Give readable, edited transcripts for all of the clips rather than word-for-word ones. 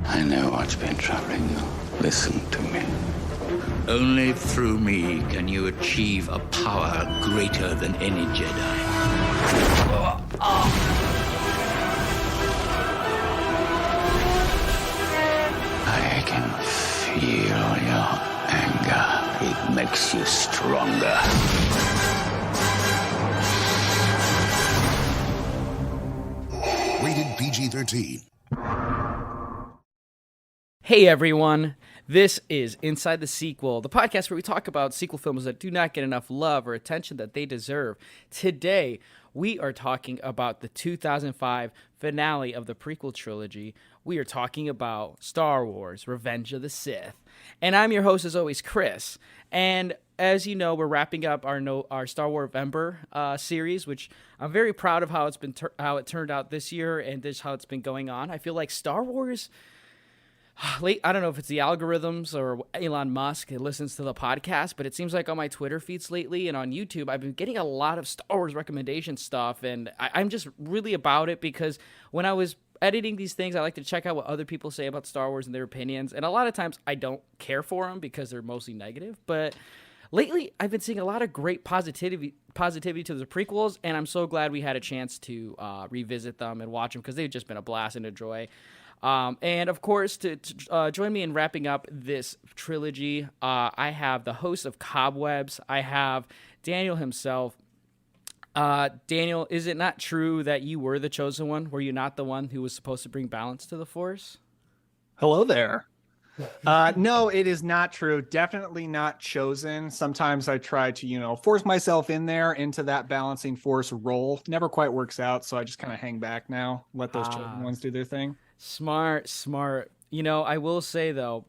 I know what's been troubling you. Listen to me. Only through me can you achieve a power greater than any Jedi. I can feel your anger. It makes you stronger. Rated PG-13. Hey everyone, this is Inside the Sequel, the podcast where we talk about sequel films that do not get enough love or attention that they deserve. Today, we are talking about the 2005 finale of the Prequel Trilogy. We are talking about Star Wars, Revenge of the Sith. And I'm your host, as always, Chris. And as you know, we're wrapping up our Star-StarWarVember series, which I'm very proud of how it's been how it turned out this year and this how it's been going on. I feel like Star Wars... I don't know if it's the algorithms or Elon Musk that listens to the podcast, but it seems like on my Twitter feeds lately and on YouTube, I've been getting a lot of Star Wars recommendation stuff, and I'm just really about it because when I was editing these things, I like to check out what other people say about Star Wars and their opinions, and a lot of times I don't care for them because they're mostly negative, but lately I've been seeing a lot of great positivity to the prequels, and I'm so glad we had a chance to revisit them and watch them because they've just been a blast and a joy. And of course, to join me in wrapping up this trilogy, I have the host of Cobwebs. I have Daniel himself. Daniel, is it not true that you were the chosen one? Were you not the one who was supposed to bring balance to the Force? Hello there. No, it is not true. Definitely not chosen. Sometimes I try to, force myself in there into that balancing force role. Never quite works out, so I just kind of hang back now, let those chosen ones do their thing. Smart. I will say though,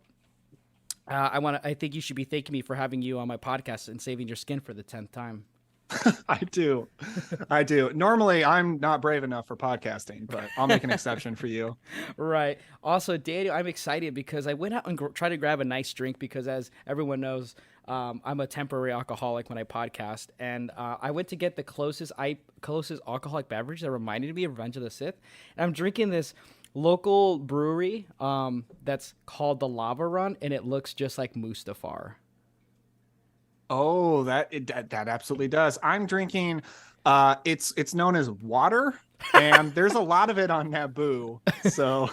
I think you should be thanking me for having you on my podcast and saving your skin for the 10th time. I do. Normally, I'm not brave enough for podcasting, but I'll make an exception for you. Right. Also, Daniel, I'm excited because I went out and tried to grab a nice drink because, as everyone knows, I'm a temporary alcoholic when I podcast, and I went to get the closest alcoholic beverage that reminded me of Revenge of the Sith, and I'm drinking this local brewery that's called the Lava Run, and it looks just like Mustafar. Oh, that absolutely does. I'm drinking. It's known as water, and there's a lot of it on Naboo, so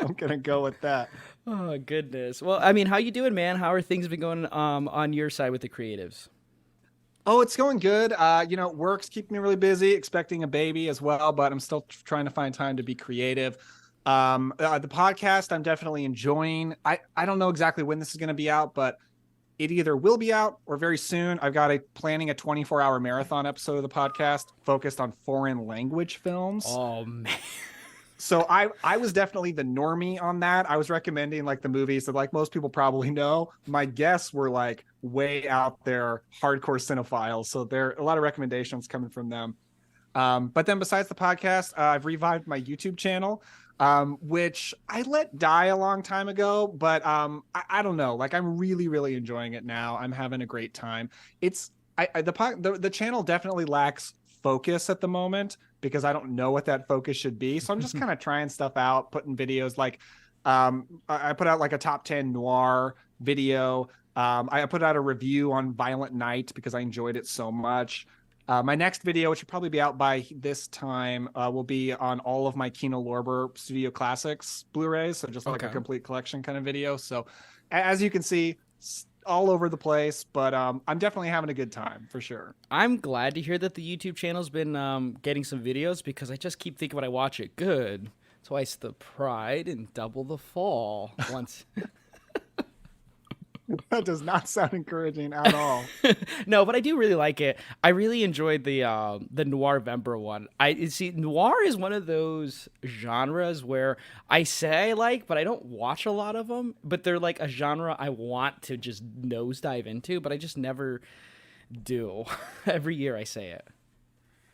I'm gonna go with that. Oh goodness. Well, I mean, how you doing, man? How are things been going on your side with the creatives? Oh, it's going good. Work's keeping me really busy. Expecting a baby as well, but I'm still trying to find time to be creative. The podcast I'm definitely enjoying. I don't know exactly when this is going to be out, but it either will be out or very soon. I've got planning a 24-hour marathon episode of the podcast focused on foreign language films. Oh man. So I was definitely the normie on that. I was recommending like the movies that like most people probably know. My guests were like way out there, hardcore cinephiles. So there are a lot of recommendations coming from them. But then besides the podcast, I've revived my YouTube channel. Which I let die a long time ago, but I don't know. Like I'm really, really enjoying it now. I'm having a great time. The channel definitely lacks focus at the moment because I don't know what that focus should be. So I'm just kind of trying stuff out, putting videos like I put out like a top 10 noir video. I put out a review on Violent Night because I enjoyed it so much. My next video, which will probably be out by this time, will be on all of my Kino Lorber Studio Classics Blu-rays. So just like a complete collection kind of video. So as you can see, all over the place, but I'm definitely having a good time for sure. I'm glad to hear that the YouTube channel's been getting some videos because I just keep thinking when I watch it, good. Twice the pride and double the fall. Once. That does not sound encouraging at all. No, but I do really like it. I really enjoyed the StarWarVember one. Noir is one of those genres where I say I like, but I don't watch a lot of them. But they're like a genre I want to just nosedive into, but I just never do. Every year I say it.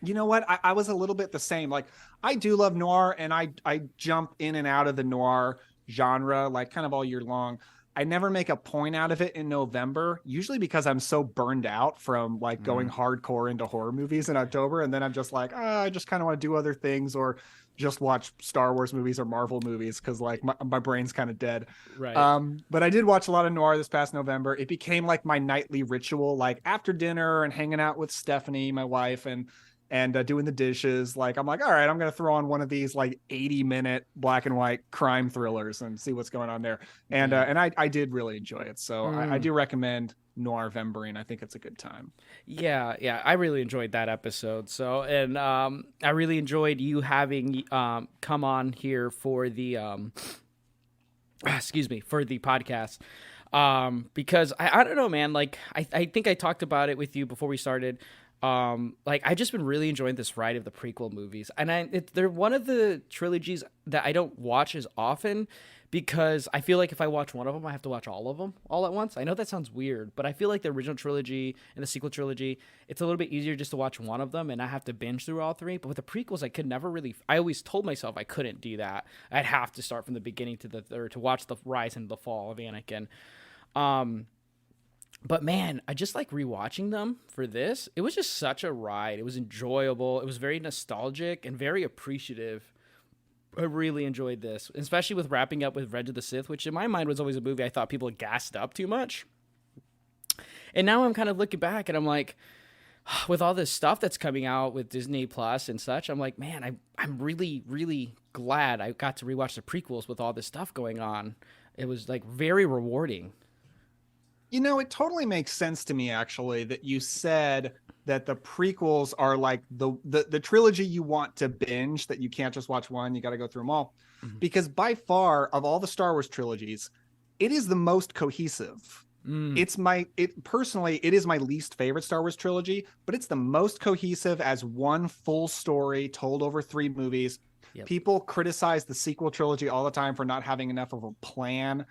You know what? I was a little bit the same. Like I do love noir, and I jump in and out of the noir genre like kind of all year long. I never make a point out of it in November, usually because I'm so burned out from like going hardcore into horror movies in October. And then I'm just like, I just kind of want to do other things or just watch Star Wars movies or Marvel movies because like my brain's kind of dead. Right. But I did watch a lot of noir this past November. It became like my nightly ritual, like after dinner and hanging out with Stephanie, my wife, and doing the dishes. Like I'm like, all right, I'm gonna throw on one of these like 80-minute black and white crime thrillers and see what's going on there. And I did really enjoy it. So I do recommend StarWarVember. I think it's a good time. Yeah, I really enjoyed that episode. So, and I really enjoyed you having come on here for the excuse me, for the podcast. Because I don't know, man. Like I think I talked about it with you before we started. Like I just been really enjoying this ride of the prequel movies, and they're one of the trilogies that I don't watch as often because I feel like if I watch one of them, I have to watch all of them all at once. I know that sounds weird, but I feel like the original trilogy and the sequel trilogy, it's a little bit easier just to watch one of them and not have to binge through all three. But with the prequels, I could never really. I always told myself I couldn't do that. I'd have to start from the beginning to the third to watch the rise and the fall of Anakin. But man, I just like rewatching them for this. It was just such a ride. It was enjoyable. It was very nostalgic and very appreciative. I really enjoyed this, especially with wrapping up with Revenge of the Sith, which in my mind was always a movie I thought people gassed up too much. And now I'm kind of looking back and I'm like, with all this stuff that's coming out with Disney Plus and such, I'm like, man, I'm really, really glad I got to rewatch the prequels with all this stuff going on. It was like very rewarding. You know, it totally makes sense to me, actually, that you said that the prequels are like the trilogy you want to binge, that you can't just watch one, you got to go through them all. Mm-hmm. Because by far, of all the Star Wars trilogies, it is the most cohesive. Personally, it is my least favorite Star Wars trilogy, but it's the most cohesive as one full story told over 3 movies. Yep. People criticize the sequel trilogy all the time for not having enough of a plan.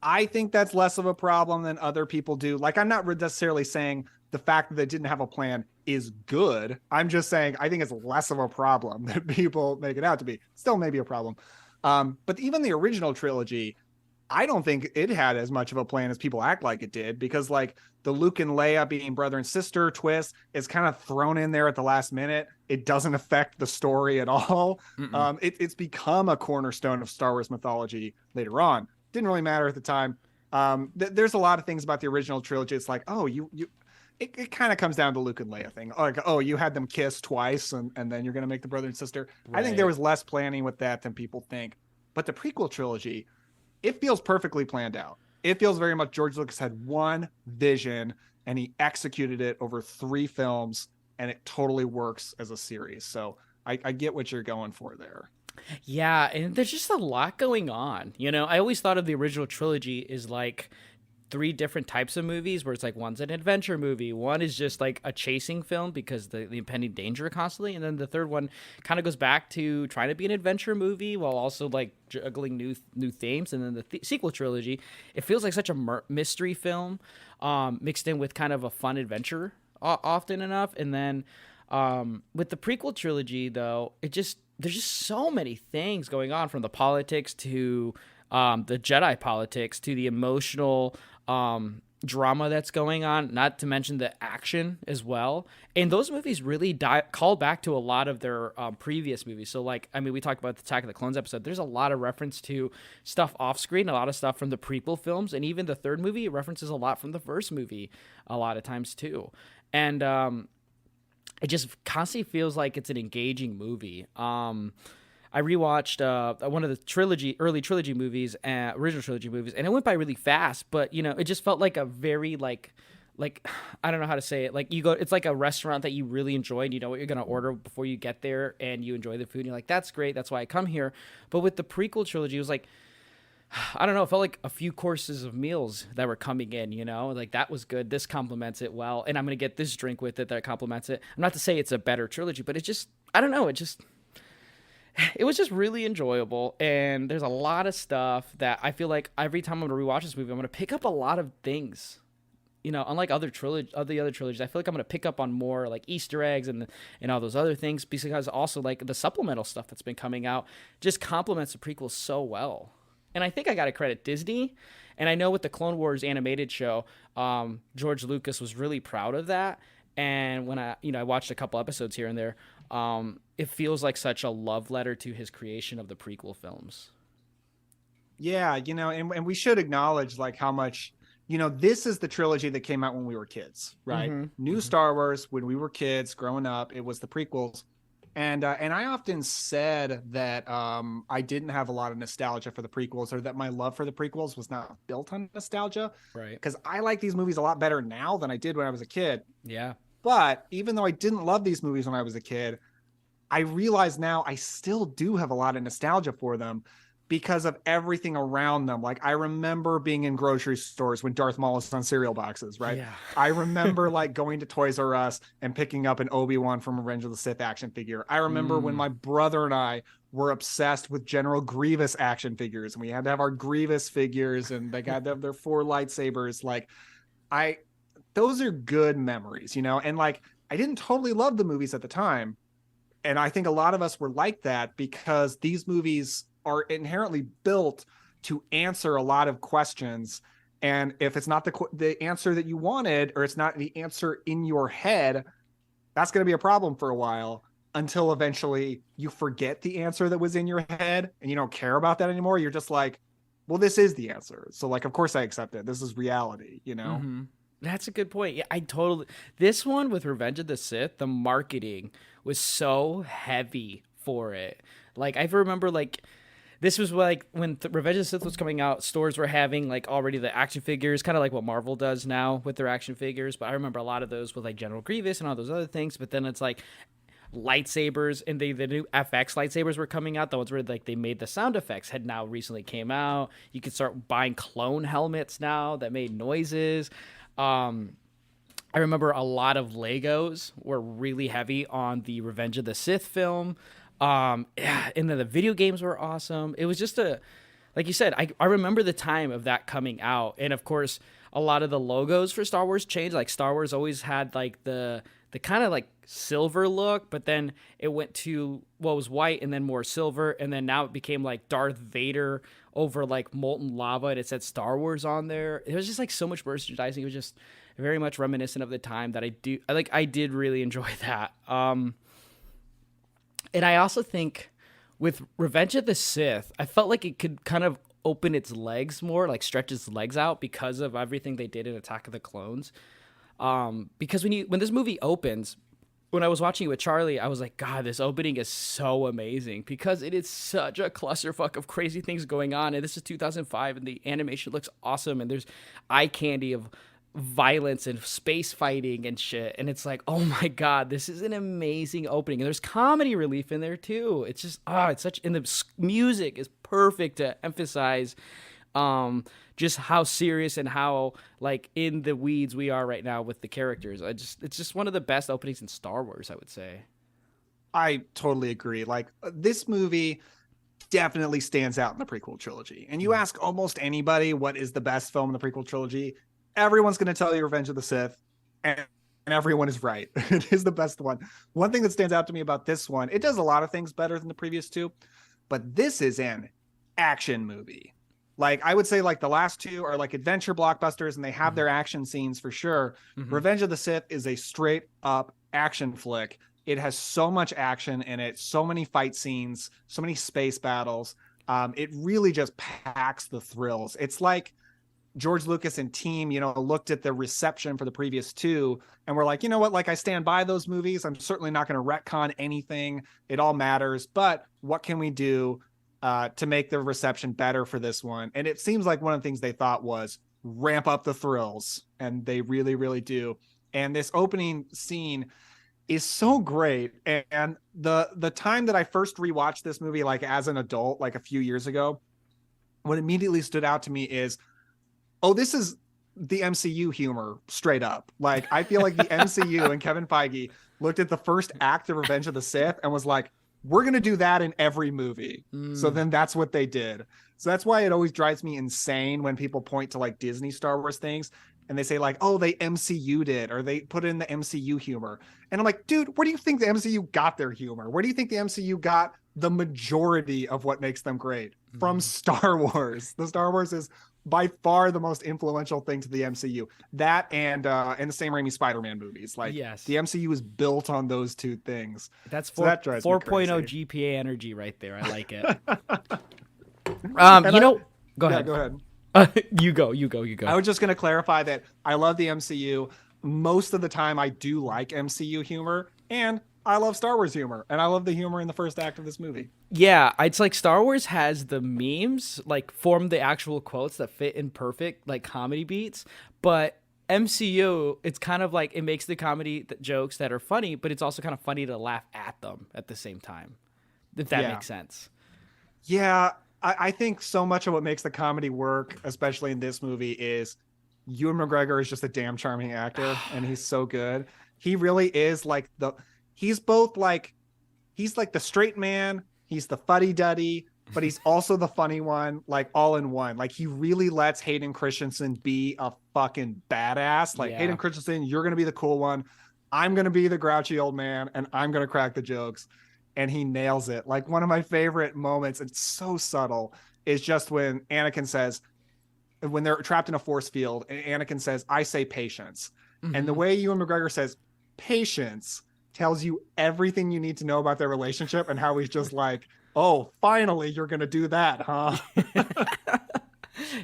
I think that's less of a problem than other people do. Like, I'm not necessarily saying the fact that they didn't have a plan is good. I'm just saying I think it's less of a problem than people make it out to be. Still maybe a problem. But even the original trilogy, I don't think it had as much of a plan as people act like it did, because like the Luke and Leia being brother and sister twist is kind of thrown in there at the last minute. It doesn't affect the story at all. It's become a cornerstone of Star Wars mythology later on. Didn't really matter at the time. There's a lot of things about the original trilogy. It's like, oh, it kind of comes down to Luke and Leia thing. Like, oh, you had them kiss twice and then you're going to make the brother and sister. Right. I think there was less planning with that than people think. But the prequel trilogy, it feels perfectly planned out. It feels very much George Lucas had one vision and he executed it over 3 films, and it totally works as a series. So I get what you're going for there. Yeah, and there's just a lot going on. You know, I always thought of the original trilogy as like 3 different types of movies, where it's like one's an adventure movie, one is just like a chasing film because the impending danger constantly, and then the third one kind of goes back to trying to be an adventure movie while also like juggling new themes. And then the sequel trilogy, it feels like such a mystery film mixed in with kind of a fun adventure often enough. And then with the prequel trilogy, though, there's just so many things going on, from the politics to the Jedi politics to the emotional drama that's going on, not to mention the action as well. And those movies really call back to a lot of their previous movies. So, like, I mean, we talked about the Attack of the Clones episode. There's a lot of reference to stuff off screen, a lot of stuff from the prequel films, and even the third movie references a lot from the first movie a lot of times too. And it just constantly feels like it's an engaging movie. I rewatched one of the early trilogy movies, original trilogy movies, and it went by really fast. But you know, it just felt like a very like I don't know how to say it. Like it's like a restaurant that you really enjoyed. You know what you're gonna order before you get there, and you enjoy the food. And you're like, that's great. That's why I come here. But with the prequel trilogy, it was like, I don't know, it felt like a few courses of meals that were coming in, you know, like that was good. This complements it well. And I'm going to get this drink with it that complements it. I'm not to say it's a better trilogy, but it just, I don't know. It was just really enjoyable. And there's a lot of stuff that I feel like every time I'm going to rewatch this movie, I'm going to pick up a lot of things. You know, unlike other trilogies, I feel like I'm going to pick up on more like Easter eggs and all those other things, because also like the supplemental stuff that's been coming out just complements the prequels so well. And I think I got to credit Disney. And I know with the Clone Wars animated show, George Lucas was really proud of that. And when I watched a couple episodes here and there, It feels like such a love letter to his creation of the prequel films. Yeah, and we should acknowledge like how much, this is the trilogy that came out when we were kids, right? New Star Wars when we were kids growing up, it was the prequels. And I often said that I didn't have a lot of nostalgia for the prequels, or that my love for the prequels was not built on nostalgia. Right. Because I like these movies a lot better now than I did when I was a kid. Yeah. But even though I didn't love these movies when I was a kid, I realize now I still do have a lot of nostalgia for them because of everything around them. Like I remember being in grocery stores when Darth Maul was on cereal boxes, right? Yeah. I remember like going to Toys R Us and picking up an Obi-Wan from Revenge of the Sith action figure. I remember when my brother and I were obsessed with General Grievous action figures, and we had to have our Grievous figures, and they got to have their 4 lightsabers. Like those are good memories, and like I didn't totally love the movies at the time. And I think a lot of us were like that because these movies are inherently built to answer a lot of questions. And if it's not the answer that you wanted, or it's not the answer in your head, that's going to be a problem for a while, until eventually you forget the answer that was in your head and you don't care about that anymore. You're just like, well, this is the answer. So like, of course I accept it. This is reality, That's a good point. Yeah, this one with Revenge of the Sith, the marketing was so heavy for it. Like I remember like this was like when Revenge of the Sith was coming out, stores were having like already the action figures, kind of like what Marvel does now with their action figures. But I remember a lot of those with like General Grievous and all those other things. But then it's like lightsabers, and the new FX lightsabers were coming out. The ones where like they made the sound effects had now recently came out. You could start buying clone helmets now that made noises. I remember a lot of Legos were really heavy on the Revenge of the Sith film. And then the video games were awesome. It was just like you said, I remember the time of that coming out. And of course, a lot of the logos for Star Wars changed. Like Star Wars always had like the kind of like silver look, but then it went to what was white and then more silver. And then now it became like Darth Vader over like molten lava, and it said Star Wars on there. It was just like so much merchandising. It was just very much reminiscent of the time that I did really enjoy that. And I also think with Revenge of the Sith, I felt like it could kind of open its legs more, like stretch its legs out because of everything they did in Attack of the Clones. Because when this movie opens, when I was watching it with Charlie, I was like, God, this opening is so amazing because it is such a clusterfuck of crazy things going on. And this is 2005 and the animation looks awesome. And there's eye candy of violence and space fighting and shit. And it's like, oh my God, this is an amazing opening. And there's comedy relief in there too. It's just, and the music is perfect to emphasize just how serious and how like in the weeds we are right now with the characters. It's just one of the best openings in Star Wars, I would say. I totally agree. Like this movie definitely stands out in the prequel trilogy. And you ask almost anybody what is the best film in the prequel trilogy, everyone's going to tell you Revenge of the Sith, and everyone is right. It is the best one. One thing that stands out to me about this one, it does a lot of things better than the previous two, but this is an action movie. Like I would say like the last two are like adventure blockbusters and they have their action scenes for sure. Revenge of the Sith is a straight up action flick. It has so much action in it, so many fight scenes, so many space battles. It really just packs the thrills. It's like George Lucas and team, looked at the reception for the previous two and were like, you know what, like I stand by those movies. I'm certainly not going to retcon anything. It all matters. But what can we do to make the reception better for this one? And it seems like one of the things they thought was ramp up the thrills. And they really, really do. And this opening scene is so great. And the time that I first rewatched this movie, like as an adult, like a few years ago, what immediately stood out to me is, oh, this is the MCU humor straight up. Like, I feel like the MCU and Kevin Feige looked at the first act of Revenge of the Sith and was like, we're going to do that in every movie. So then that's what they did. So that's why it always drives me insane when people point to like Disney Star Wars things, and they say like, oh, they MCU'd it, or they put in the MCU humor. And I'm like, dude, where do you think the MCU got their humor? Where do you think the MCU got the majority of what makes them great? From Star Wars. The Star Wars is by far the most influential thing to the MCU. That and the Sam Raimi Spider-Man movies. Like, Yes. the MCU is built on those two things. That's So that drives me 4.0 crazy. GPA energy right there. I like it. And Go yeah, ahead. go ahead. You go. I was just going to clarify that I love the MCU. Most of the time, I do like MCU humor, and I love Star Wars humor, and I love the humor in the first act of this movie. Yeah, it's like Star Wars has the memes, like form the actual quotes that fit in perfect, like comedy beats. But MCU, it's kind of like it makes the comedy jokes that are funny, but it's also kind of funny to laugh at them at the same time, if that makes sense. Yeah, I think so much of what makes the comedy work, especially in this movie, is Ewan McGregor is just a damn charming actor, and he's so good. He really is like he's like the straight man, he's the fuddy-duddy, but he's also the funny one, like all in one. Like, he really lets Hayden Christensen be a fucking badass. Like, Hayden Christensen, you're going to be the cool one. I'm going to be the grouchy old man, and I'm going to crack the jokes. And he nails it. Like, one of my favorite moments, it's so subtle, is just when Anakin says, when they're trapped in a force field, and Anakin says, I say patience. And the way Ewan McGregor says patience tells you everything you need to know about their relationship, and how he's just like, oh, finally you're going to do that, huh?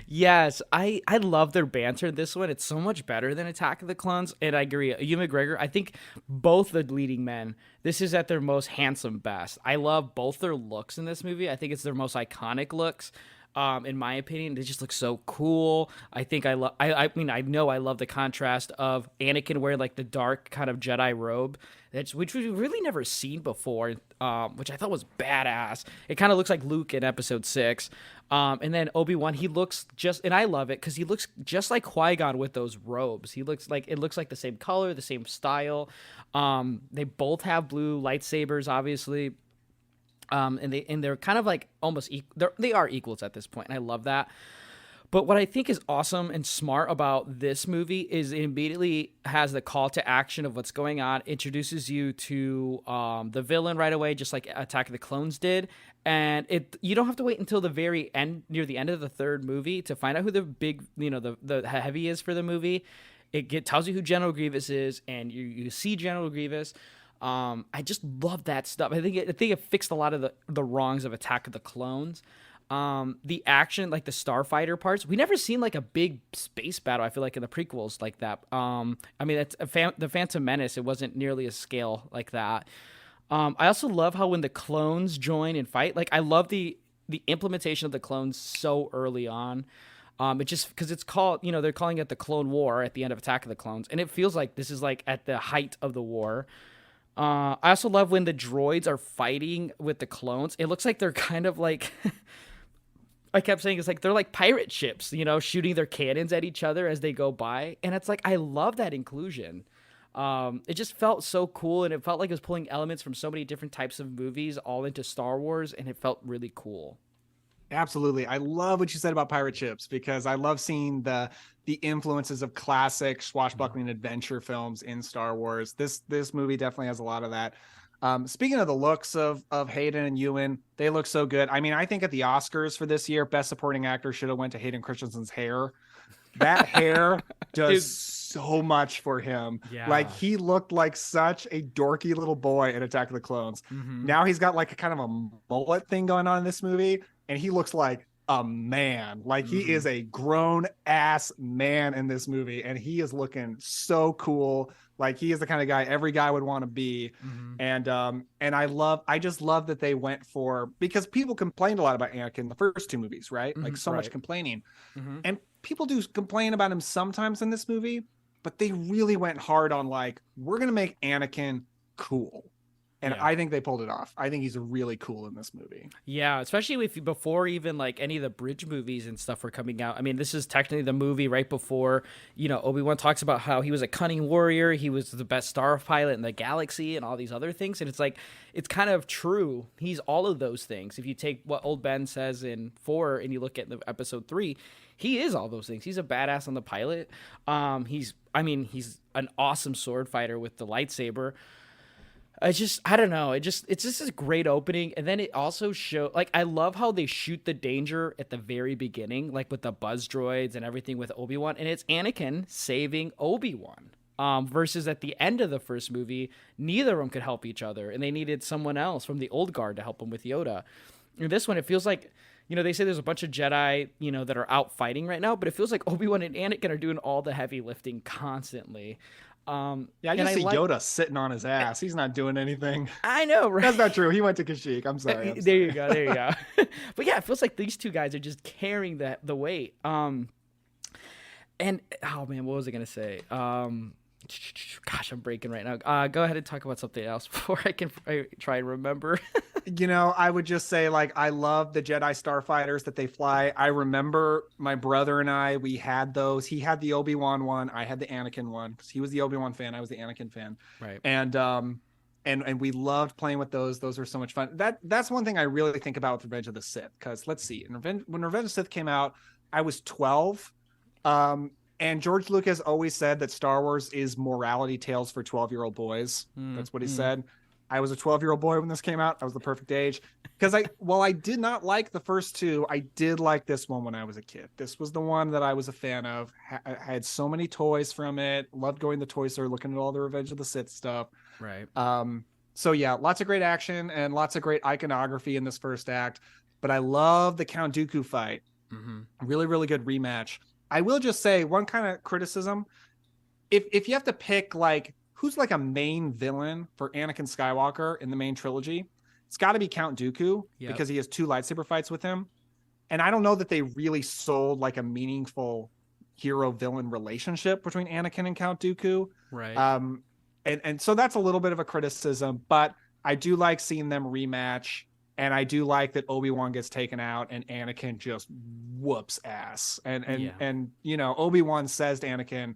Yes, I love their banter in this one. It's so much better than Attack of the Clones, and I agree. Ewan McGregor, I think both the leading men, this is at their most handsome best. I love both their looks in this movie. I think it's their most iconic looks. In my opinion, they just look so cool. I think I know I love the contrast of Anakin wearing like the dark kind of Jedi robe, which we've really never seen before, which I thought was badass. It kind of looks like Luke in Episode 6. And then Obi-Wan, he looks just, and I love it because he looks just like Qui-Gon with those robes. It looks like the same color, the same style. They both have blue lightsabers, obviously. And they're kind of like almost they are equals at this point, and I love that. But what I think is awesome and smart about this movie is it immediately has the call to action of what's going on, introduces you to the villain right away, just like Attack of the Clones did. And you don't have to wait until the very end, near the end of the third movie, to find out who the big, the heavy is for the movie. It tells you who General Grievous is, and you see General Grievous. I just love that stuff. I think it fixed a lot of the wrongs of Attack of the Clones. The action, like the starfighter parts, we never seen like a big space battle. I feel like in the prequels like that. I mean, that's the Phantom Menace. It wasn't nearly a scale like that. I also love how when the clones join and fight, like I love the implementation of the clones so early on. It just because it's called, they're calling it the Clone War at the end of Attack of the Clones, and it feels like this is like at the height of the war. I also love when the droids are fighting with the clones. It looks like they're kind of like, I kept saying, it's like they're like pirate ships, shooting their cannons at each other as they go by. And it's like, I love that inclusion. It just felt so cool, and it felt like it was pulling elements from so many different types of movies all into Star Wars, and it felt really cool. Absolutely. I love what you said about pirate ships, because I love seeing the influences of classic swashbuckling adventure films in Star Wars. This movie definitely has a lot of that. Speaking of the looks of Hayden and Ewan, they look so good. I mean, I think at the Oscars for this year, Best Supporting Actor should have went to Hayden Christensen's hair. That hair does so much for him. Yeah. Like, he looked like such a dorky little boy in Attack of the Clones. Mm-hmm. Now he's got like a kind of a mullet thing going on in this movie, and he looks like a man. Like, he is a grown ass man in this movie, and he is looking so cool. Like, he is the kind of guy every guy would want to be. And I just love that they went for, because people complained a lot about Anakin in the first two movies, right? Like, so much complaining. And people do complain about him sometimes in this movie, but they really went hard on like, we're going to make Anakin cool. And Yeah. I think they pulled it off. I think he's really cool in this movie. Yeah, especially if before even like any of the bridge movies and stuff were coming out. I mean, this is technically the movie right before, Obi-Wan talks about how he was a cunning warrior, he was the best star pilot in the galaxy and all these other things. And it's like, it's kind of true. He's all of those things. If you take what old Ben says in 4 and you look at the episode 3, he is all those things. He's a badass on the pilot. He's an awesome sword fighter with the lightsaber. I don't know. It's just a great opening. And then it also I love how they shoot the danger at the very beginning, like with the buzz droids and everything with Obi-Wan. And it's Anakin saving Obi-Wan. Versus at the end of the first movie, neither of them could help each other. And they needed someone else from the old guard to help them with Yoda. In this one, it feels like, they say there's a bunch of Jedi, that are out fighting right now. But it feels like Obi-Wan and Anakin are doing all the heavy lifting constantly. I just see Yoda sitting on his ass. He's not doing anything. I know, right? That's not true. He went to Kashyyyk. I'm sorry. There you go. But yeah, it feels like these two guys are just carrying the weight. And oh man, what was I gonna say? Gosh, I'm breaking right now. Go ahead and talk about something else before I try and remember. I would just say, like, I love the Jedi starfighters that they fly. I remember my brother and I, we had those. He had the Obi-Wan one. I had the Anakin one because he was the Obi-Wan fan. I was the Anakin fan. Right. And we loved playing with those. Those were so much fun. That's one thing I really think about with Revenge of the Sith. Because let's see, when Revenge of the Sith came out, I was 12. And George Lucas always said that Star Wars is morality tales for 12-year-old boys. That's what he said. I was a 12-year-old boy when this came out. I was the perfect age. Because while I did not like the first two, I did like this one when I was a kid. This was the one that I was a fan of. I had so many toys from it. Loved going to the toy store, looking at all the Revenge of the Sith stuff. Right. So yeah, lots of great action and lots of great iconography in this first act. But I love the Count Dooku fight. Really, really good rematch. I will just say one kind of criticism. If you have to pick, like, who's like a main villain for Anakin Skywalker in the main trilogy, it's got to be Count Dooku because he has 2 lightsaber fights with him. And I don't know that they really sold like a meaningful hero villain relationship between Anakin and Count Dooku. Right. And so that's a little bit of a criticism, but I do like seeing them rematch. And I do like that Obi-Wan gets taken out and Anakin just whoops ass. And Obi-Wan says to Anakin,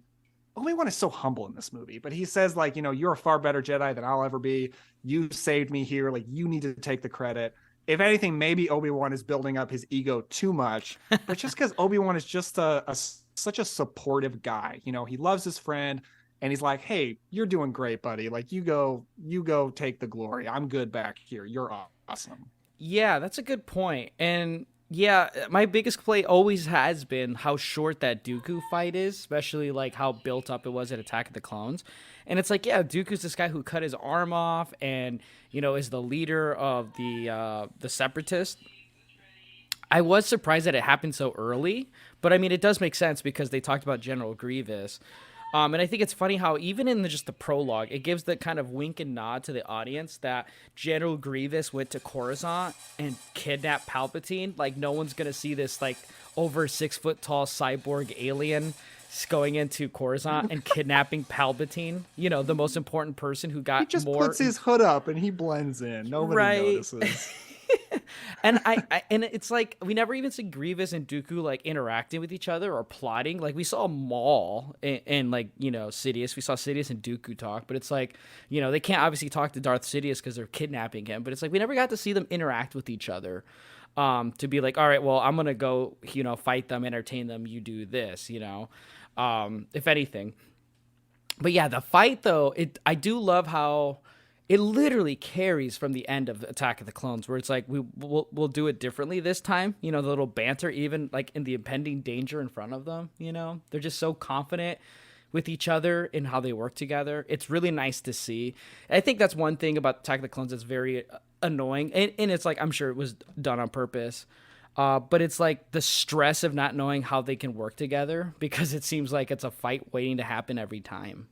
Obi-Wan is so humble in this movie, but he says, like, you're a far better Jedi than I'll ever be. You saved me here. Like, you need to take the credit. If anything, maybe Obi-Wan is building up his ego too much, but just because Obi-Wan is just such a supportive guy. He loves his friend and he's like, hey, you're doing great, buddy. Like, you go take the glory. I'm good back here. You're awesome. Yeah, that's a good point. And yeah, my biggest complaint always has been how short that Dooku fight is, especially like how built up it was at Attack of the Clones. And it's like, yeah, Dooku's this guy who cut his arm off and, is the leader of the Separatists. I was surprised that it happened so early, but I mean, it does make sense because they talked about General Grievous. And I think it's funny how even in just the prologue, it gives the kind of wink and nod to the audience that General Grievous went to Coruscant and kidnapped Palpatine. Like, no one's going to see this, like, over 6 foot tall cyborg alien going into Coruscant and kidnapping Palpatine, the most important person who got he just puts his hood up and he blends in. Nobody notices. And and it's like we never even see Grievous and Dooku like interacting with each other or plotting. Like we saw Maul and like Sidious. We saw Sidious and Dooku talk, but it's like they can't obviously talk to Darth Sidious because they're kidnapping him. But it's like we never got to see them interact with each other. To be like, all right, well, I'm gonna go fight them, entertain them. You do this, if anything. But yeah, the fight though, I do love how it literally carries from the end of Attack of the Clones, where it's like we'll do it differently this time. The little banter, even like in the impending danger in front of them. They're just so confident with each other and how they work together. It's really nice to see. I think that's one thing about Attack of the Clones that's very annoying, and it's like I'm sure it was done on purpose. But it's like the stress of not knowing how they can work together because it seems like it's a fight waiting to happen every time.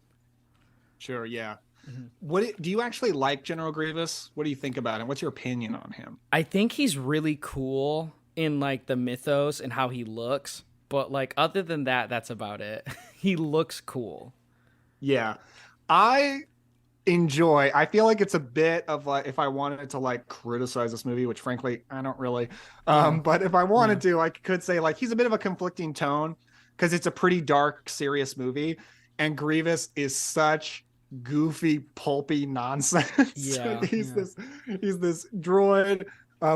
Sure, yeah. Mm-hmm. Do you actually like General Grievous? What do you think about him? What's your opinion on him? I think he's really cool in like the mythos and how he looks, but like other than that, that's about it. He looks cool. Yeah. I enjoy. I feel like it's a bit of like, if I wanted to like criticize this movie, which frankly I don't really, Yeah. but if I Yeah. wanted to, I could say like he's a bit of a conflicting tone because it's a pretty dark, serious movie, and Grievous is such goofy, pulpy nonsense. Yeah. he's Yeah. this he's this droid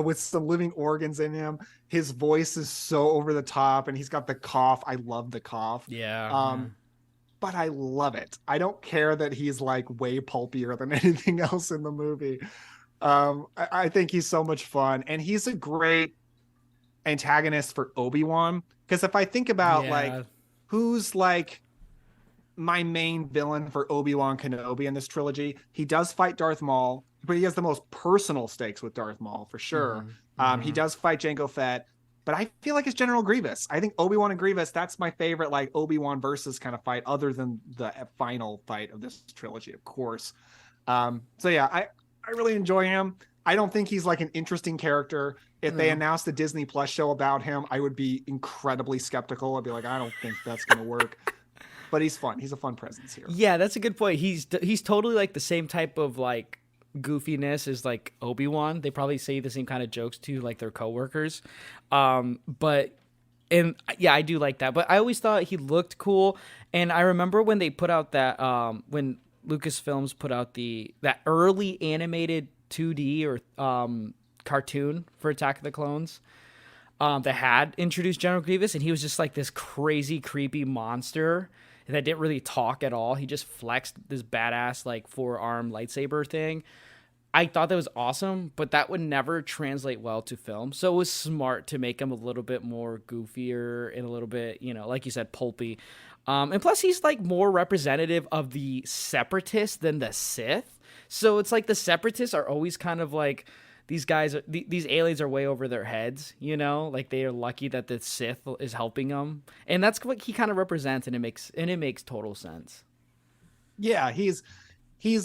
with some living organs in him. His voice is so over the top, and he's got the cough. I love the cough. Yeah. But I love it. I don't care that he's like way pulpier than anything else in the movie. I think he's so much fun, and he's a great antagonist for Obi-Wan. Because if I think about like who's like my main villain for Obi-Wan Kenobi in this trilogy, he does fight Darth Maul, but he has the most personal stakes with Darth Maul for sure. He does fight Jango Fett, but I feel like it's General Grievous. I think Obi-Wan and Grievous, that's my favorite like Obi-Wan versus kind of fight, other than the final fight of this trilogy, of course. So yeah, I really enjoy him. I don't think he's like an interesting character. If they announced a Disney Plus show about him, I would be incredibly skeptical. I'd be like, I don't think that's going to work. But he's fun. He's a fun presence here. Yeah, that's a good point. He's totally like the same type of like goofiness as like Obi-Wan. They probably say the same kind of jokes to like their coworkers. But and yeah, I do like that. But I always thought he looked cool. And I remember when they put out that when Lucasfilms put out that early animated 2D or cartoon for Attack of the Clones. That had introduced General Grievous, and he was just like this crazy, creepy monster that didn't really talk at all. He just flexed this badass like 4-arm lightsaber thing. I thought that was awesome, but that would never translate well to film. So it was smart to make him a little bit more goofier and a little bit, like you said, pulpy. And plus he's like more representative of the Separatists than the Sith. So it's like the Separatists are always kind of like, these guys, these aliens are way over their heads, like they are lucky that the Sith is helping them. And that's what he kind of represents. And it makes total sense. Yeah. He's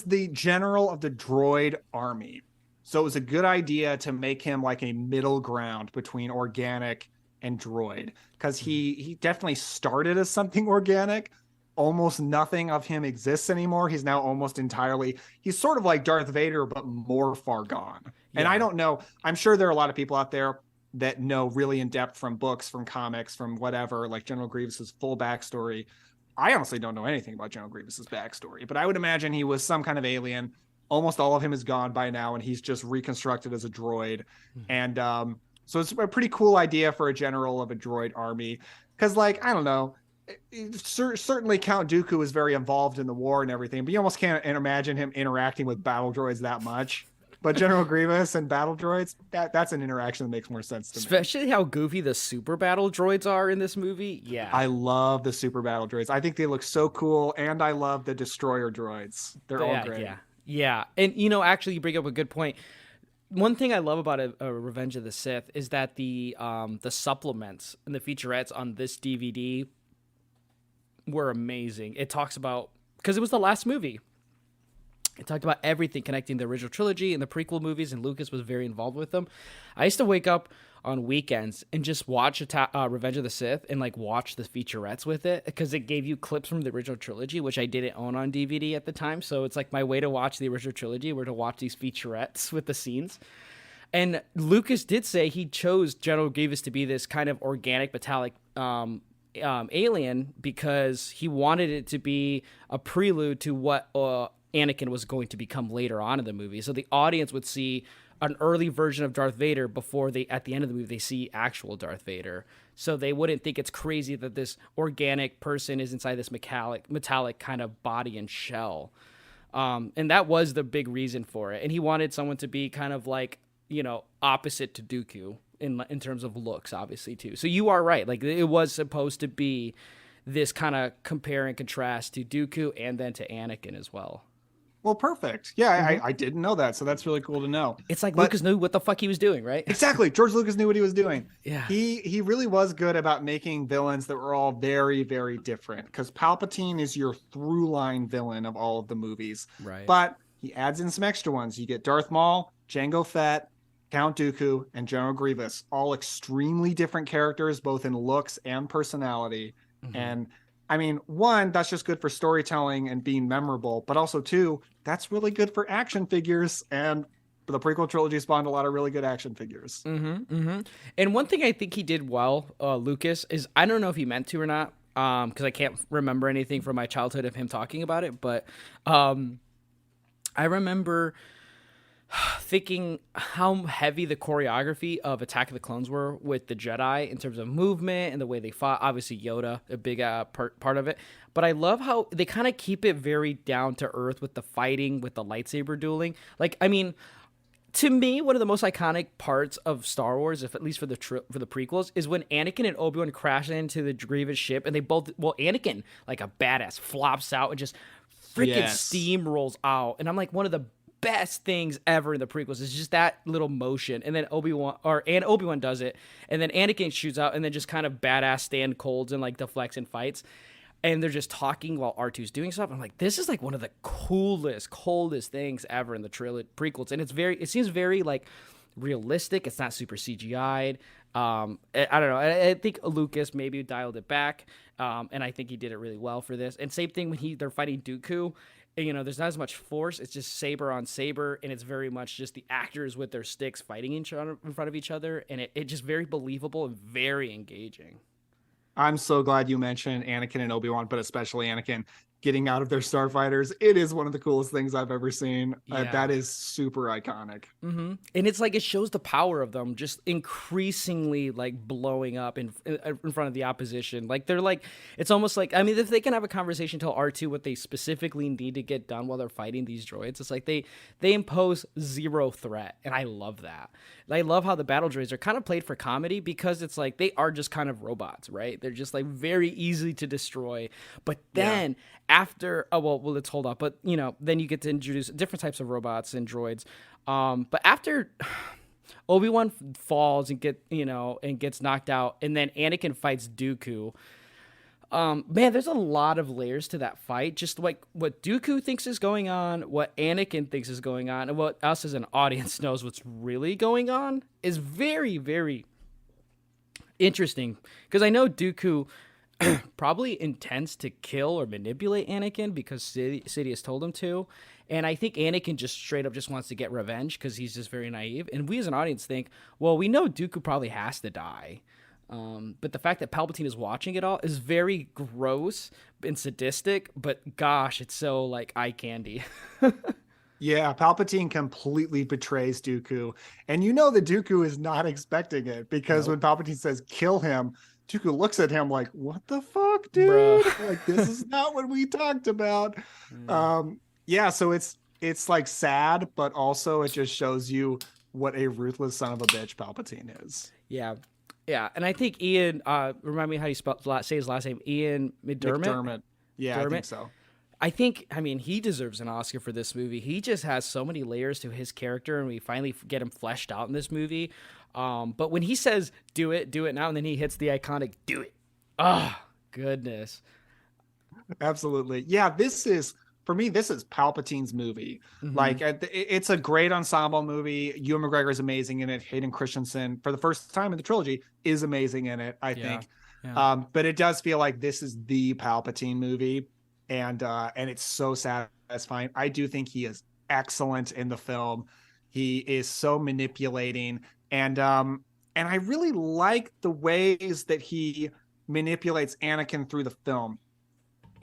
the general of the droid army. So it was a good idea to make him like a middle ground between organic and droid. Cause he definitely started as something organic. Almost nothing of him exists anymore. He's now almost entirely, he's sort of like Darth Vader, but more far gone. Yeah. And I don't know, I'm sure there are a lot of people out there that know really in depth from books, from comics, from whatever, like General Grievous's full backstory. I honestly don't know anything about General Grievous's backstory, but I would imagine he was some kind of alien. Almost all of him is gone by now, and he's just reconstructed as a droid. And so it's a pretty cool idea for a general of a droid army. Because, like, I don't know, certainly Count Dooku is very involved in the war and everything, but you almost can't imagine him interacting with battle droids that much. But General Grievous and battle droids, that's an interaction that makes more sense to me. Especially how goofy the super battle droids are in this movie. Yeah. I love the super battle droids. I think they look so cool, and I love the destroyer droids. They're all great. Yeah. And, actually, you bring up a good point. One thing I love about a Revenge of the Sith is that the supplements and the featurettes on this DVD were amazing. It talks about, because it was the last movie, it talked about everything connecting the original trilogy and the prequel movies, and Lucas was very involved with them. I used to wake up on weekends and just watch Revenge of the Sith and like watch the featurettes with it, because it gave you clips from the original trilogy, which I didn't own on DVD at the time. So it's like my way to watch the original trilogy were to watch these featurettes with the scenes. And Lucas did say he chose General Grievous to be this kind of organic metallic alien because he wanted it to be a prelude to what Anakin was going to become later on in the movie. So the audience would see an early version of Darth Vader before at the end of the movie, they see actual Darth Vader. So they wouldn't think it's crazy that this organic person is inside this metallic kind of body and shell. And that was the big reason for it. And he wanted someone to be kind of like, opposite to Dooku in terms of looks, obviously, too. So you are right. Like, it was supposed to be this kind of compare and contrast to Dooku and then to Anakin as well. Well, perfect. Yeah, I didn't know that, so that's really cool to know. It's like Lucas knew what the fuck he was doing, right? Exactly. George Lucas knew what he was doing. Yeah. He really was good about making villains that were all very, very different, because Palpatine is your through line villain of all of the movies. Right. But he adds in some extra ones. You get Darth Maul, Jango Fett, Count Dooku, and General Grievous, all extremely different characters, both in looks and personality. And I mean, one, that's just good for storytelling and being memorable, but also two, that's really good for action figures. And the prequel trilogy spawned a lot of really good action figures. And one thing I think he did well, Lucas, is I don't know if he meant to or not, because I can't remember anything from my childhood of him talking about it, but I remember thinking how heavy the choreography of Attack of the Clones were with the Jedi in terms of movement and the way they fought. Obviously, Yoda, a big part of it. But I love how they kind of keep it very down to earth with the fighting, with the lightsaber dueling. Like, I mean, to me, one of the most iconic parts of Star Wars, if at least for the prequels, is when Anakin and Obi-Wan crash into the Grievous ship, and they both, well, Anakin, like a badass, flops out and just freaking steamrolls out. And I'm like, one of the best things ever in the prequels is just that little motion. And then Obi-Wan does it, and then Anakin shoots out, and then just kind of badass stand colds and like deflects and fights. And they're just talking while R2's doing stuff. I'm like, this is like one of the coldest things ever in the prequels. And it seems very like realistic. It's not super CGI'd. I don't know. I think Lucas maybe dialed it back. And I think he did it really well for this. And same thing when they're fighting Dooku. You know, there's not as much force. It's just saber on saber, and it's very much just the actors with their sticks fighting in front of each other, and it just very believable and very engaging. I'm so glad you mentioned Anakin and Obi-Wan, but especially Anakin getting out of their starfighters. It is one of the coolest things I've ever seen. That is super iconic. And it's like it shows the power of them just increasingly like blowing up in front of the opposition. Like they're like, it's almost like, I mean, if they can have a conversation, tell R2 what they specifically need to get done while they're fighting these droids, it's like they impose zero threat. And I love that. And I love how the battle droids are kind of played for comedy because it's like they are just kind of robots, right? They're just like very easy to destroy. But then after, let's hold up. But, you know, then you get to introduce different types of robots and droids. But after Obi-Wan falls and gets knocked out, and then Anakin fights Dooku, man, there's a lot of layers to that fight. Just like what Dooku thinks is going on, what Anakin thinks is going on, and what us as an audience knows what's really going on is very, very interesting. Because I know Dooku probably intends to kill or manipulate Anakin because Sidious told him to. And I think Anakin just straight up just wants to get revenge because he's just very naive. And we as an audience think, well, we know Dooku probably has to die. But the fact that Palpatine is watching it all is very gross and sadistic, but gosh, it's so like eye candy. Yeah, Palpatine completely betrays Dooku. And you know that Dooku is not expecting it because when Palpatine says kill him, Dooku looks at him like, what the fuck, dude? Bruh. Like, this is not what we talked about. So it's like sad, but also it just shows you what a ruthless son of a bitch Palpatine is. Yeah. Yeah, and I think Ian, remind me how you say his last name, Ian McDermott? Yeah, McDermott? I think so. I mean, he deserves an Oscar for this movie. He just has so many layers to his character, and we finally get him fleshed out in this movie. But when he says, do it now, and then he hits the iconic, do it. Oh, goodness. Absolutely. Yeah, for me, this is Palpatine's movie. Like, it's a great ensemble movie. Ewan McGregor is amazing in it. Hayden Christensen, for the first time in the trilogy, is amazing in it, I think. Yeah. But it does feel like this is the Palpatine movie, and it's so satisfying. I do think he is excellent in the film. He is so manipulating, and I really like the ways that he manipulates Anakin through the film.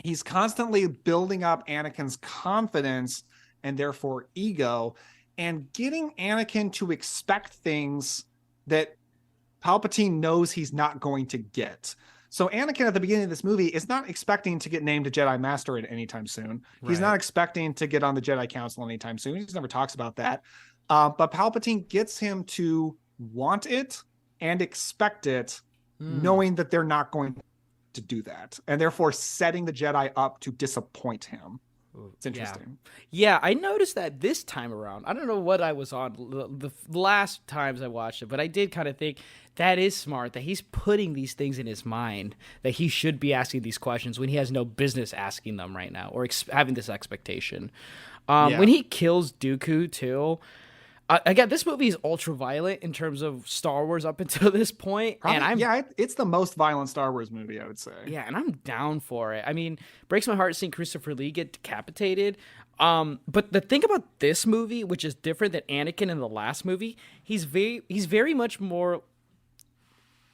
He's constantly building up Anakin's confidence and therefore ego, and getting Anakin to expect things that Palpatine knows he's not going to get. So Anakin at the beginning of this movie is not expecting to get named a Jedi Master at any time soon. Right. He's not expecting to get on the Jedi Council anytime soon. He just never talks about that. But Palpatine gets him to want it and expect it, knowing that they're not going to do that, and therefore setting the Jedi up to disappoint him. It's interesting. Yeah, I noticed that this time around. I don't know what I was on the last times I watched it, but I did kind of think that is smart, that he's putting these things in his mind, that he should be asking these questions when he has no business asking them right now, or having this expectation. When he kills Dooku too, Again, this movie is ultra violent in terms of Star Wars up until this point, Probably, it's the most violent Star Wars movie, I would say. yeah, and I'm down for it. I mean, breaks my heart seeing Christopher Lee get decapitated. But the thing about this movie, which is different than Anakin in the last movie, he's very much more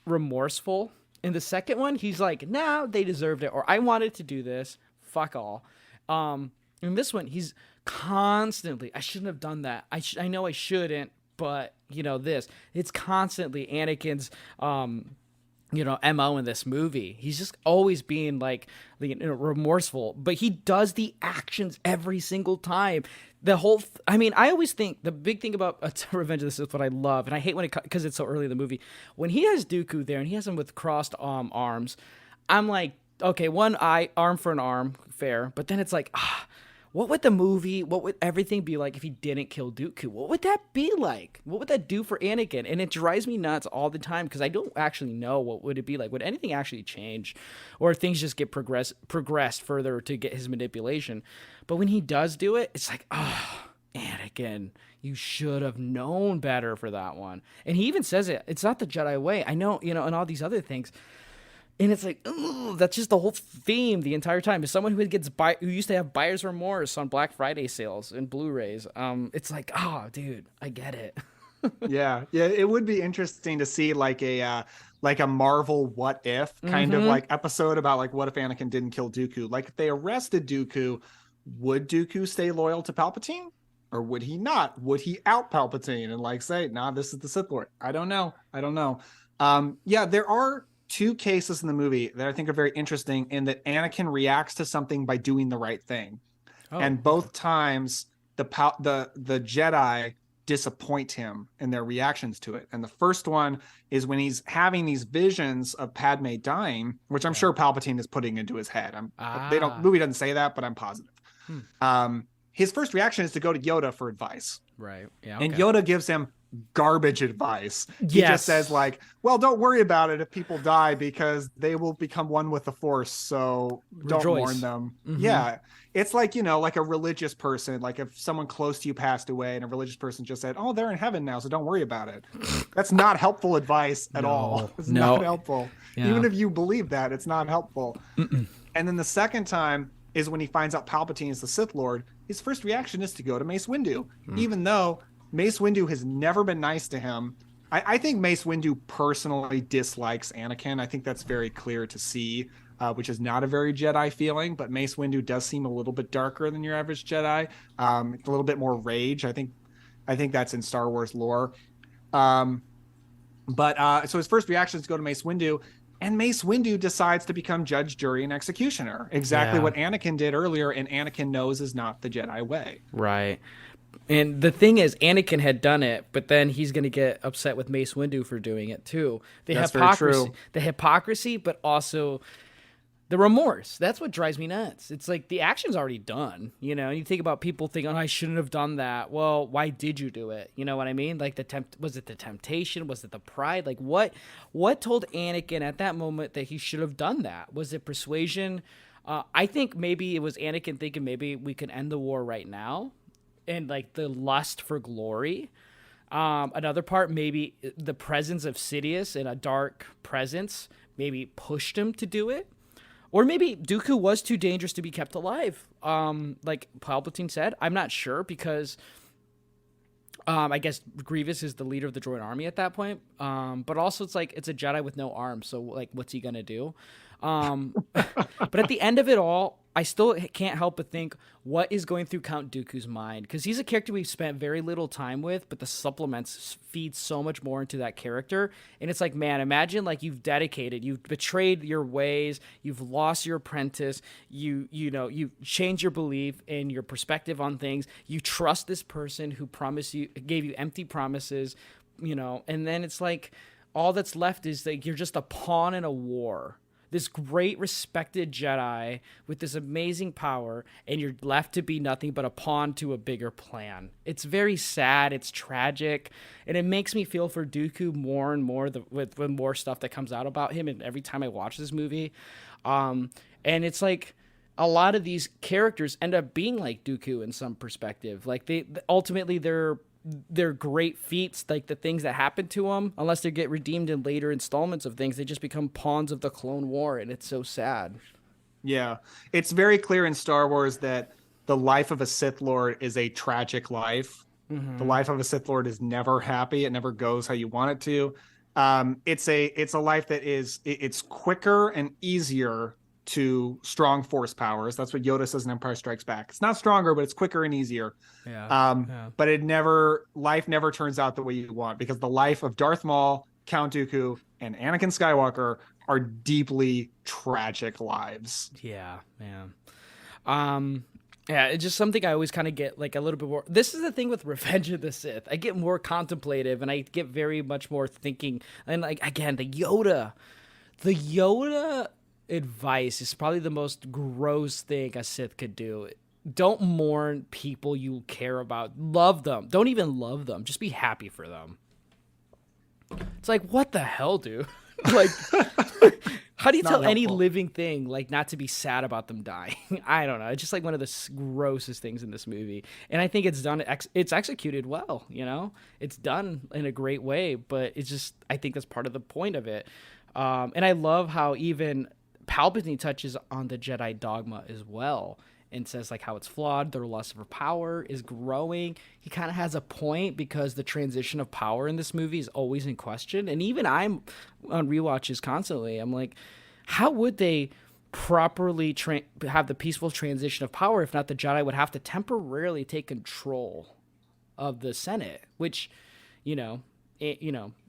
remorseful. In the second one, he's like, "Nah, they deserved it," or "I wanted to do this. Fuck all." In this one, he's constantly, "I shouldn't have done that. I know I shouldn't, but it's constantly Anakin's MO in this movie. He's just always being like remorseful, but he does the actions every single time. I always think the big thing about Revenge of the Sith, what I love, and I hate when because it's so early in the movie, when he has Dooku there and he has him with crossed arms, I'm like, okay, one arm for an arm, fair, but then it's like, what would everything be like if he didn't kill Dooku? What would that be like? What would that do for Anakin? And it drives me nuts all the time because I don't actually know what would it be like. Would anything actually change, or things just get progressed further to get his manipulation? But when he does do it, it's like, Anakin, you should have known better for that one. And he even says it. It's not the Jedi way. I know, and all these other things. And it's like, ooh, that's just the whole theme the entire time. As someone who used to have buyer's remorse on Black Friday sales and Blu-rays, it's like, oh, dude, I get it. Yeah, it would be interesting to see like a Marvel what if kind of like episode about like what if Anakin didn't kill Dooku. Like if they arrested Dooku, would Dooku stay loyal to Palpatine, or would he not? Would he out Palpatine and like say, "Nah, this is the Sith Lord"? I don't know. There are two cases in the movie that I think are very interesting in that Anakin reacts to something by doing the right thing. And both times the Jedi disappoint him in their reactions to it. And the first one is when he's having these visions of Padme dying, which I'm sure Palpatine is putting into his head. Movie doesn't say that, but I'm positive. His first reaction is to go to Yoda for advice. Right. Yeah. And Yoda gives him garbage advice. He just says like, well, don't worry about it if people die because they will become one with the Force. So don't warn them. Yeah. It's like, like a religious person, like if someone close to you passed away and a religious person just said, "Oh, they're in heaven now, so don't worry about it." That's not helpful advice at all. It's not helpful. Yeah. Even if you believe that, it's not helpful. And then the second time is when he finds out Palpatine is the Sith Lord. His first reaction is to go to Mace Windu, even though Mace Windu has never been nice to him. I think Mace Windu personally dislikes Anakin. I think that's very clear to see, which is not a very Jedi feeling, but Mace Windu does seem a little bit darker than your average Jedi. A little bit more rage. I think that's in Star Wars lore. So his first reaction is to go to Mace Windu, and Mace Windu decides to become judge, jury, and executioner. Exactly what Anakin did earlier, and Anakin knows is not the Jedi way. Right. And the thing is, Anakin had done it, but then he's going to get upset with Mace Windu for doing it too. That's very true. The hypocrisy, but also the remorse. That's what drives me nuts. It's like the action's already done. You think about people thinking, "Oh, I shouldn't have done that." Well, why did you do it? You know what I mean? Like was it the temptation? Was it the pride? Like what told Anakin at that moment that he should have done that? Was it persuasion? I think maybe it was Anakin thinking maybe we can end the war right now. And like the lust for glory. Another part, maybe the presence of Sidious and a dark presence maybe pushed him to do it. Or maybe Dooku was too dangerous to be kept alive. Like Palpatine said. I'm not sure because I guess Grievous is the leader of the droid army at that point. But also it's like it's a Jedi with no arms. So like what's he going to do? But at the end of it all, I still can't help but think what is going through Count Dooku's mind, because he's a character we've spent very little time with, but the supplements feed so much more into that character. And it's like, man, imagine like you've betrayed your ways, you've lost your apprentice, you changed your belief and your perspective on things. You trust this person who gave you empty promises, and then it's like all that's left is like you're just a pawn in a war. This great respected Jedi with this amazing power, and you're left to be nothing but a pawn to a bigger plan. It's very sad. It's tragic. And it makes me feel for Dooku more and more with more stuff that comes out about him. And every time I watch this movie, and it's like a lot of these characters end up being like Dooku in some perspective. Like ultimately they're their great feats, like the things that happen to them, unless they get redeemed in later installments of things, they just become pawns of the Clone War, and it's so sad. Yeah. It's very clear in Star Wars that the life of a Sith Lord is a tragic life. The life of a Sith Lord is never happy. It never goes how you want it to. It's a life that it's quicker and easier to strong force powers. That's what Yoda says in Empire Strikes Back. It's not stronger, but it's quicker and easier. But life never turns out the way you want, because the life of Darth Maul, Count Dooku, and Anakin Skywalker are deeply tragic lives. Yeah, man. Yeah, it's just something I always kind of get like a little bit more. This is the thing with Revenge of the Sith. I get more contemplative, and I get very much more thinking. And like, again, the Yoda advice is probably the most gross thing a Sith could do. Don't mourn people you care about. Love them. Don't even love them. Just be happy for them. It's like, what the hell, dude? Like, how do you tell any living thing like not to be sad about them dying? I don't know. It's just like one of the grossest things in this movie, and I think it's done. It's executed well. You know, it's done in a great way. But it's just, I think that's part of the point of it. And I love how even Palpatine touches on the Jedi dogma as well, and says like how it's flawed, their lust for power is growing. He kind of has a point, because the transition of power in this movie is always in question. And even I'm on rewatches constantly. I'm like, how would they properly have the peaceful transition of power if not the Jedi would have to temporarily take control of the Senate, which,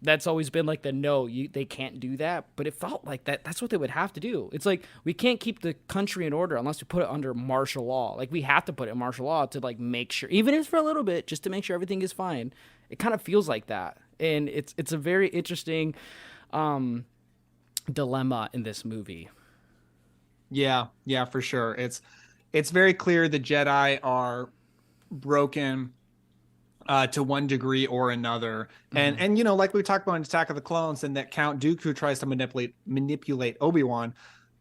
that's always been like they can't do that, but it felt like that's what they would have to do. It's like, we can't keep the country in order unless we put it under martial law. Like, we have to put it in martial law to like make sure, even if it's for a little bit, just to make sure everything is fine. It kind of feels like that, and it's a very interesting dilemma in this movie. Yeah, for sure. It's very clear the Jedi are broken to one degree or another. And like we talked about in Attack of the Clones, and that Count Dooku tries to manipulate Obi-Wan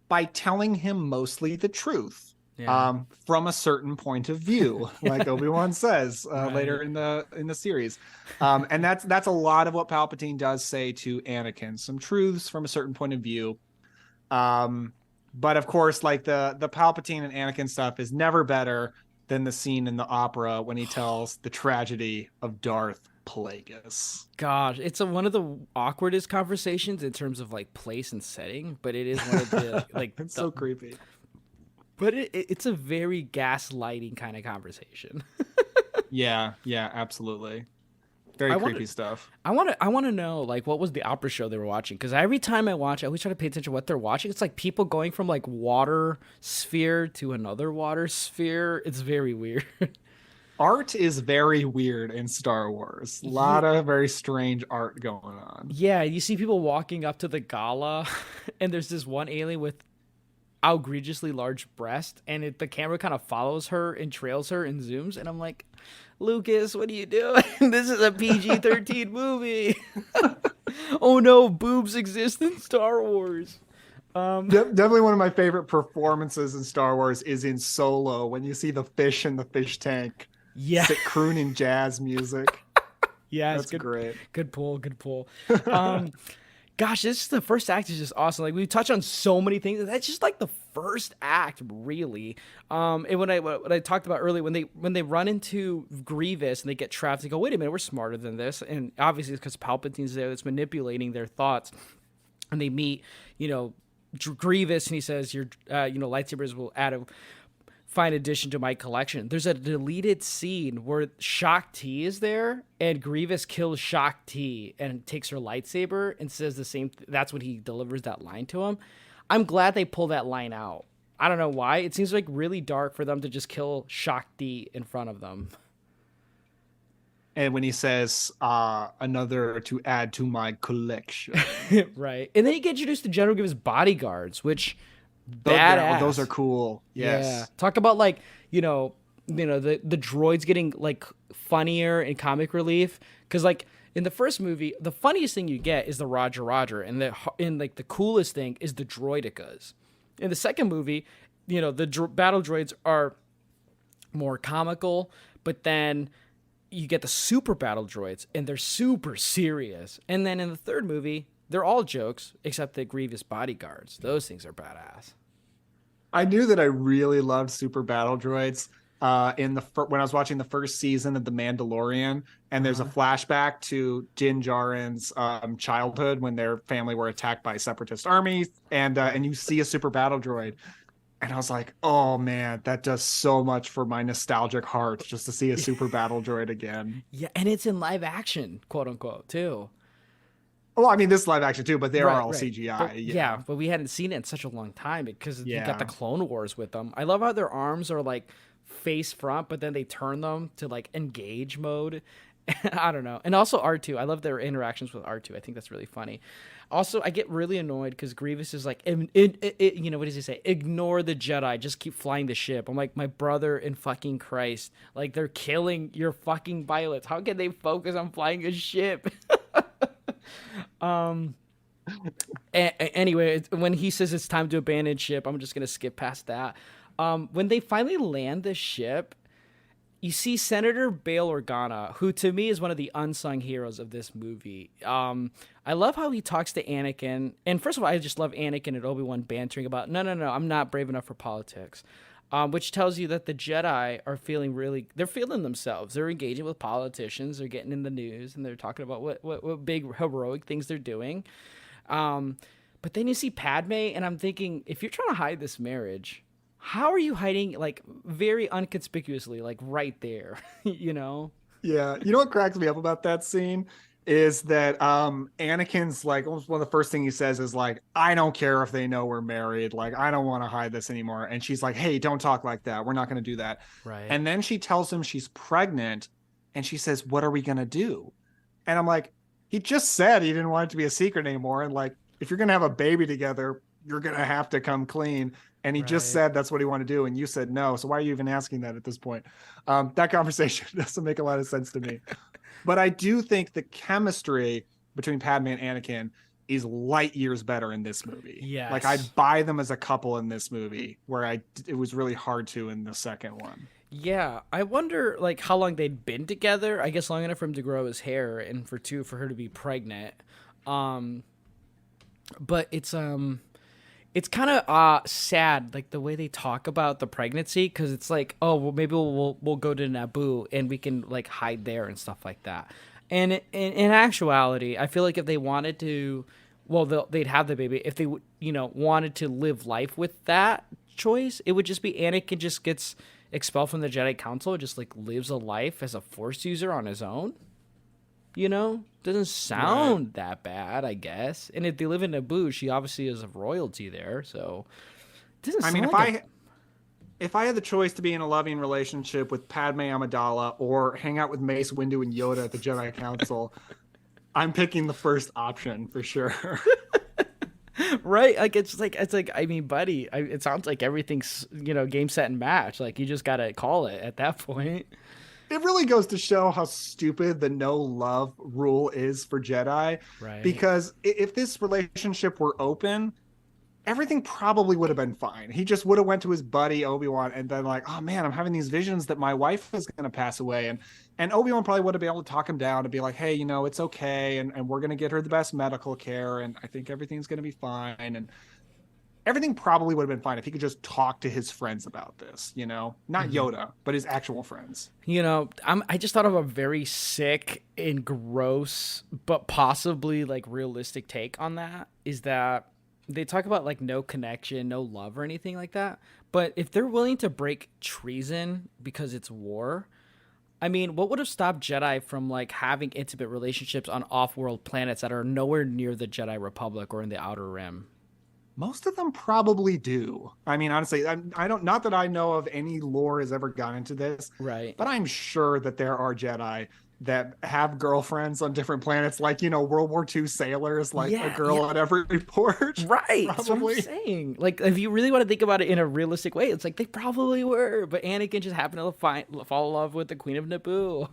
by telling him mostly the truth. From a certain point of view, like Obi-Wan says later in the series. And that's a lot of what Palpatine does say to Anakin, some truths from a certain point of view. But of course, like the Palpatine and Anakin stuff is never better than the scene in the opera when he tells the tragedy of Darth Plagueis. Gosh, it's one of the awkwardest conversations in terms of like place and setting, but it is one of the like it's so creepy. But it's a very gaslighting kind of conversation. yeah, absolutely. Very creepy stuff. I want to know, like, what was the opera show they were watching? Because every time I watch, I always try to pay attention to what they're watching. It's like people going from like water sphere to another water sphere. It's very weird. Art is very weird in Star Wars. A lot of very strange art going on. Yeah, you see people walking up to the gala, and there's this one alien with outrageously large breast, and the camera kind of follows her and trails her and zooms, and I'm like, Lucas, what are you doing? This is a PG-13 movie. Oh no, boobs exist in Star Wars. Definitely one of my favorite performances in Star Wars is in Solo, when you see the fish in the fish tank crooning jazz music. Yeah, that's great. Good pull. Gosh, the first act is just awesome. Like, we touch on so many things. That's just like the first act, really. And what I talked about earlier, when they run into Grievous and they get trapped, they go, wait a minute, we're smarter than this. And obviously it's because Palpatine's there that's manipulating their thoughts. And they meet, Grievous, and he says, your lightsabers will add a fine addition to my collection. There's a deleted scene where Shaak Ti is there, and Grievous kills Shaak Ti and takes her lightsaber and says the same. That's when he delivers that line to him. I'm glad they pulled that line out. I don't know why. It seems like really dark for them to just kill Shaak Ti in front of them. And when he says another to add to my collection. Right. And then you get introduced to General Grievous' bodyguards, which badass. Those are cool. Yes. Yeah. Talk about like, the droids getting like funnier in comic relief. Because like in the first movie, the funniest thing you get is the Roger, and the coolest thing is the droidicas. In the second movie, the battle droids are more comical, but then you get the super battle droids, and they're super serious. And then in the third movie, they're all jokes except the Grievous bodyguards. Those things are badass. I knew that I really loved super battle droids when I was watching the first season of The Mandalorian, and there's a flashback to Din Djarin's childhood when their family were attacked by separatist armies, and you see a super battle droid. And I was like, oh man, that does so much for my nostalgic heart just to see a super battle droid again. Yeah, and it's in live action, quote unquote, too. Well, I mean, this live action too, but they are all Right. CGI. But, yeah, but we hadn't seen it in such a long time because you got the Yeah. Clone Wars with them. I love how their arms are like face front, but then they turn them to like engage mode. I don't know. And also R2. I love their interactions with R2. I think that's really funny. Also, I get really annoyed because Grievous is like, you know, what does he say? Ignore the Jedi. Just keep flying the ship. I'm like, my brother in fucking Christ. Like, they're killing your fucking pilots. How can they focus on flying a ship? Anyway, when he says it's time to abandon ship, I'm just going to skip past that. When they finally land the ship, you see Senator Bail Organa, who to me is one of the unsung heroes of this movie. I love how he talks to Anakin. And first of all, I just love Anakin and Obi-Wan bantering about, no, I'm not brave enough for politics. Which tells you that the Jedi are they're feeling themselves. They're engaging with politicians. They're getting in the news and they're talking about what big heroic things they're doing. But then you see Padme and I'm thinking, if you're trying to hide this marriage, how are you hiding like very unconspicuously, like right there, you know? Yeah. You know what cracks me up about that scene is that Anakin's like almost one of the first things he says is like, I don't care if they know we're married. Like, I don't want to hide this anymore. And she's like, hey, don't talk like that. We're not going to do that. Right. And then she tells him she's pregnant and she says, what are we going to do? And I'm like, he just said he didn't want it to be a secret anymore. And like, if you're going to have a baby together, you're going to have to come clean. And he just said that's what he wanted to do. And you said no. So why are you even asking that at this point? That conversation doesn't make a lot of sense to me. But I do think the chemistry between Padme and Anakin is light years better in this movie. Yes. Like I'd buy them as a couple in this movie where it was really hard to in the second one. Yeah, I wonder like how long they'd been together. I guess long enough for him to grow his hair and for her to be pregnant. But it's kind of sad, like the way they talk about the pregnancy, because it's like, oh, well, maybe we'll go to Naboo and we can like hide there and stuff like that. And in actuality, I feel like if they wanted to, well, they'd have the baby. If they wanted to live life with that choice, it would just be Anakin just gets expelled from the Jedi Council, just like lives a life as a Force user on his own. You know, doesn't sound that bad, I guess. And if they live in Naboo, she obviously is of royalty there, so it doesn't. I mean, sound if I had the choice to be in a loving relationship with Padme Amidala or hang out with Mace Windu and Yoda at the Jedi Council, I'm picking the first option for sure. right? Like it's like I mean, buddy, it sounds like everything's game, set, and match. Like you just gotta call it at that point. It really goes to show how stupid the no love rule is for Jedi. Right. Because if this relationship were open, everything probably would have been fine. He just would have went to his buddy Obi-Wan and been like, oh man, I'm having these visions that my wife is going to pass away. And Obi-Wan probably would have been able to talk him down and be like, hey, it's okay. And we're going to get her the best medical care. And I think everything's going to be fine. And everything probably would have been fine if he could just talk to his friends about this, not Yoda, but his actual friends. I just thought of a very sick and gross, but possibly like realistic take on that is that they talk about like no connection, no love or anything like that. But if they're willing to break treason because it's war, I mean, what would have stopped Jedi from like having intimate relationships on off-world planets that are nowhere near the Jedi Republic or in the Outer Rim? Most of them probably do. I mean, honestly, I don't, not that I know of any lore has ever gone into this, right? But I'm sure that there are Jedi that have girlfriends on different planets, like, World War II sailors, like a girl at every port. Right. That's what I'm saying. Like, if you really want to think about it in a realistic way, it's like they probably were, but Anakin just happened to fall in love with the Queen of Naboo.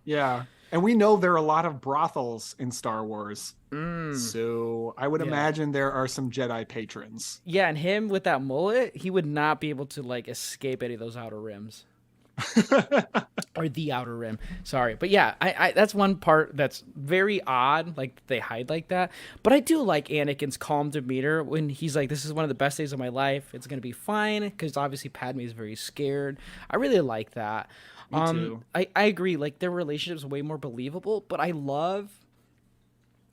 Yeah. And we know there are a lot of brothels in Star Wars. So I would imagine there are some Jedi patrons. Yeah, and him with that mullet, he would not be able to like escape any of those outer rims. or the Outer Rim. Sorry, but yeah, I that's one part that's very odd. Like they hide like that, but I do like Anakin's calm demeanor when he's like, "This is one of the best days of my life. It's gonna be fine." Because obviously Padme is very scared. I really like that. Me too. I agree. Like their relationship is way more believable, but I love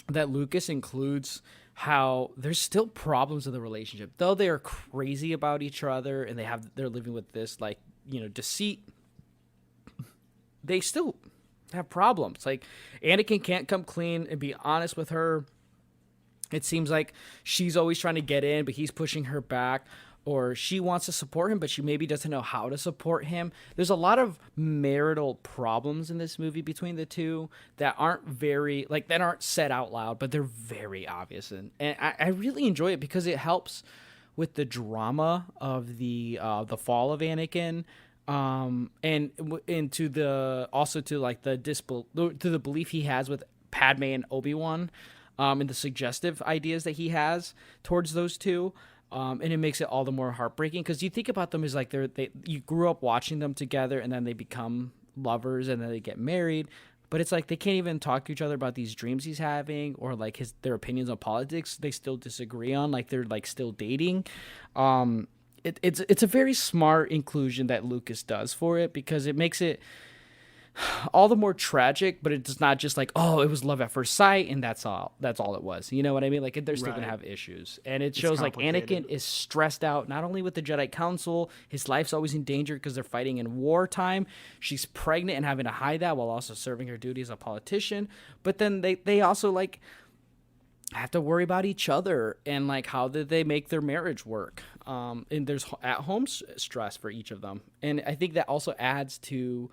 that Lucas includes how there's still problems in the relationship, though they are crazy about each other and they're living with this like deceit. They still have problems. Like Anakin can't come clean and be honest with her. It seems like she's always trying to get in, but he's pushing her back. Or she wants to support him, but she maybe doesn't know how to support him. There's a lot of marital problems in this movie between the two that aren't that aren't said out loud, but they're very obvious. And I really enjoy it because it helps with the drama of the fall of Anakin. And to the belief he has with Padme and Obi-Wan, and the suggestive ideas that he has towards those two. And it makes it all the more heartbreaking because you think about them as like you grew up watching them together and then they become lovers and then they get married, but it's like they can't even talk to each other about these dreams he's having or like their opinions on politics. They still disagree on, like they're like still dating. It's a very smart inclusion that Lucas does for it because it makes it all the more tragic, but it's not just like, oh, it was love at first sight and that's all it was. You know what I mean? Like they're still gonna have issues, and it shows like Anakin is stressed out not only with the Jedi Council, his life's always in danger because they're fighting in wartime. She's pregnant and having to hide that while also serving her duty as a politician. But then they also like have to worry about each other and like how did they make their marriage work. And there's at home stress for each of them, and I think that also adds to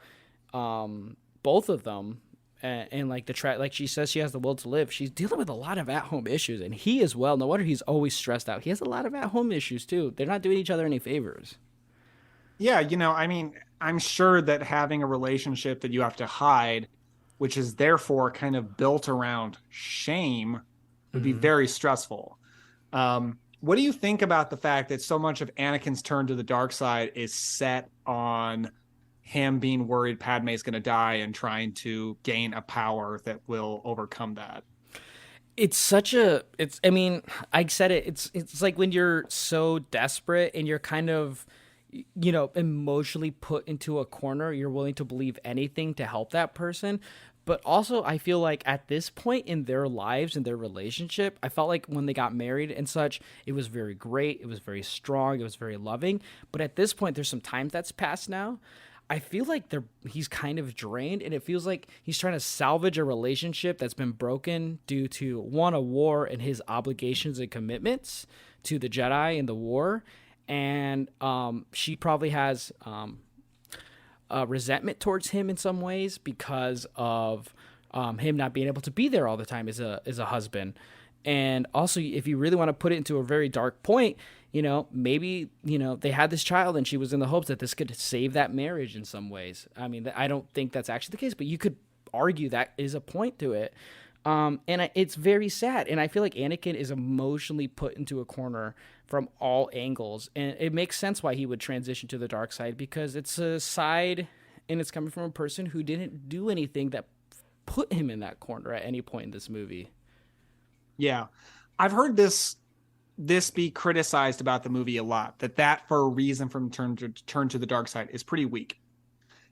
both of them, and like like she says she has the will to live. She's dealing with a lot of at-home issues, and he as well. No wonder he's always stressed out. He has a lot of at-home issues too. They're not doing each other any favors. Yeah, I mean, I'm sure that having a relationship that you have to hide, which is therefore kind of built around shame, would be very stressful. What do you think about the fact that so much of Anakin's turn to the dark side is set on him being worried Padme is going to die and trying to gain a power that will overcome that? I mean, I said it, it's like when you're so desperate and you're kind of, emotionally put into a corner, you're willing to believe anything to help that person. But also, I feel like at this point in their lives and their relationship, I felt like when they got married and such, it was very great. It was very strong. It was very loving. But at this point, there's some time that's passed now. I feel like he's kind of drained, and it feels like he's trying to salvage a relationship that's been broken due to, one, a war and his obligations and commitments to the Jedi and the war. And she probably has resentment towards him in some ways because of him not being able to be there all the time as a husband. And also, if you really want to put it into a very dark point, maybe, they had this child and she was in the hopes that this could save that marriage in some ways. I mean, I don't think that's actually the case, but you could argue that is a point to it. It's very sad. And I feel like Anakin is emotionally put into a corner from all angles. And it makes sense why he would transition to the dark side, because it's a side and it's coming from a person who didn't do anything that put him in that corner at any point in this movie. Yeah. I've heard this be criticized about the movie a lot, that for a reason from turn to the dark side is pretty weak.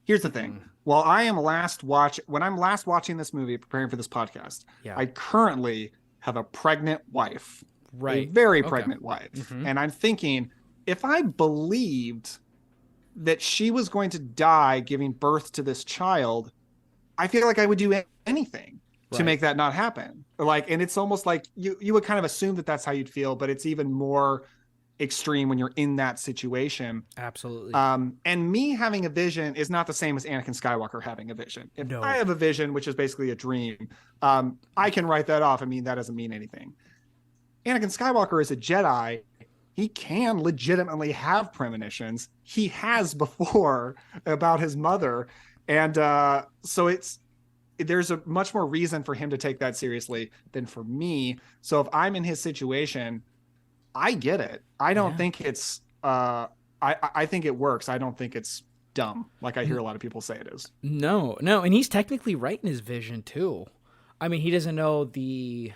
Here's the thing. While when I'm last watching this movie, preparing for this podcast, I currently have a pregnant wife, a very pregnant wife. Mm-hmm. And I'm thinking, if I believed that she was going to die giving birth to this child, I feel like I would do anything to make that not happen. And it's almost like you would kind of assume that that's how you'd feel, but it's even more extreme when you're in that situation. Absolutely. And me having a vision is not the same as Anakin Skywalker having a vision. If I have a vision, which is basically a dream, I can write that off. I mean, that doesn't mean anything. Anakin Skywalker is a Jedi. He can legitimately have premonitions. He has before about his mother. And so there's a much more reason for him to take that seriously than for me. So if I'm in his situation, I get it. I don't think it's I think it works. I don't think it's dumb, like I hear a lot of people say it is. No, and he's technically right in his vision too. I mean, he doesn't know the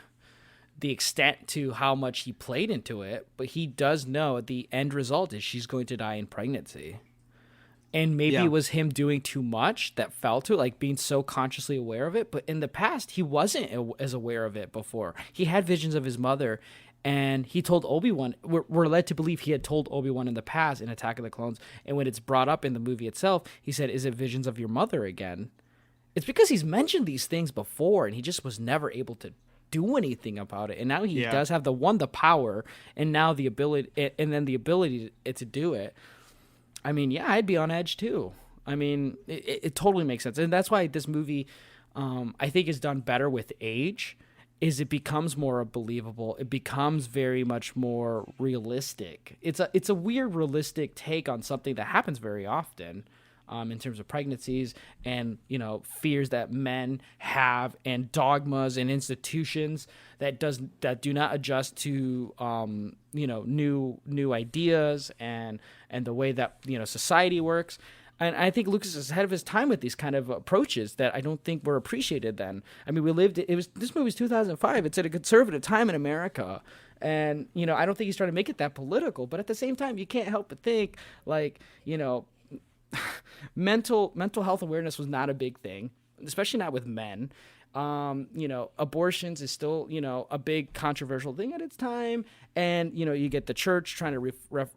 extent to how much he played into it, but he does know the end result is she's going to die in pregnancy. And maybe it was him doing too much that fell to it, like being so consciously aware of it. But in the past, he wasn't as aware of it before. He had visions of his mother, and he told Obi-Wan, we're led to believe he had told Obi-Wan in the past in Attack of the Clones. And when it's brought up in the movie itself, he said, is it visions of your mother again? It's because he's mentioned these things before, and he just was never able to do anything about it. And now he does have the power, and now the ability, and then the ability to do it. I mean, yeah, I'd be on edge too. I mean, it totally makes sense. And that's why this movie, I think, is done better with age, is it becomes more believable. It becomes very much more realistic. It's a weird, realistic take on something that happens very often, in terms of pregnancies and, fears that men have, and dogmas and institutions that do not adjust to, new ideas and the way that, society works. And I think Lucas is ahead of his time with these kind of approaches that I don't think were appreciated then. I mean, this movie was 2005. It's at a conservative time in America. And, I don't think he's trying to make it that political, but at the same time, you can't help but think, like, mental health awareness was not a big thing, especially not with men. Abortions is still, a big controversial thing at its time. And, you get the church trying to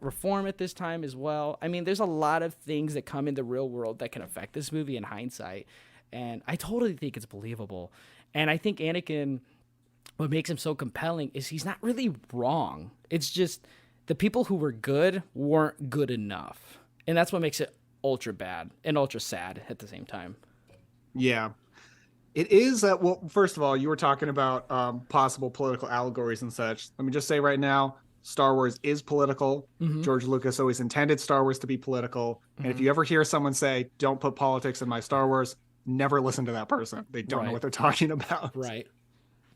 reform at this time as well. I mean, there's a lot of things that come in the real world that can affect this movie in hindsight. And I totally think it's believable. And I think Anakin, what makes him so compelling is he's not really wrong. It's just the people who were good weren't good enough. And that's what makes it ultra bad and ultra sad at the same time. Yeah. It is that, well, first of all, you were talking about possible political allegories and such. Let me just say right now, Star Wars is political. Mm-hmm. George Lucas always intended Star Wars to be political. Mm-hmm. And if you ever hear someone say, don't put politics in my Star Wars, never listen to that person. They don't know what they're talking about. Right.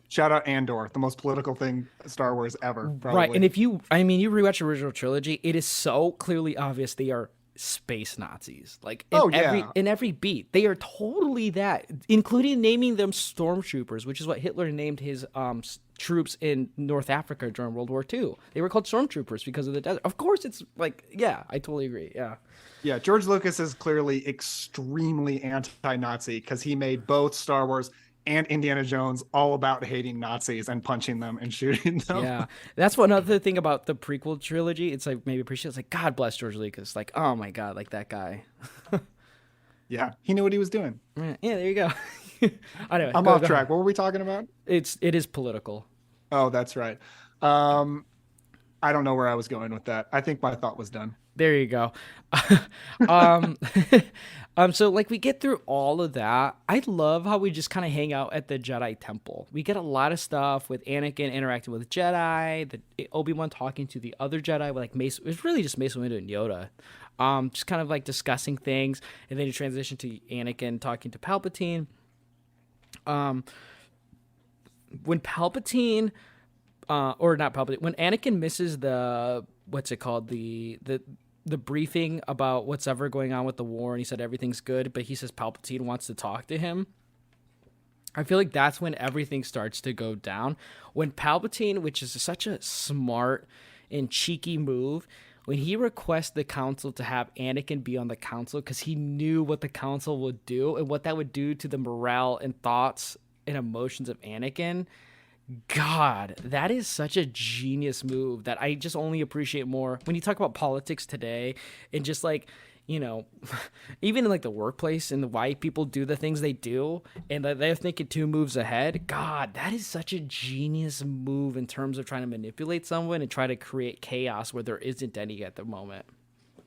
Shout out Andor, the most political thing Star Wars ever. Probably. Right. And if you rewatch the original trilogy, it is so clearly obvious they are space Nazis. Like in every beat, they are totally that, including naming them stormtroopers, which is what Hitler named his troops in North Africa during World War II. They were called stormtroopers because of the desert. Of course, it's like, yeah, I totally agree. Yeah, George Lucas is clearly extremely anti-Nazi because he made both Star Wars and Indiana Jones all about hating Nazis and punching them and shooting them. Yeah, that's one other thing about the prequel trilogy. It's like, maybe appreciate. It's like, God bless George Lucas. Like, oh my God, like that guy. Yeah, he knew what he was doing. Yeah, there you go. Anyway, I'm off track. What were we talking about? It is political. Oh, that's right. I don't know where I was going with that. I think my thought was done. There you go. So like we get through all of that. I love how we just kind of hang out at the Jedi Temple. We get a lot of stuff with Anakin interacting with Jedi, the Obi-Wan talking to the other Jedi, like Mace. It was really just Mace Windu and Yoda, just kind of like discussing things, and then you transition to Anakin talking to Palpatine. When Palpatine, or not Palpatine, when Anakin misses the what's it called, the briefing about what's ever going on with the war, and he said everything's good, but he says Palpatine wants to talk to him. I feel like that's when everything starts to go down. When Palpatine, which is such a smart and cheeky move, when he requests the council to have Anakin be on the council because he knew what the council would do and what that would do to the morale and thoughts and emotions of Anakin. God, that is such a genius move that I just only appreciate more when you talk about politics today, and just like, even in like the workplace and why people do the things they do, and they're thinking 2 moves ahead. God, that is such a genius move in terms of trying to manipulate someone and try to create chaos where there isn't any at the moment.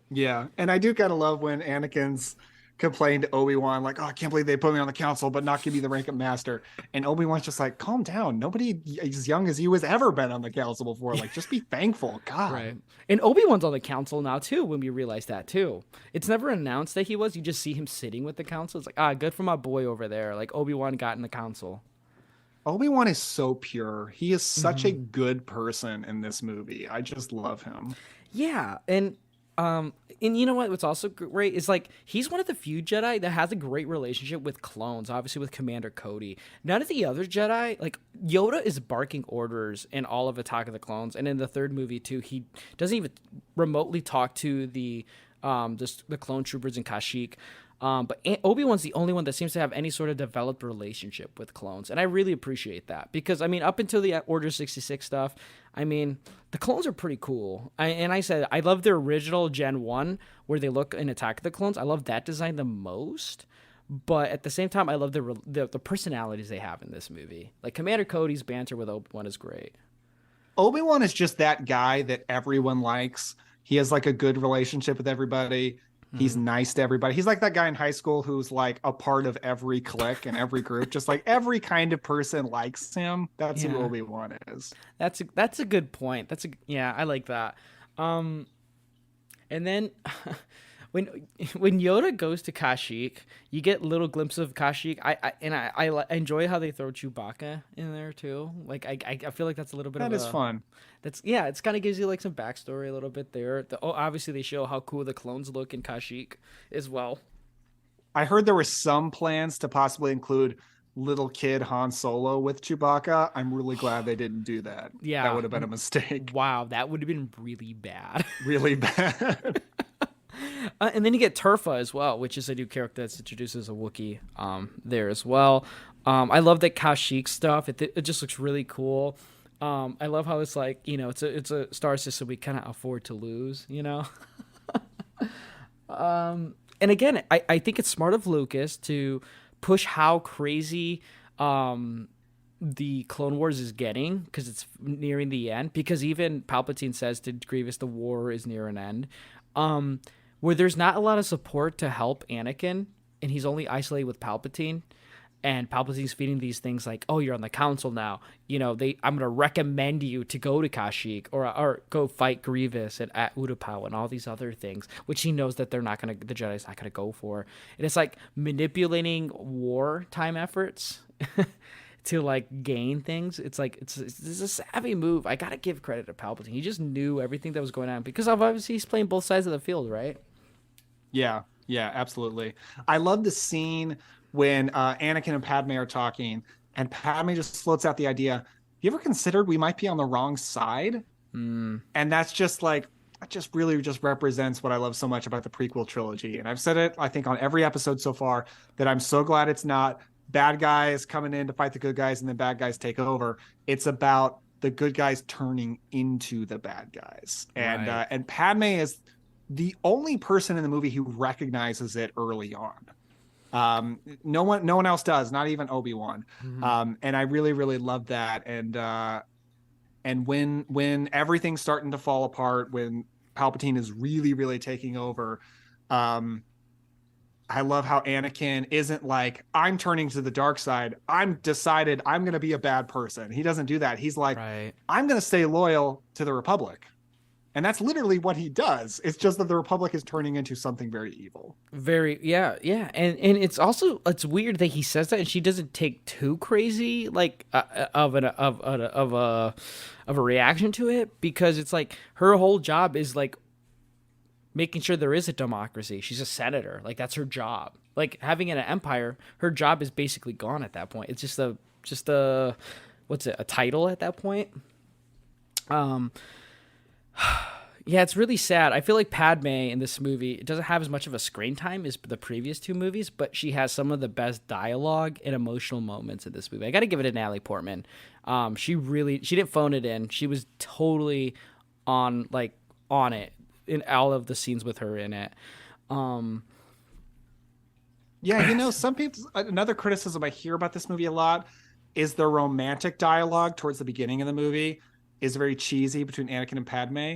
Yeah, and I do kind of love when Anakin's complained to Obi-Wan, like, oh, I can't believe they put me on the council, but not give me the rank of master. And Obi-Wan's just like, calm down. Nobody as young as you has ever been on the council before. Like, just be thankful. God. Right. And Obi-Wan's on the council now, too, when we realize that, too. It's never announced that he was. You just see him sitting with the council. It's like, good for my boy over there. Like, Obi-Wan got in the council. Obi-Wan is so pure. He is such a good person in this movie. I just love him. Yeah, and And you know what's also great is like he's one of the few Jedi that has a great relationship with clones, obviously with Commander Cody. None of the other Jedi, like Yoda is barking orders in all of Attack of the Clones, and in the third movie too, he doesn't even remotely talk to the clone troopers in Kashyyyk. But Obi-Wan's the only one that seems to have any sort of developed relationship with clones. And I really appreciate that because, I mean, up until the Order 66 stuff, I mean, the clones are pretty cool. I love the original Gen 1 where they look in Attack of the Clones. I love that design the most. But at the same time, I love the personalities they have in this movie. Like Commander Cody's banter with Obi-Wan is great. Obi-Wan is just that guy that everyone likes. He has like a good relationship with everybody. He's nice to everybody. He's like that guy in high school who's like a part of every clique and every group. Just like every kind of person likes him. That's who Obi-Wan is. That's a good point. I like that. And then when Yoda goes to Kashyyyk, you get little glimpses of Kashyyyk. I enjoy how they throw Chewbacca in there too. Like I feel like that's a little bit that is fun. It's kind of gives you like some backstory a little bit there. Obviously they show how cool the clones look in Kashyyyk as well. I heard there were some plans to possibly include little kid Han Solo with Chewbacca. I'm really glad they didn't do that. Yeah, that would have been a mistake. Wow, that would have been really bad. Really bad. And then you get Turfa as well, which is a new character that's introduced as a Wookiee there as well. I love that Kashyyyk stuff. It just looks really cool. I love how it's like, you know, it's a star system we kind of afford to lose, you know? And again, I think it's smart of Lucas to push how crazy the Clone Wars is getting because it's nearing the end. Because even Palpatine says to Grievous, the war is near an end. Where there's not a lot of support to help Anakin, and he's only isolated with Palpatine. And Palpatine's feeding these things like, "Oh, you're on the council now. You know, I'm going to recommend you to go to Kashyyyk or go fight Grievous at Utapau and all these other things," which he knows that the Jedi's not going to go for. And it's like manipulating wartime efforts to like gain things. It's like it's a savvy move. I got to give credit to Palpatine. He just knew everything that was going on because obviously he's playing both sides of the field, right? Yeah, absolutely. I love the scene when Anakin and Padme are talking, and Padme just floats out the idea, you ever considered we might be on the wrong side? And that's just like, that just really just represents what I love so much about the prequel trilogy. And I've said it, I think, on every episode so far, that I'm so glad it's not bad guys coming in to fight the good guys and then bad guys take over. It's about the good guys turning into the bad guys. And Right. And Padme is the only person in the movie who recognizes it early on. No one else does, not even Obi-Wan. And I really, really love that. And when everything's starting to fall apart, when Palpatine is really, really taking over, I love how Anakin isn't like, I'm turning to the dark side. I'm decided I'm going to be a bad person. He doesn't do that. He's like, Right. I'm going to stay loyal to the Republic. And that's literally what he does. It's just that the Republic is turning into something very evil. Yeah. And it's weird that he says that and she doesn't take too crazy like of a reaction to it, because it's like her whole job is like making sure there is a democracy. She's a senator. Like that's her job. Like having an empire, her job is basically gone at that point. It's just a title at that point. Yeah, it's really sad. I feel like Padme in this movie doesn't have as much of a screen time as the previous two movies, but she has some of the best dialogue and emotional moments in this movie. I got to give it to Natalie Portman. She didn't phone it in. She was totally on it in all of the scenes with her in it. Yeah, some people, another criticism I hear about this movie a lot is the romantic dialogue towards the beginning of the movie is very cheesy between Anakin and Padme.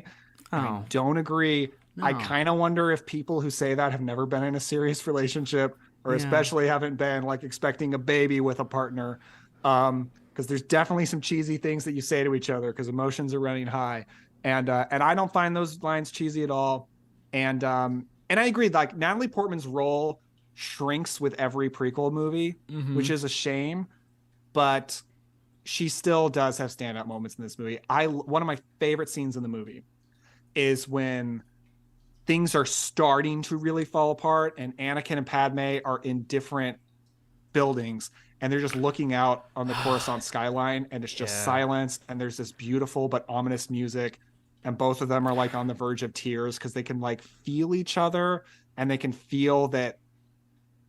I don't agree. No. I kind of wonder if people who say that have never been in a serious relationship, or especially haven't been like expecting a baby with a partner. Because there's definitely some cheesy things that you say to each other because emotions are running high. And I don't find those lines cheesy at all. And I agree, like Natalie Portman's role shrinks with every prequel movie, which is a shame, but she still does have standout moments in this movie. One of my favorite scenes in the movie is when things are starting to really fall apart, and Anakin and Padme are in different buildings, and they're just looking out on the Coruscant skyline, and it's just silence, and there's this beautiful but ominous music, and both of them are like on the verge of tears because they can like feel each other, and they can feel that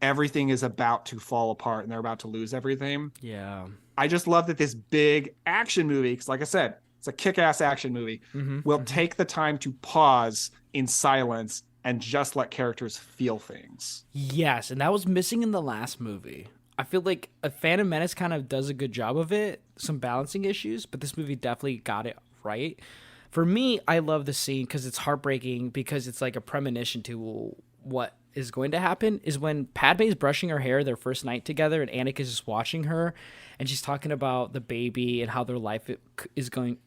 everything is about to fall apart and they're about to lose everything. Yeah. I just love that this big action movie, because like I said, it's a kick-ass action movie, will take the time to pause in silence and just let characters feel things. Yes, and that was missing in the last movie. I feel like a Phantom Menace kind of does a good job of it, some balancing issues, but this movie definitely got it right. For me, I love the scene because it's heartbreaking, because it's like a premonition to what is going to happen, is when Padme is brushing her hair their first night together, and Anakin is just watching her, and she's talking about the baby and how their life is going.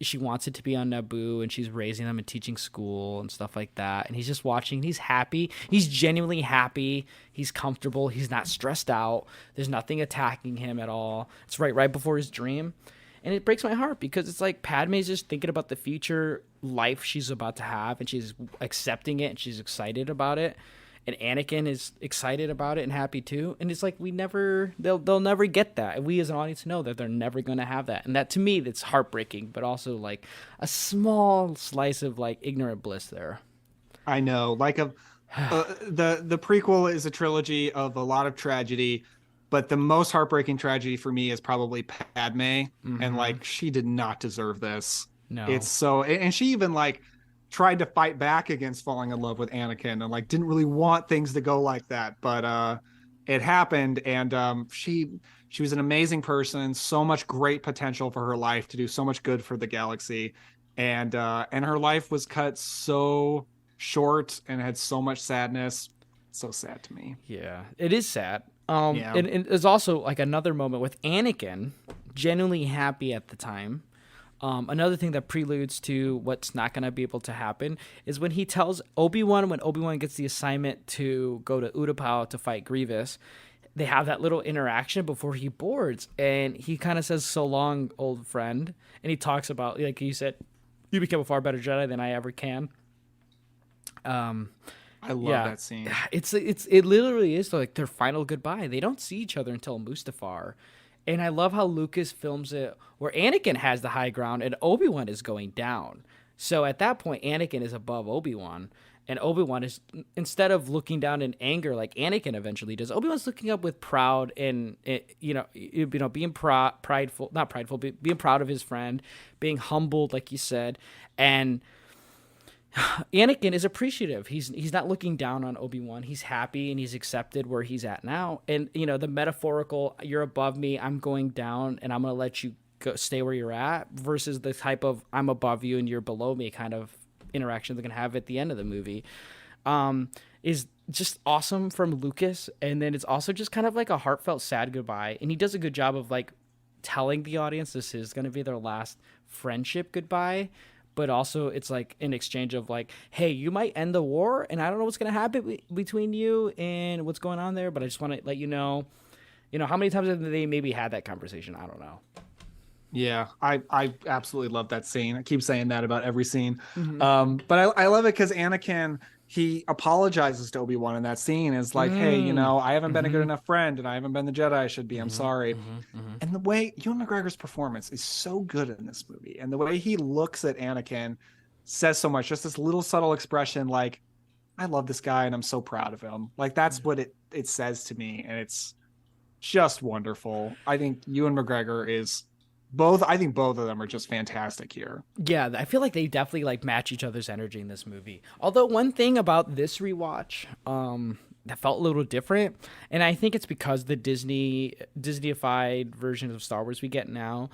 She wants it to be on Naboo, and she's raising them and teaching school and stuff like that. And he's just watching. He's happy. He's genuinely happy. He's comfortable. He's not stressed out. There's nothing attacking him at all. It's right before his dream. And it breaks my heart because it's like Padme's just thinking about the future life she's about to have, and she's accepting it, and she's excited about it. And Anakin is excited about it and happy too. And it's like they'll never get that. And we as an audience know that they're never going to have that. And that, to me, that's heartbreaking, but also like a small slice of like ignorant bliss there. I know, like the prequel is a trilogy of a lot of tragedy, but the most heartbreaking tragedy for me is probably Padme. And like, she did not deserve this. No, it's so, and she even like tried to fight back against falling in love with Anakin, and like didn't really want things to go like that, but it happened. And she was an amazing person, so much great potential for her life to do so much good for the galaxy, and her life was cut so short and had so much sadness. So sad to me. Yeah, it is sad. And there's also like another moment with Anakin genuinely happy at the time. Another thing that preludes to what's not going to be able to happen is when he tells Obi-Wan, when Obi-Wan gets the assignment to go to Utapau to fight Grievous, they have that little interaction before he boards, and he kind of says, "So long, old friend," and he talks about, like you said, you became a far better Jedi than I ever can. I love that scene. It literally is like their final goodbye. They don't see each other until Mustafar. And I love how Lucas films it where Anakin has the high ground and Obi-Wan is going down. So at that point, Anakin is above Obi-Wan. And Obi-Wan is, instead of looking down in anger like Anakin eventually does, Obi-Wan's looking up with proud and, being prideful, not prideful, but being proud of his friend, being humbled, like you said. And Anakin is appreciative. He's not looking down on Obi-Wan. He's happy and he's accepted where he's at now. And, the metaphorical, you're above me, I'm going down, and I'm going to let you stay where you're at, versus the type of I'm above you and you're below me kind of interaction they're going to have at the end of the movie, is just awesome from Lucas. And then it's also just kind of like a heartfelt, sad goodbye. And he does a good job of like telling the audience this is going to be their last friendship goodbye. But also it's like an exchange of like, hey, you might end the war, and I don't know what's going to happen between you and what's going on there, but I just want to let you know, how many times have they maybe had that conversation? I don't know. Yeah, I absolutely love that scene. I keep saying that about every scene. But I love it because Anakin, he apologizes to Obi-Wan in that scene. Is like, hey, I haven't been a good enough friend, and I haven't been the Jedi I should be. I'm sorry. And the way Ewan McGregor's performance is so good in this movie, and the way he looks at Anakin says so much. Just this little subtle expression like, I love this guy and I'm so proud of him. Like, that's what it says to me, and it's just wonderful. I think Ewan McGregor is I think both of them are just fantastic here. Yeah, I feel like they definitely like match each other's energy in this movie. Although one thing about this rewatch that felt a little different, and I think it's because the Disney-ified version of Star Wars we get now,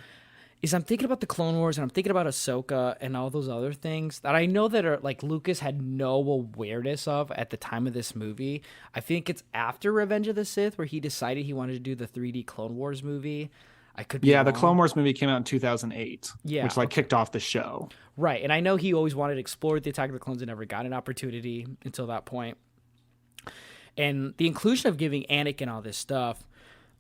is I'm thinking about the Clone Wars and I'm thinking about Ahsoka and all those other things that I know that are like Lucas had no awareness of at the time of this movie. I think it's after Revenge of the Sith where he decided he wanted to do the 3D Clone Wars movie. I could be wrong. The Clone Wars movie came out in 2008, which kicked off the show. Right, and I know he always wanted to explore the Attack of the Clones and never got an opportunity until that point. And the inclusion of giving Anakin all this stuff,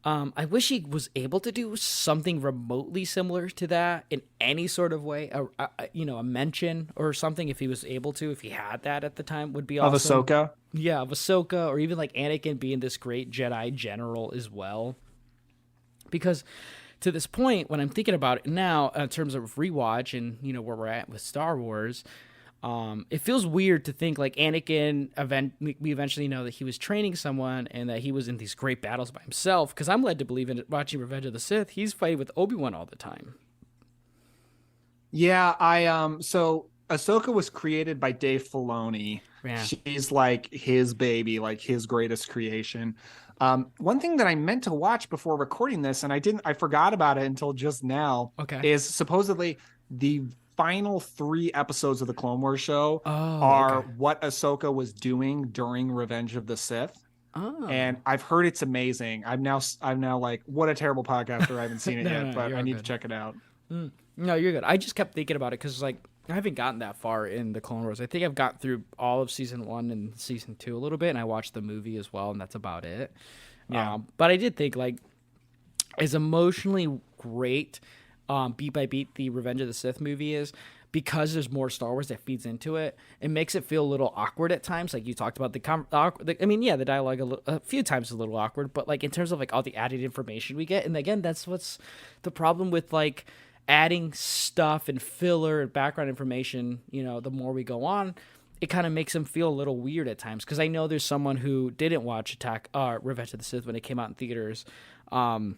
I wish he was able to do something remotely similar to that in any sort of way. A mention or something, if he was able to, if he had that at the time, would be awesome. Of Ahsoka? Yeah, of Ahsoka, or even like Anakin being this great Jedi general as well. Because to this point, when I'm thinking about it now, in terms of rewatch and where we're at with Star Wars, it feels weird to think like Anakin. We eventually know that he was training someone and that he was in these great battles by himself. Because I'm led to believe in watching Revenge of the Sith, he's fighting with Obi-Wan all the time. Yeah, so Ahsoka was created by Dave Filoni. Yeah. She's like his baby, like his greatest creation. One thing that I meant to watch before recording this, and I forgot about it until just now, is supposedly the final 3 episodes of the Clone Wars show are what Ahsoka was doing during Revenge of the Sith. Oh. And I've heard it's amazing. I'm now like, what a terrible podcaster. I haven't seen it yet, but I need to check it out. No, you're good. I just kept thinking about it because like I haven't gotten that far in the Clone Wars. I think I've got through all of season 1 and season 2 a little bit, and I watched the movie as well, and that's about it. Yeah. But I did think like as emotionally great beat by beat the Revenge of the Sith movie is, because there's more Star Wars that feeds into it, it makes it feel a little awkward at times. Like you talked about the dialogue a few times is a little awkward, but like in terms of like all the added information we get, and again, that's what's the problem with like adding stuff and filler and background information. The more we go on, it kind of makes them feel a little weird at times. Because I know there's someone who didn't watch Revenge of the Sith when it came out in theaters. I'm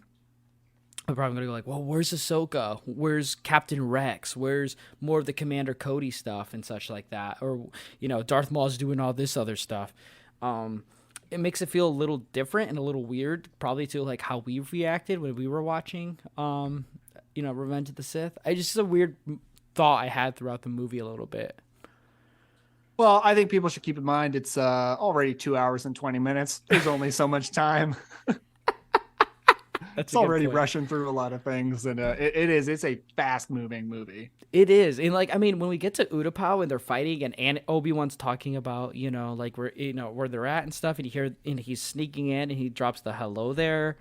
probably going to go like, well, where's Ahsoka? Where's Captain Rex? Where's more of the Commander Cody stuff and such like that? Or, Darth Maul's doing all this other stuff. It makes it feel a little different and a little weird, probably to like how we reacted when we were watching, Revenge of the Sith. It's a weird thought I had throughout the movie a little bit. Well, I think people should keep in mind it's already 2 hours and 20 minutes. There's only so much time. It's already rushing through a lot of things, and it's a fast moving movie. It is. And like, I mean, when we get to Utapau and they're fighting and Obi-Wan's talking about, like where they're at and stuff, and you hear, and he's sneaking in and he drops the hello there.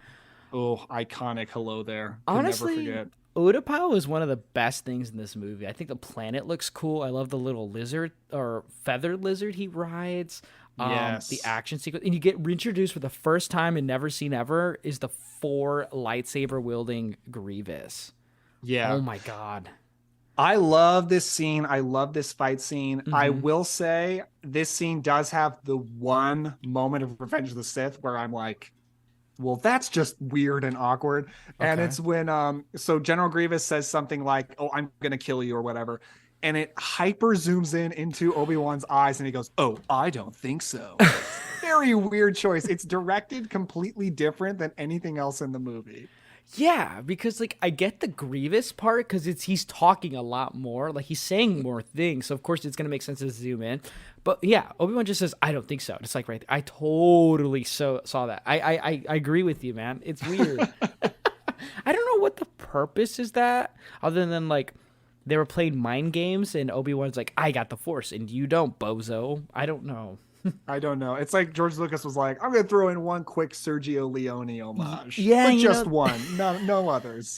Oh, iconic hello there. Honestly, never forget. Utapau is one of the best things in this movie. I think the planet looks cool. I love the little lizard or feathered lizard he rides. Yes. The action sequence. And you get reintroduced for the first time and never seen ever is the 4 lightsaber wielding Grievous. Yeah. Oh my God. I love this scene. I love this fight scene. Mm-hmm. I will say this scene does have the one moment of Revenge of the Sith where I'm like, well, that's just weird and awkward. Okay. And it's when so General Grievous says something like, oh, I'm gonna kill you or whatever, and it hyper zooms in into Obi-Wan's eyes and he goes, oh, I don't think so. Very weird choice. It's directed completely different than anything else in the movie. Yeah, because like I get the Grievous part because he's talking a lot more, like he's saying more things, so of course it's gonna make sense to zoom in. But yeah, Obi-Wan just says, "I don't think so." It's like right there. I totally saw that. I agree with you, man. It's weird. I don't know what the purpose is that, other than like they were playing mind games and Obi-Wan's like, "I got the Force and you don't, bozo." I don't know. I don't know. It's like George Lucas was like, I'm going to throw in one quick Sergio Leone homage. Yeah. But just one. No others.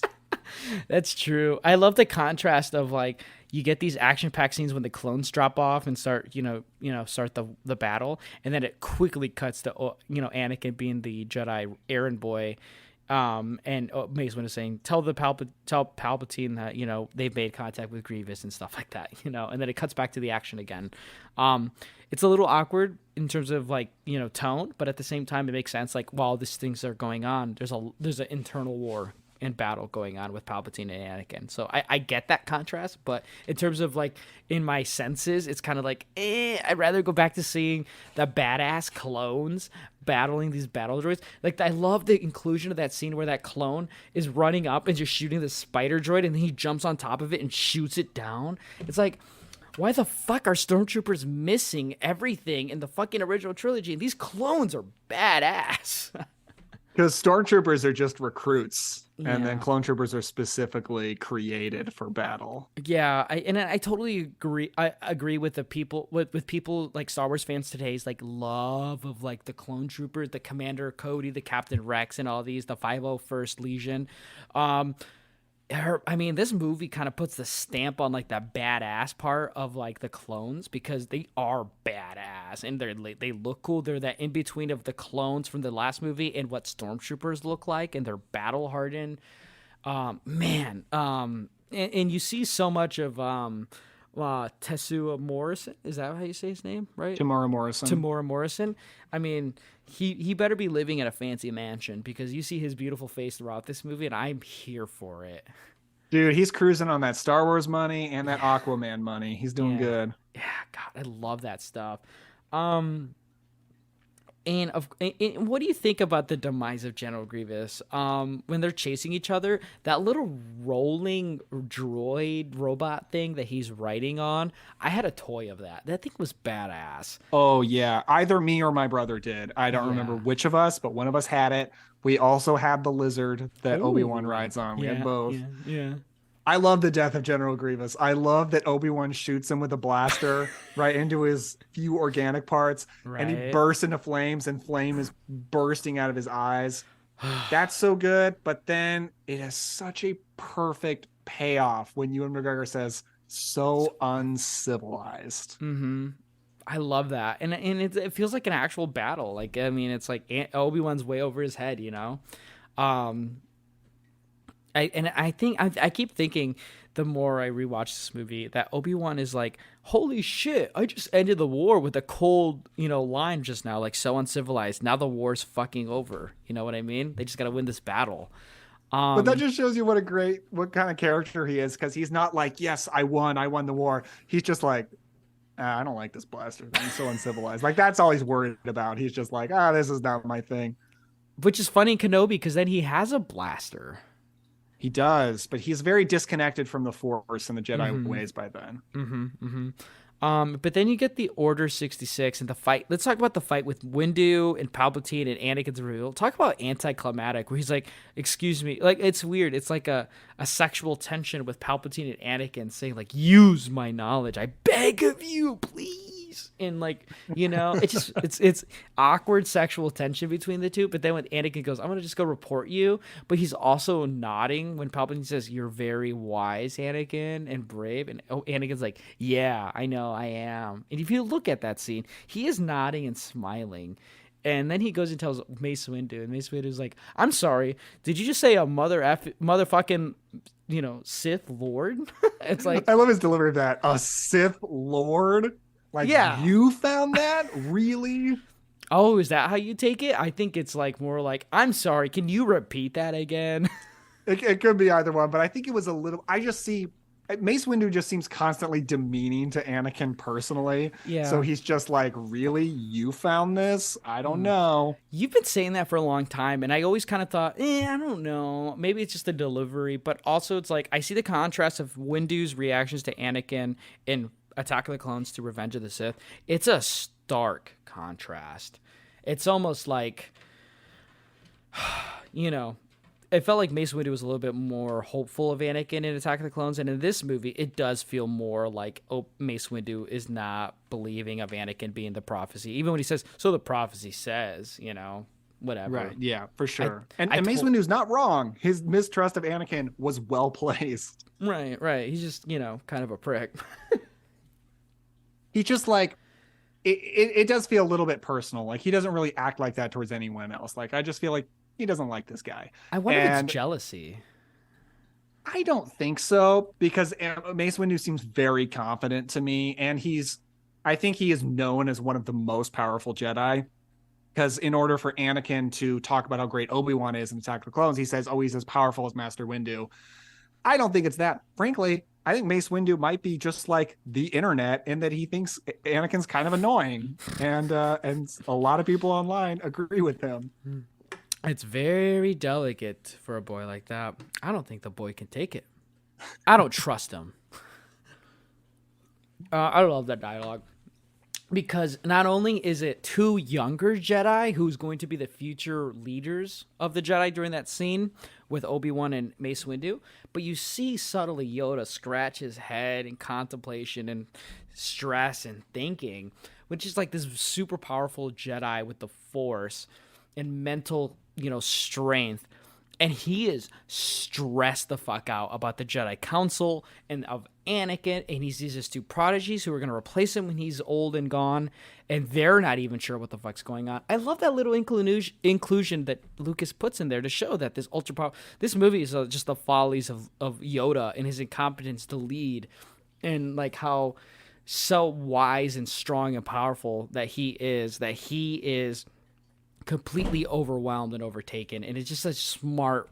That's true. I love the contrast of like, you get these action-packed scenes when the clones drop off and start, start the battle. And then it quickly cuts to, Anakin being the Jedi errand boy. And Mace Windu is saying, tell Palpatine that, they've made contact with Grievous and stuff like that, and then it cuts back to the action again. It's a little awkward in terms of like, tone, but at the same time, it makes sense. Like while these things are going on, there's an internal war and battle going on with Palpatine and Anakin. So I get that contrast, but in terms of like in my senses, it's kind of like, I'd rather go back to seeing the badass clones battling these battle droids. Like I love the inclusion of that scene where that clone is running up and just shooting the spider droid and then he jumps on top of it and shoots it down. It's like, why the fuck are stormtroopers missing everything in the fucking original trilogy? These clones are badass. Because stormtroopers are just recruits, and then Yeah. clone troopers are specifically created for battle. Yeah, I totally agree. I agree with the people with people like Star Wars fans today's like love of like the clone troopers, the Commander Cody, the Captain Rex, and all these, the 501st Legion. I mean, this movie kind of puts the stamp on like the badass part of like the clones, because they are badass and they look cool. They're that in between of the clones from the last movie and what stormtroopers look like, and they're battle hardened. Man, and you see so much of Tesua Morrison. Is that how you say his name? Right, Tamora Morrison. I mean, he better be living in a fancy mansion, because you see his beautiful face throughout this movie, and I'm here for it. Dude, he's cruising on that Star Wars money and that Aquaman money. He's doing good. Yeah, God, I love that stuff. And what do you think about the demise of General Grievous? When they're chasing each other, that little rolling droid robot thing that he's riding on, I had a toy of that. That thing was badass. Oh, yeah. Either me or my brother did. I don't remember which of us, but one of us had it. We also had the lizard that Obi-Wan rides on. We had both. Yeah. I love the death of General Grievous. I love that Obi-Wan shoots him with a blaster right into his few organic parts, and he bursts into flames, and flame is bursting out of his eyes. That's so good, but then it has such a perfect payoff when Ewan McGregor says, "So uncivilized." Mm-hmm. I love that, and it feels like an actual battle. Like, I mean, it's like Obi-Wan's way over his head, you know. I keep thinking, the more I rewatch this movie, that Obi-Wan is like, holy shit, I just ended the war with a cold, line just now, like, so uncivilized. Now the war's fucking over. You know what I mean? They just got to win this battle. But that just shows you what kind of character he is, because he's not like, yes, I won the war. He's just like, I don't like this blaster thing. It's so uncivilized. Like, that's all he's worried about. He's just like, this is not my thing. Which is funny in Kenobi, because then he has a blaster. He does, but he's very disconnected from the Force and the Jedi ways by then. But then you get the Order 66 and the fight. Let's talk about the fight with Windu and Palpatine and Anakin's reveal. Talk about anticlimactic, where he's like, excuse me. Like, it's weird. It's like a sexual tension with Palpatine and Anakin saying, like, use my knowledge. I beg of you, please. And, like, it's awkward sexual tension between the two. But then when Anakin goes, I'm going to just go report you. But he's also nodding when Palpatine says, you're very wise, Anakin, and brave. And Anakin's like, yeah, I know, I am. And if you look at that scene, he is nodding and smiling. And then he goes and tells Mace Windu, and Mace Windu's like, I'm sorry, did you just say a motherfucking, Sith Lord? It's like, I love his delivery of that. A Sith Lord? Like, yeah. You found that? Really? Oh, is that how you take it? I think it's like more like, I'm sorry, can you repeat that again? It could be either one, but I think it was a little, I just see, Mace Windu just seems constantly demeaning to Anakin personally. Yeah. So he's just like, really? You found this? I don't know. You've been saying that for a long time, and I always kind of thought, I don't know. Maybe it's just the delivery, but also it's like, I see the contrast of Windu's reactions to Anakin in Attack of the Clones to Revenge of the Sith. It's a stark contrast. It's almost like, it felt like Mace Windu was a little bit more hopeful of Anakin in Attack of the Clones, and in this movie, it does feel more like Mace Windu is not believing of Anakin being the prophecy, even when he says, so the prophecy says, whatever. Right, yeah, for sure. And Mace Windu's not wrong. His mistrust of Anakin was well placed. Right. He's just, kind of a prick. He just like, it does feel a little bit personal. Like, he doesn't really act like that towards anyone else. Like, I just feel like he doesn't like this guy. I wonder if it's jealousy. I don't think so, because Mace Windu seems very confident to me, and I think he is known as one of the most powerful Jedi, because in order for Anakin to talk about how great Obi-Wan is in Attack of the Clones, he says, he's as powerful as Master Windu. I don't think it's that. Frankly, I think Mace Windu might be just like the internet in that he thinks Anakin's kind of annoying, and a lot of people online agree with him. It's very delicate for a boy like that. I don't think the boy can take it. I don't trust him. I love that dialogue. because not only is it two younger Jedi who's going to be the future leaders of the Jedi during that scene with Obi-Wan and Mace Windu, but you see subtly Yoda scratch his head in contemplation and stress and thinking, which is like this super powerful Jedi with the Force and mental, strength. And he is stressed the fuck out about the Jedi Council and of Anakin. And he sees his two prodigies who are going to replace him when he's old and gone. And they're not even sure what the fuck's going on. I love that little inclusion that Lucas puts in there to show that this movie is just the follies of Yoda and his incompetence to lead. And like how so wise and strong and powerful that he is completely overwhelmed and overtaken, and it's just a smart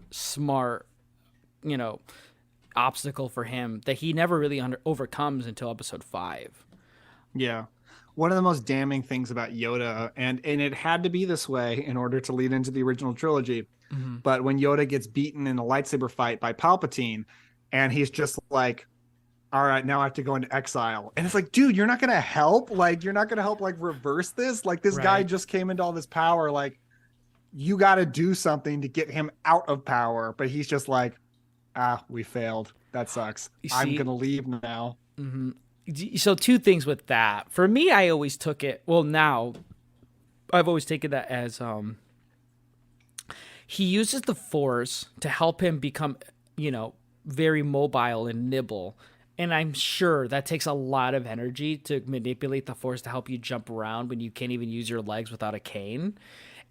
obstacle for him that he never really overcomes until episode 5. Yeah, one of the most damning things about Yoda, and it had to be this way in order to lead into the original trilogy, but when Yoda gets beaten in a lightsaber fight by Palpatine, and he's just like, all right, now I have to go into exile. And it's like, dude, you're not going to help? Like, you're not going to help, like, reverse this? Like, this guy just came into all this power. Like, you got to do something to get him out of power. But he's just like, we failed. That sucks. I'm going to leave now. Mm-hmm. So 2 things with that. For me, I always took it, now I've always taken that as he uses the Force to help him become, very mobile and nimble. And I'm sure that takes a lot of energy to manipulate the Force to help you jump around when you can't even use your legs without a cane.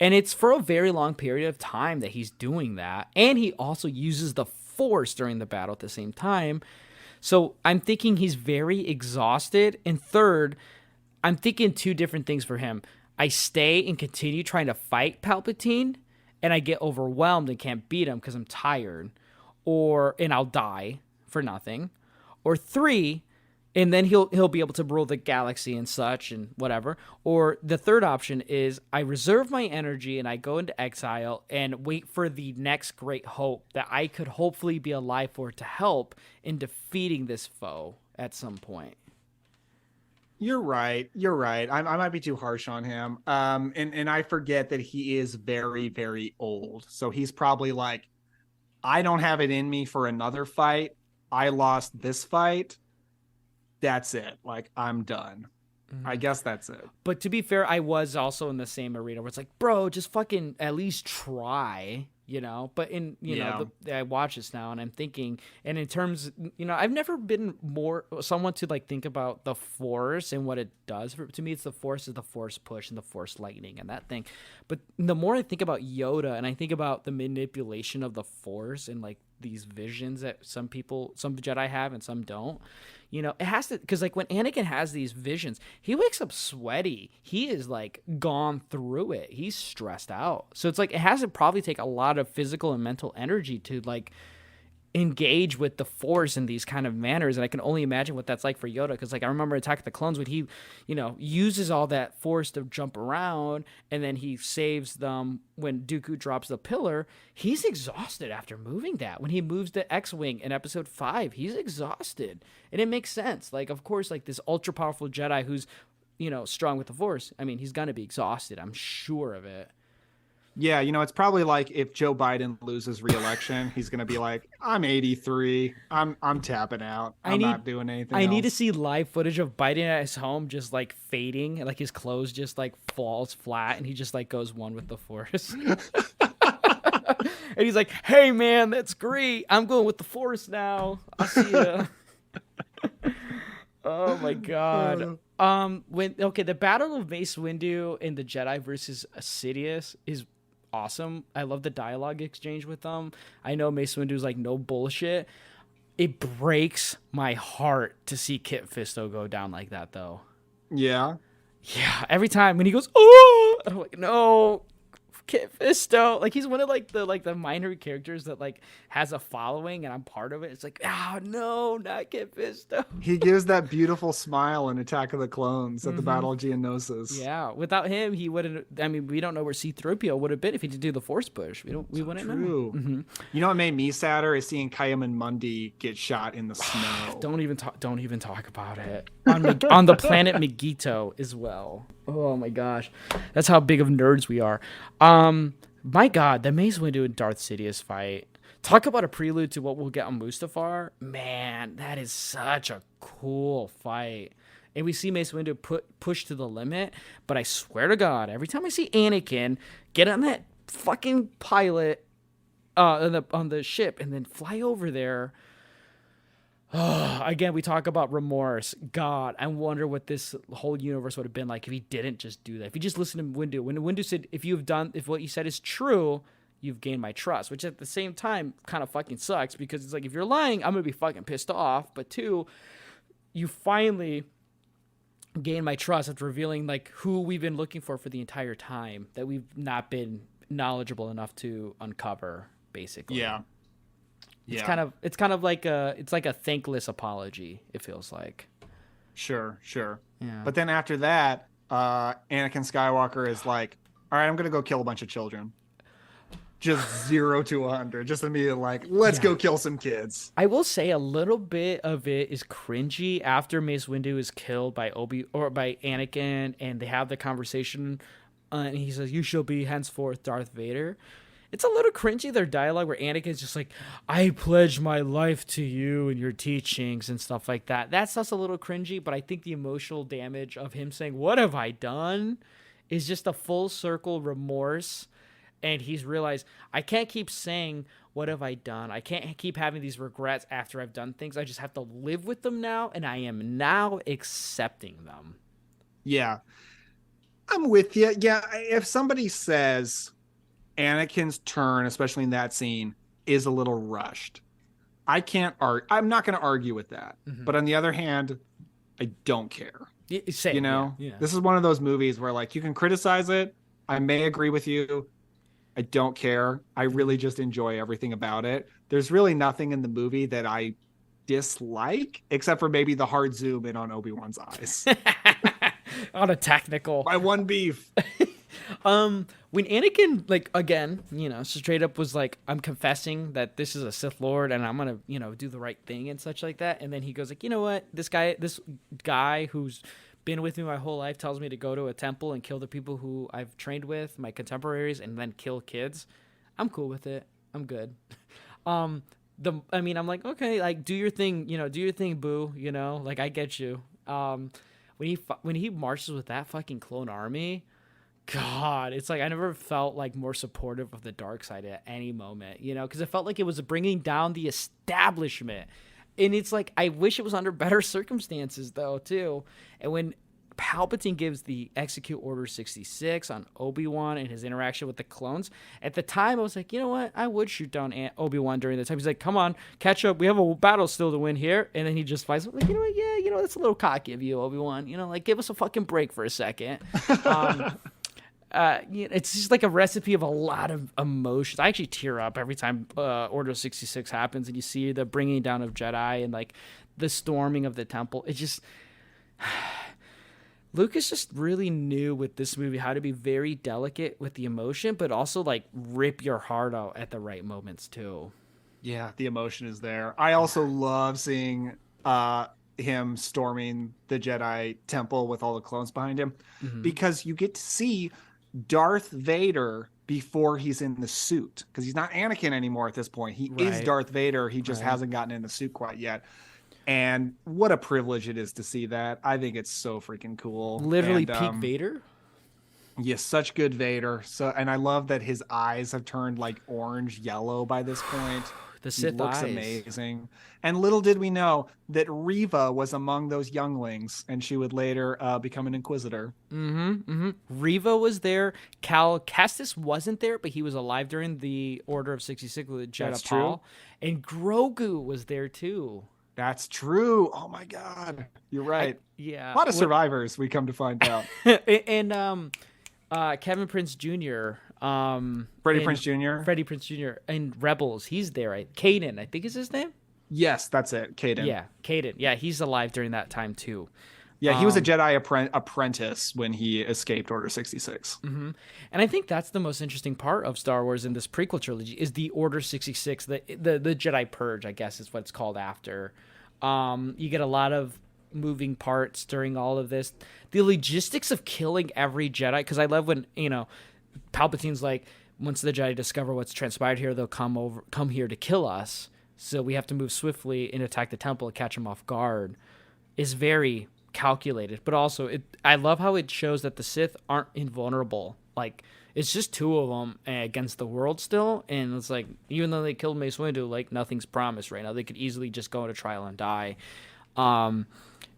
And it's for a very long period of time that he's doing that. And he also uses the Force during the battle at the same time. So I'm thinking he's very exhausted. And third, I'm thinking 2 different things for him. I stay and continue trying to fight Palpatine, and I get overwhelmed and can't beat him because I'm tired. And I'll die for nothing. Or 3, and then he'll be able to rule the galaxy and such and whatever. Or the third option is I reserve my energy and I go into exile and wait for the next great hope that I could hopefully be alive for to help in defeating this foe at some point. You're right. I might be too harsh on him. And I forget that he is very, very old. So he's probably like, I don't have it in me for another fight. I lost this fight. That's it. Like, I'm done. I guess that's it. But to be fair, I was also in the same arena where it's like, bro, just fucking at least try, But I watch this now and I'm thinking, and in terms, I've never been more someone to like think about the Force and what it does. To me, it's the Force is the Force push and the Force lightning and that thing. But the more I think about Yoda and I think about the manipulation of the Force and like these visions that some Jedi have and some don't, it has to, because like when Anakin has these visions, he wakes up sweaty. He is like gone through it. He's stressed out. So it's like it has to probably take a lot of physical and mental energy to like engage with the Force in these kind of manners. And I can only imagine what that's like for Yoda, because like I remember Attack of the Clones when he uses all that Force to jump around and then he saves them when Dooku drops the pillar. He's exhausted after moving that. When he moves the X-Wing in episode 5, he's exhausted. And it makes sense. Like, of course, like this ultra powerful Jedi who's strong with the Force, I mean, he's gonna be exhausted, I'm sure of it. Yeah, it's probably like if Joe Biden loses re-election, he's gonna be like, "I'm 83. I'm tapping out. I'm not doing anything." I need to see live footage of Biden at his home, just like fading, like his clothes just like falls flat, and he just like goes one with the Force. And he's like, "Hey man, that's great. I'm going with the Force now. I'll see ya." Oh my god. The Battle of Mace Windu and the Jedi versus Sidious is awesome. I love the dialogue exchange with them. I know Mace Windu's like no bullshit. It breaks my heart to see Kit Fisto go down like that though. Yeah. Yeah. Every time when he goes, oh, I'm like, no, Kit Fisto. Like he's one of like the minor characters that like has a following, and I'm part of it. It's like, oh no, not Kit Fisto. He gives that beautiful smile in Attack of the Clones at the Battle of Geonosis. Yeah, without him, he wouldn't. I mean, we don't know where C-3PO would have been if he didn't do the Force push. We wouldn't know. You know what made me sadder is seeing Kaiman Mundi get shot in the snow. Don't even talk about it on the planet Megito as well. Oh my gosh, that's how big of nerds we are. My God, the Mace Windu and Darth Sidious fight. Talk about a prelude to what we'll get on Mustafar. Man, that is such a cool fight. And we see Mace Windu push to the limit, but I swear to God, every time I see Anakin get on that fucking pilot on the ship and then fly over there. Again, we talk about remorse. God, I wonder what this whole universe would have been like if he didn't just do that. If he just listened to Windu. When Windu said, if what you said is true, you've gained my trust, which at the same time kind of fucking sucks because it's like, if you're lying, I'm going to be fucking pissed off. But two, you finally gain my trust after revealing like who we've been looking for the entire time that we've not been knowledgeable enough to uncover, basically. Yeah. It's kind of like a thankless apology, it feels like. Sure. Yeah. But then after that, Anakin Skywalker is like, all right, I'm going to go kill a bunch of children. Just 0 to 100. Just immediately like, let's go kill some kids. I will say a little bit of it is cringy after Mace Windu is killed by by Anakin, and they have the conversation, and he says, "You shall be henceforth Darth Vader." It's a little cringy, their dialogue, where Anakin's just like, I pledge my life to you and your teachings and stuff like that. That stuff's a little cringy, but I think the emotional damage of him saying, what have I done? Is just a full circle remorse. And he's realized, I can't keep saying, what have I done? I can't keep having these regrets after I've done things. I just have to live with them now, and I am now accepting them. Yeah. I'm with you. Yeah, if somebody says Anakin's turn, especially in that scene, is a little rushed, I'm not going to argue with that. But on the other hand, I don't care. Same, you know, This is one of those movies where like you can criticize it. I may agree with you. I don't care. I really just enjoy everything about it. There's really nothing in the movie that I dislike, except for maybe the hard zoom in on Obi-Wan's eyes. On a technical. My one beef. When Anakin, like, again, straight up was like, I'm confessing that this is a Sith Lord and I'm gonna, do the right thing and such like that. And then he goes like, you know what? This guy who's been with me my whole life tells me to go to a temple and kill the people who I've trained with, my contemporaries, and then kill kids. I'm cool with it. I'm good. I'm like, okay, like, do your thing, do your thing, boo, like, I get you. When he marches with that fucking clone army, God, it's like I never felt like more supportive of the dark side at any moment, because it felt like it was bringing down the establishment. And it's like, I wish it was under better circumstances, though, too. And when Palpatine gives the execute Order 66 on Obi-Wan and his interaction with the clones, at the time, I was like, you know what? I would shoot down Obi-Wan during the time. He's like, come on, catch up. We have a battle still to win here. And then he just fights. I'm like, you know what? Yeah, that's a little cocky of you, Obi-Wan. Like, give us a fucking break for a second. It's just like a recipe of a lot of emotions. I actually tear up every time Order 66 happens and you see the bringing down of Jedi and like the storming of the temple. It just Lucas just really knew with this movie how to be very delicate with the emotion, but also like rip your heart out at the right moments too. Yeah, the emotion is there. I also love seeing him storming the Jedi temple with all the clones behind him, because you get to see Darth Vader before he's in the suit, because he's not Anakin anymore at this point. He is Darth Vader. He just hasn't gotten in the suit quite yet. And what a privilege it is to see that. I think it's so freaking cool. Literally peak Vader. Yes, such good Vader. And I love that his eyes have turned like orange yellow by this point. The Sith looks eyes. Amazing. And little did we know that Reva was among those younglings, and she would later become an Inquisitor. Reva was there. Cal Kestis wasn't there, but he was alive during the Order of 66 with Jedha That's Paul. true. And Grogu was there too. That's true. Oh my God, you're right. Yeah, A lot of survivors, we come to find out. And Kevin Prince Jr. Freddie Prince Jr. Freddie Prince Jr. and Rebels. He's there, right? Caden, I think is his name. Yes, that's it. Caden. Yeah, Caden. Yeah, he's alive during that time too. Yeah, he was a Jedi apprentice when he escaped Order 66. Mm-hmm. And I think that's the most interesting part of Star Wars in this prequel trilogy is the Order 66, the Jedi Purge, I guess is what it's called after. You get a lot of moving parts during all of this. The logistics of killing every Jedi, because I love when, Palpatine's like, once the Jedi discover what's transpired here, they'll come here to kill us. So we have to move swiftly and attack the temple and catch them off guard. Is very calculated, but also I love how it shows that the Sith aren't invulnerable. Like, it's just two of them against the world still, and it's like, even though they killed Mace Windu, like, nothing's promised right now. They could easily just go into trial and die.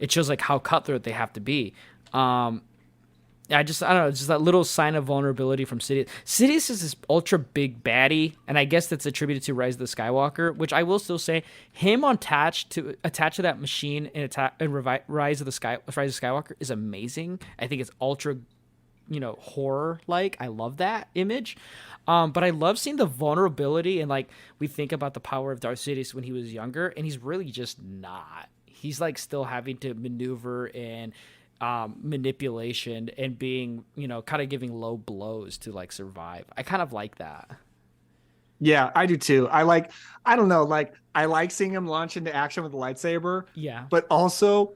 It shows like how cutthroat they have to be. I don't know, just that little sign of vulnerability from Sidious. Sidious is this ultra big baddie, and I guess that's attributed to Rise of the Skywalker, which I will still say, him attached to that machine in Rise of Skywalker is amazing. I think it's ultra, horror-like. I love that image. But I love seeing the vulnerability, and like we think about the power of Darth Sidious when he was younger, and he's really just not. He's like still having to maneuver and manipulation and being, kind of giving low blows to like survive. I kind of like that. Yeah, I do too. I like seeing him launch into action with the lightsaber. Yeah. But also,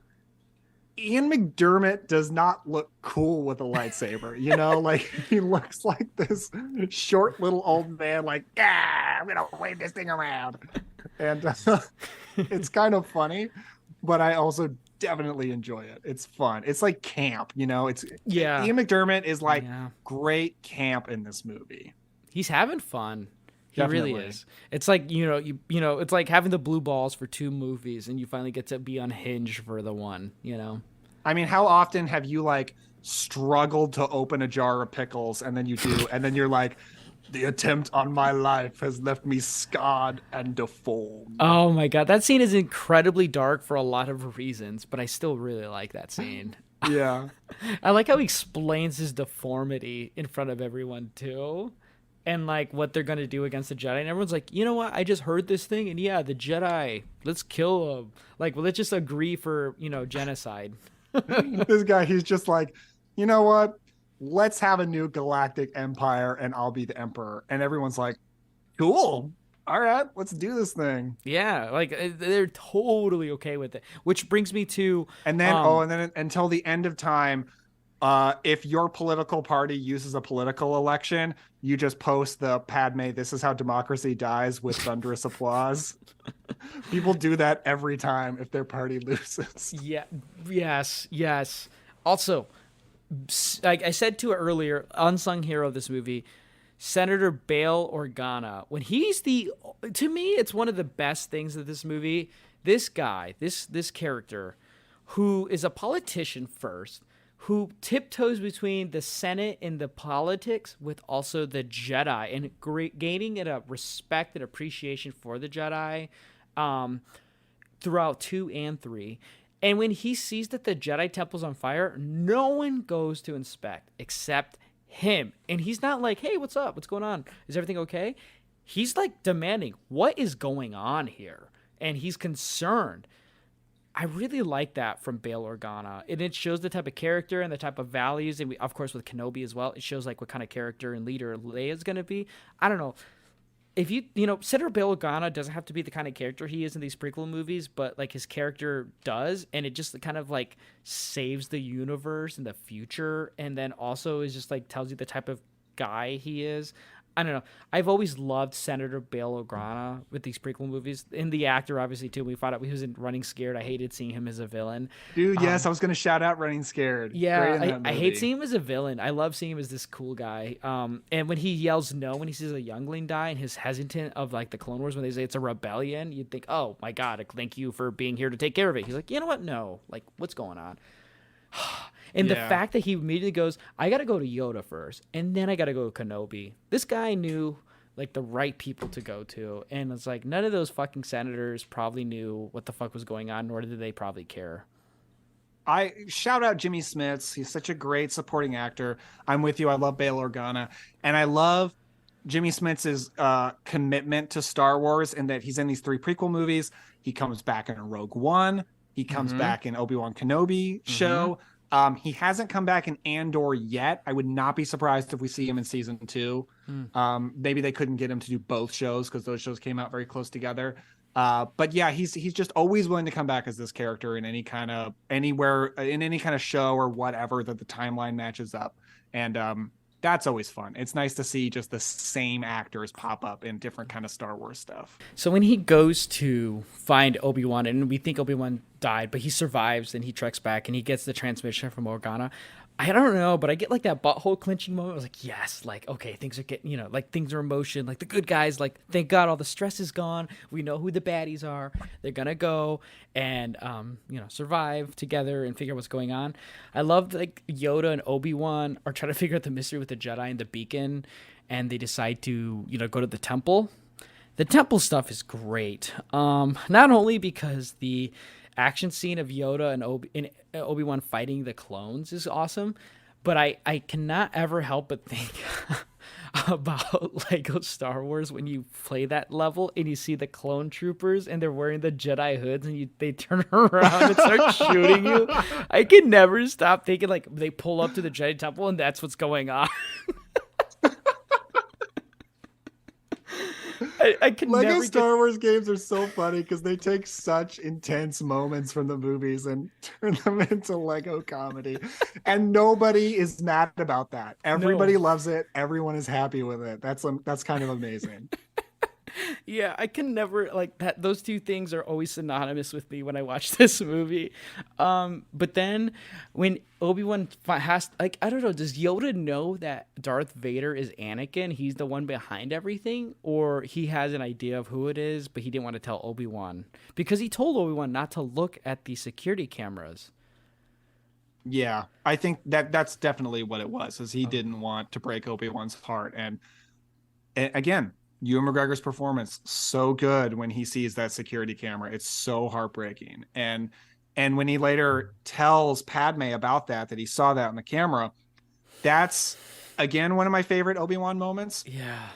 Ian McDermott does not look cool with a lightsaber. Like he looks like this short little old man, like, I'm gonna wave this thing around. And it's kind of funny, but I also definitely enjoy it. It's fun. It's like camp, Ian McDermott is like great camp in this movie. He's having fun. He Definitely. really is. It's like, it's like having the blue balls for two movies and you finally get to be unhinged for the one, I mean, how often have you like struggled to open a jar of pickles and then you do, and then you're like, the attempt on my life has left me scarred and deformed. Oh my God. That scene is incredibly dark for a lot of reasons, but I still really like that scene. Yeah. I like how he explains his deformity in front of everyone too. And like what they're going to do against the Jedi. And everyone's like, you know what? I just heard this thing. And yeah, the Jedi, let's kill them. Like, well, let's just agree for, genocide. This guy, he's just like, you know what? Let's have a new galactic empire and I'll be the emperor. And everyone's like, cool. All right, let's do this thing. Yeah, like they're totally okay with it. Which brings me to... And then until the end of time, if your political party uses a political election, you just post the Padme, this is how democracy dies with thunderous applause. People do that every time if their party loses. Yeah. Yes. Also, like I said to earlier, unsung hero of this movie, Senator Bail Organa. When to me, it's one of the best things of this movie. This guy, this character, who is a politician first, who tiptoes between the Senate and the politics with also the Jedi, and gaining a respect and appreciation for the Jedi throughout 2 and 3. And when he sees that the Jedi Temple's on fire, no one goes to inspect except him. And he's not like, hey, what's up? What's going on? Is everything okay? He's like demanding, what is going on here? And he's concerned. I really like that from Bail Organa. And it shows the type of character and the type of values. And of course, with Kenobi as well, it shows like what kind of character and leader Leia is going to be. I don't know. If Senator Bail Organa doesn't have to be the kind of character he is in these prequel movies, but like his character does, and it just kind of like saves the universe in the future, and then also is just like tells you the type of guy he is. I don't know. I've always loved Senator Bail Organa with these prequel movies, and the actor obviously too. We found out he was in Running Scared. I hated seeing him as a villain. Dude, yes, I was gonna shout out Running Scared. Yeah, I hate seeing him as a villain. I love seeing him as this cool guy. And when he yells no when he sees a youngling die, and his hesitant of like the Clone Wars when they say it's a rebellion, you'd think, oh my God, thank you for being here to take care of it. He's like, you know what? No, like what's going on? And the fact that he immediately goes, I got to go to Yoda first, and then I got to go to Kenobi. This guy knew like the right people to go to. And it's like, none of those fucking senators probably knew what the fuck was going on, nor did they probably care. I shout out Jimmy Smits. He's such a great supporting actor. I'm with you. I love Bail Organa, and I love Jimmy Smits' commitment to Star Wars, in that he's in these 3 prequel movies. He comes back in Rogue One. He comes back in Obi-Wan Kenobi show. He hasn't come back in Andor yet. I would not be surprised if we see him in season 2. Maybe they couldn't get him to do both shows because those shows came out very close together. But yeah, he's just always willing to come back as this character in anywhere in any kind of show or whatever that the timeline matches up. And that's always fun. It's nice to see just the same actors pop up in different kind of Star Wars stuff. So when he goes to find Obi-Wan, and we think Obi-Wan died, but he survives, and he treks back, and he gets the transmission from Organa. I don't know, but I get like that butthole clenching moment. I was like, yes, like, okay, things are getting, like things are in motion. Like the good guys, like, thank God all the stress is gone. We know who the baddies are. They're going to go and, survive together and figure out what's going on. I loved like Yoda and Obi-Wan are trying to figure out the mystery with the Jedi and the beacon. And they decide to, go to the temple. The temple stuff is great. Not only because the action scene of Yoda and Obi-Wan fighting the clones is awesome, but I cannot ever help but think about Lego Star Wars when you play that level and you see the clone troopers and they're wearing the Jedi hoods and they turn around and start shooting you. I can never stop thinking like they pull up to the Jedi temple and that's what's going on. I can Lego never Star Wars games are so funny because they take such intense moments from the movies and turn them into Lego comedy. And nobody is mad about that. Everybody loves it. Everyone is happy with it. That's kind of amazing. Yeah, I can never like that. Those two things are always synonymous with me when I watch this movie. But then when Obi-Wan has, like, I don't know, does Yoda know that Darth Vader is Anakin? He's the one behind everything, or he has an idea of who it is, but he didn't want to tell Obi-Wan because he told Obi-Wan not to look at the security cameras. Yeah, I think that's definitely what it was. Is he didn't want to break Obi-Wan's heart, and again, Ewan McGregor's performance so good when he sees that security camera. It's so heartbreaking. And when he later tells Padme about that he saw that on the camera, that's again one of my favorite Obi-Wan moments. Yeah.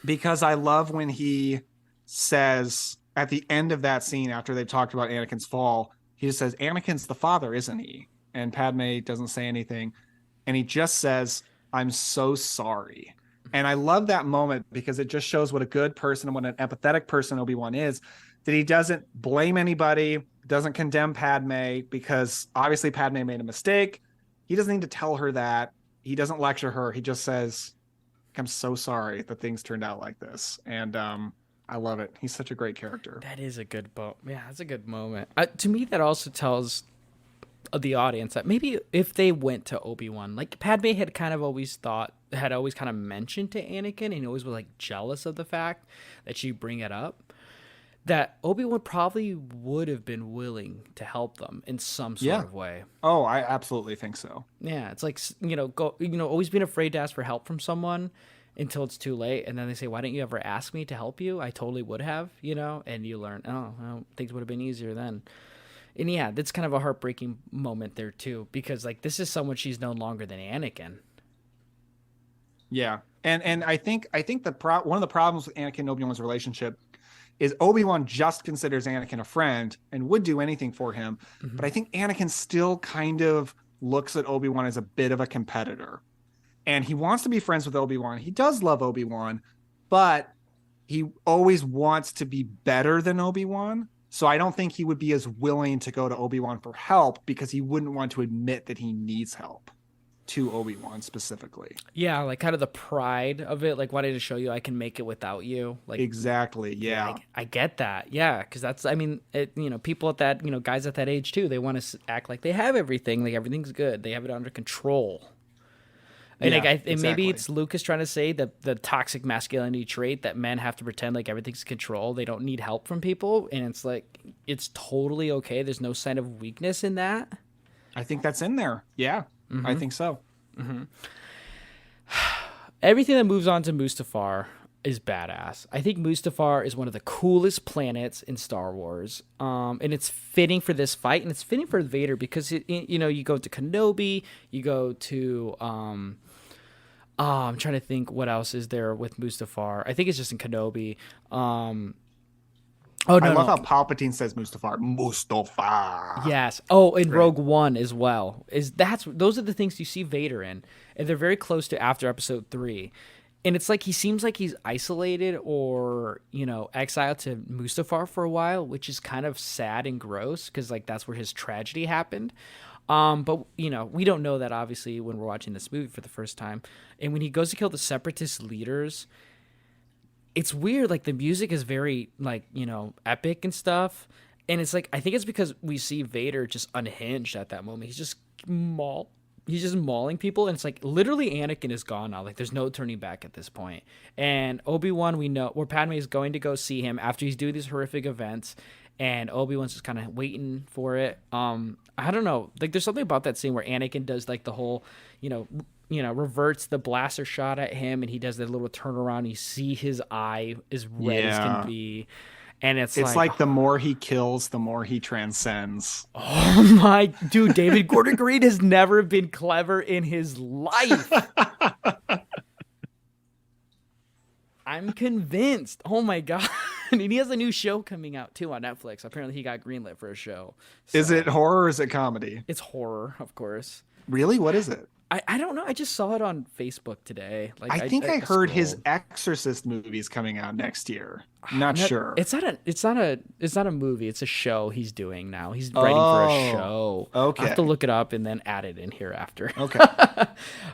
Because I love when he says at the end of that scene after they've talked about Anakin's fall, he just says, "Anakin's the father, isn't he?" And Padme doesn't say anything. And he just says, "I'm so sorry." And I love that moment because it just shows what a good person and what an empathetic person Obi-Wan is, that he doesn't blame anybody, doesn't condemn Padme because obviously Padme made a mistake. He doesn't need to tell her that. He doesn't lecture her. He just says, "I'm so sorry that things turned out like this." And I love it. He's such a great character. That is a good yeah, that's a good moment. To me, that also tells the audience that maybe if they went to Obi-Wan, like Padme had always kind of mentioned to Anakin, and he always was like jealous of the fact that she bring it up, that Obi-Wan probably would have been willing to help them in some sort of way. Oh, I absolutely think so. Yeah, it's like, always being afraid to ask for help from someone until it's too late, and then they say, "Why didn't you ever ask me to help you? I totally would have," and you learn, oh, well, things would have been easier then. And yeah, that's kind of a heartbreaking moment there too, because like this is someone she's known longer than Anakin. Yeah, and I think one of the problems with Anakin and Obi-Wan's relationship is Obi-Wan just considers Anakin a friend and would do anything for him, but I think Anakin still kind of looks at Obi-Wan as a bit of a competitor, and he wants to be friends with Obi-Wan. He does love Obi-Wan, but he always wants to be better than Obi-Wan. So I don't think he would be as willing to go to Obi-Wan for help because he wouldn't want to admit that he needs help to Obi-Wan specifically. Yeah, like kind of the pride of it, like wanting to show you I can make it without you. Like exactly, yeah. I get that. Yeah, because that's, I mean, people at that, guys at that age too, they want to act like they have everything, like everything's good, they have it under control. And yeah, exactly. Maybe it's Lucas trying to say that the toxic masculinity trait that men have to pretend like everything's control. They don't need help from people. And it's like, it's totally okay. There's no sign of weakness in that. I think that's in there. Yeah, I think so. Everything that moves on to Mustafar, is badass. I think Mustafar is one of the coolest planets in Star Wars, and it's fitting for this fight, and it's fitting for Vader because you go to Kenobi, you go to I'm trying to think what else is there with Mustafar. I think it's just in Kenobi. I love how Palpatine says Mustafar. Mustafar. Yes. Oh, in Rogue One as well. Those are the things you see Vader in, and they're very close to after Episode 3. And it's like he seems like he's isolated or, exiled to Mustafar for a while, which is kind of sad and gross because like that's where his tragedy happened. But we don't know that obviously when we're watching this movie for the first time. And when he goes to kill the Separatist leaders, it's weird. Like the music is very like, epic and stuff. And it's like, I think it's because we see Vader just unhinged at that moment. He's just mauling people. And it's like literally Anakin is gone now. Like there's no turning back at this point. And Obi-Wan, we know where Padme is going to go see him after he's doing these horrific events. And Obi-Wan's just kind of waiting for it. I don't know. Like there's something about that scene where Anakin does like the whole, reverts the blaster shot at him, and he does that little turnaround. You see his eye is red as can be, and it's like the more he kills, the more he transcends. Oh my dude, David Gordon Green has never been clever in his life. I'm convinced. Oh my god. And he has a new show coming out too on Netflix. Apparently he got greenlit for a show. So, is it horror or is it comedy? It's horror, of course. Really? What is it? I don't know. I just saw it on Facebook today. Like I think I heard his Exorcist movie's coming out next year. Not sure. It's not a movie. It's a show he's doing now. He's writing for a show. Okay. I have to look it up and then add it in here after. Okay. But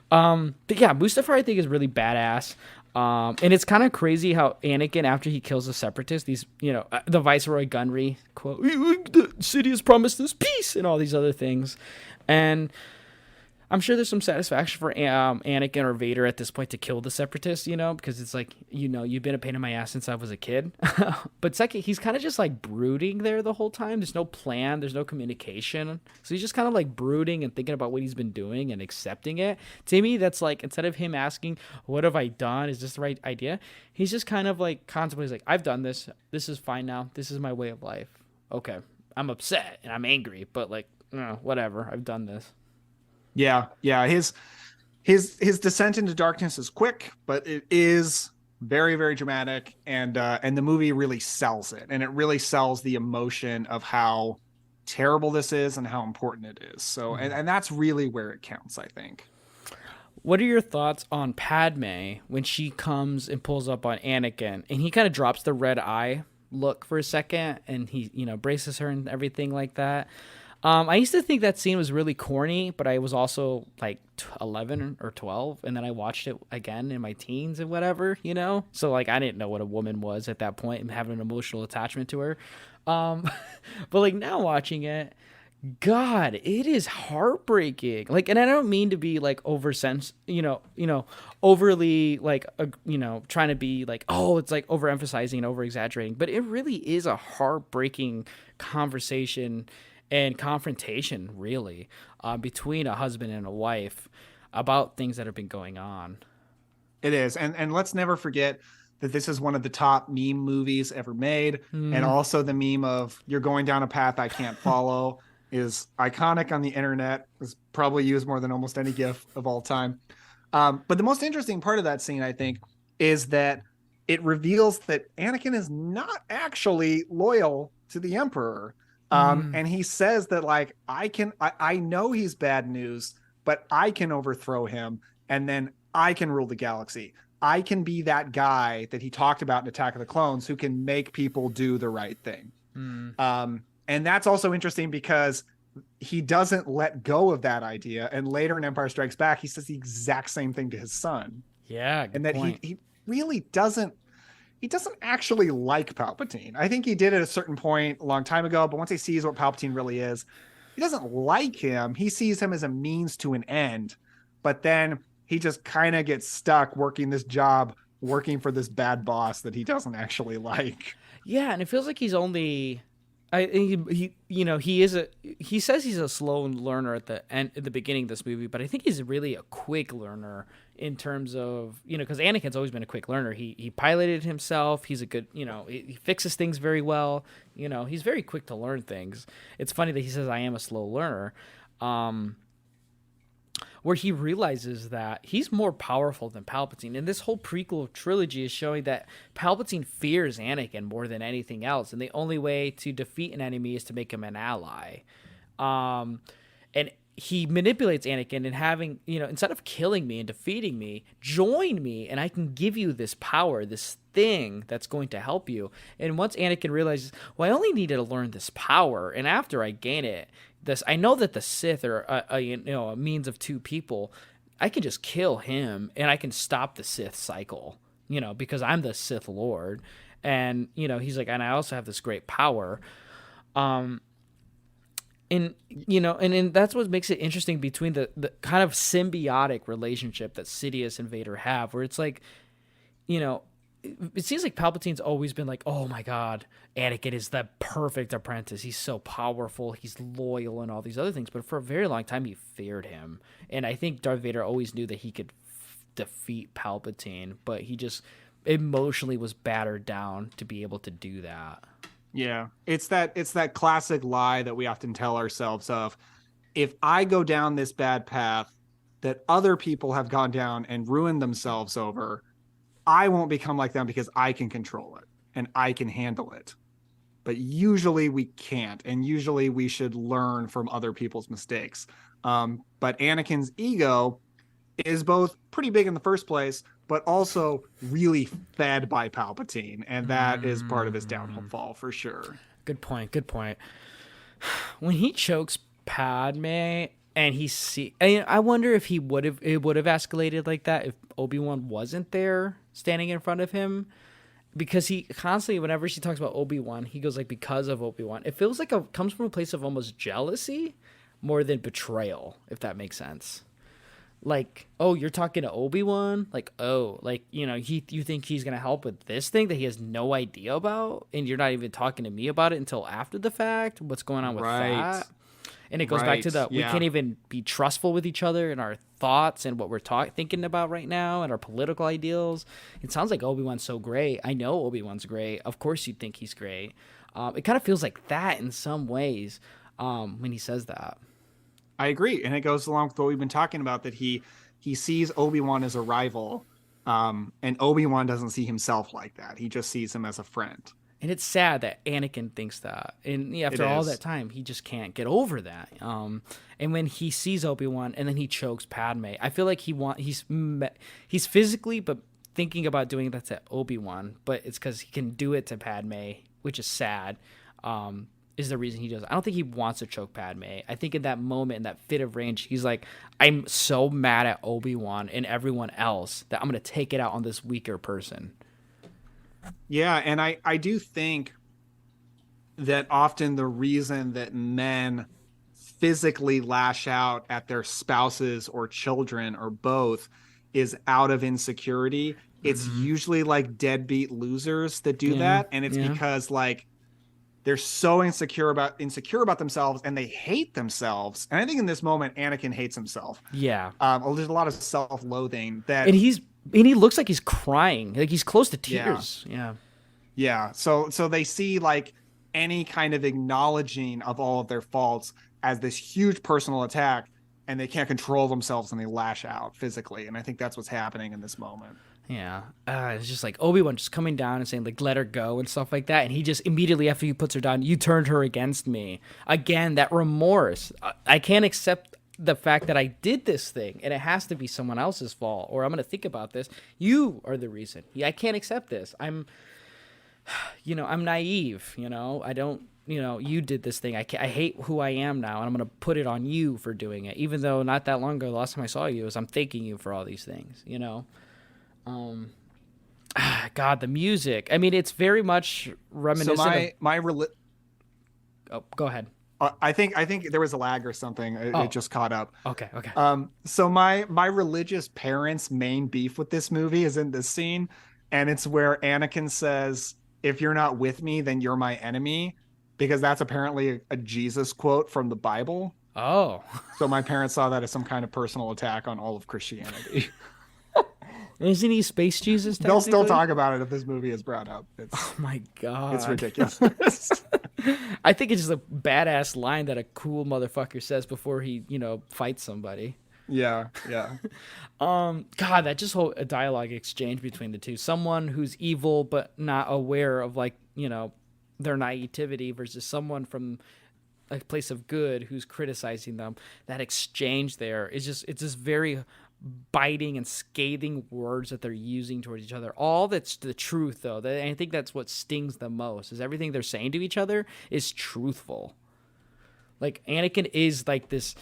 yeah, Mustafar I think is really badass. And it's kind of crazy how Anakin, after he kills the Separatists, these, the Viceroy Gunry quote, the city has promised us peace and all these other things. And I'm sure there's some satisfaction for Anakin or Vader at this point to kill the Separatists, because it's like, you've been a pain in my ass since I was a kid. But second, he's kind of just like brooding there the whole time. There's no plan. There's no communication. So he's just kind of like brooding and thinking about what he's been doing and accepting it. To me, that's like, instead of him asking, what have I done? Is this the right idea? He's just kind of like contemplating, like, I've done this. This is fine now. This is my way of life. Okay. I'm upset and I'm angry, but like, whatever. I've done this. Yeah. His descent into darkness is quick, but it is very, very dramatic, and the movie really sells it, and it really sells the emotion of how terrible this is and how important it is. So, and that's really where it counts, I think. What are your thoughts on Padme when she comes and pulls up on Anakin, and he kind of drops the red eye look for a second, and he braces her and everything like that? I used to think that scene was really corny, but I was also like 11 or 12, and then I watched it again in my teens and whatever, So like I didn't know what a woman was at that point and having an emotional attachment to her. But like now watching it, God, it is heartbreaking. Like, and I don't mean to be like overly like, trying to be like, oh, it's like overemphasizing and over exaggerating, but it really is a heartbreaking conversation and confrontation, really, between a husband and a wife about things that have been going on. It is. And let's never forget that this is one of the top meme movies ever made. And also the meme of "you're going down a path I can't follow" is iconic on the internet. It's probably used more than almost any GIF of all time. But the most interesting part of that scene, I think, is that it reveals that Anakin is not actually loyal to the Emperor. And he says that like, I know he's bad news, but I can overthrow him, and then I can rule the galaxy. I can be that guy that he talked about in Attack of the Clones who can make people do the right thing. And that's also interesting because he doesn't let go of that idea. And later in Empire Strikes Back, he says the exact same thing to his son. Yeah. And that he really doesn't actually like Palpatine. I think he did at a certain point a long time ago, but once he sees what Palpatine really is, he doesn't like him. He sees him as a means to an end, but then he just kind of gets stuck working this job, working for this bad boss that he doesn't actually like. Yeah. And it feels like he's only, he says he's a slow learner at the beginning of this movie, but I think he's really a quick learner in terms of, because Anakin's always been a quick learner. He piloted himself. He's a good, he fixes things very well. He's very quick to learn things. It's funny that he says I am a slow learner. Where he realizes that he's more powerful than Palpatine. And this whole prequel trilogy is showing that Palpatine fears Anakin more than anything else. And the only way to defeat an enemy is to make him an ally. And he manipulates Anakin and having, instead of killing me and defeating me, join me and I can give you this power, this thing that's going to help you. And once Anakin realizes, well, I only needed to learn this power. And after I gain it, I know that the Sith are a means of two people. I can just kill him and I can stop the Sith cycle, because I'm the Sith Lord. And, he's like, and I also have this great power. And that's what makes it interesting between the kind of symbiotic relationship that Sidious and Vader have, where it's like, it seems like Palpatine's always been like, oh my God, Anakin is the perfect apprentice. He's so powerful. He's loyal and all these other things. But for a very long time, he feared him. And I think Darth Vader always knew that he could defeat Palpatine, but he just emotionally was battered down to be able to do that. Yeah, it's that classic lie that we often tell ourselves of, if I go down this bad path that other people have gone down and ruined themselves over, I won't become like them because I can control it and I can handle it. But usually we can't. And usually we should learn from other people's mistakes. But Anakin's ego is both pretty big in the first place, but also really fed by Palpatine. And that is part of his downfall for sure. Good point. When he chokes Padme and I wonder if it would have escalated like that if Obi-Wan wasn't there standing in front of him, because he constantly, whenever she talks about Obi-Wan, he goes like, because of Obi-Wan. It feels like it comes from a place of almost jealousy more than betrayal, if that makes sense. Like, oh, you're talking to Obi-Wan? Like, oh, like, you think he's going to help with this thing that he has no idea about? And you're not even talking to me about it until after the fact? What's going on with that? And it goes back to we can't even be trustful with each other in our thoughts and what we're thinking about right now and our political ideals. It sounds like Obi-Wan's so great. I know Obi-Wan's great. Of course you'd think he's great. It kind of feels like that in some ways when he says that. I agree. And it goes along with what we've been talking about, that he sees Obi-Wan as a rival, and Obi-Wan doesn't see himself like that. He just sees him as a friend. And it's sad that Anakin thinks that. And after all that time, he just can't get over that. And when he sees Obi-Wan and then he chokes Padme, I feel like he's physically but thinking about doing that to Obi-Wan, but it's because he can do it to Padme, which is sad. Is the reason he does it. I don't think he wants to choke Padme. I think in that moment, in that fit of rage, he's like, I'm so mad at Obi-Wan and everyone else that I'm going to take it out on this weaker person. Yeah, and I do think that often the reason that men physically lash out at their spouses or children or both is out of insecurity. It's usually like deadbeat losers that do that. And it's because like they're so insecure about themselves and they hate themselves. And I think in this moment, Anakin hates himself. Yeah. There's a lot of self-loathing that, and he looks like he's crying, like he's close to tears. Yeah. So they see like any kind of acknowledging of all of their faults as this huge personal attack, and they can't control themselves and they lash out physically. And I think that's what's happening in this moment. Yeah. It's just like Obi-Wan just coming down and saying like, let her go and stuff like that. And he just immediately after he puts her down, you turned her against me. Again, that remorse. I can't accept the fact that I did this thing and it has to be someone else's fault, or I'm going to think about this. You are the reason. I can't accept this. I'm naive, I don't, you did this thing. I hate who I am now, and I'm going to put it on you for doing it. Even though not that long ago, the last time I saw you I'm thanking you for all these things, God, the music. I mean, it's very much reminiscent of... go ahead. I think there was a lag or something. It just caught up. Okay. So my religious parents' main beef with this movie is in this scene, and it's where Anakin says, if you're not with me, then you're my enemy. because that's apparently a Jesus quote from the Bible. Oh, So my parents saw that as some kind of personal attack on all of Christianity. isn't he Space Jesus? They'll still Technically? talk about it if this movie is brought up. Oh my god, It's ridiculous. I think it's just a badass line that a cool motherfucker says before he, fights somebody. Yeah. God, that just whole dialogue exchange between the two. Someone who's evil but not aware of their naivety versus someone from a place of good who's criticizing them. That exchange there is it's just very biting and scathing words that they're using towards each other. All that's the truth, though. And I think that's what stings the most, is everything they're saying to each other is truthful. Like, Anakin is like this,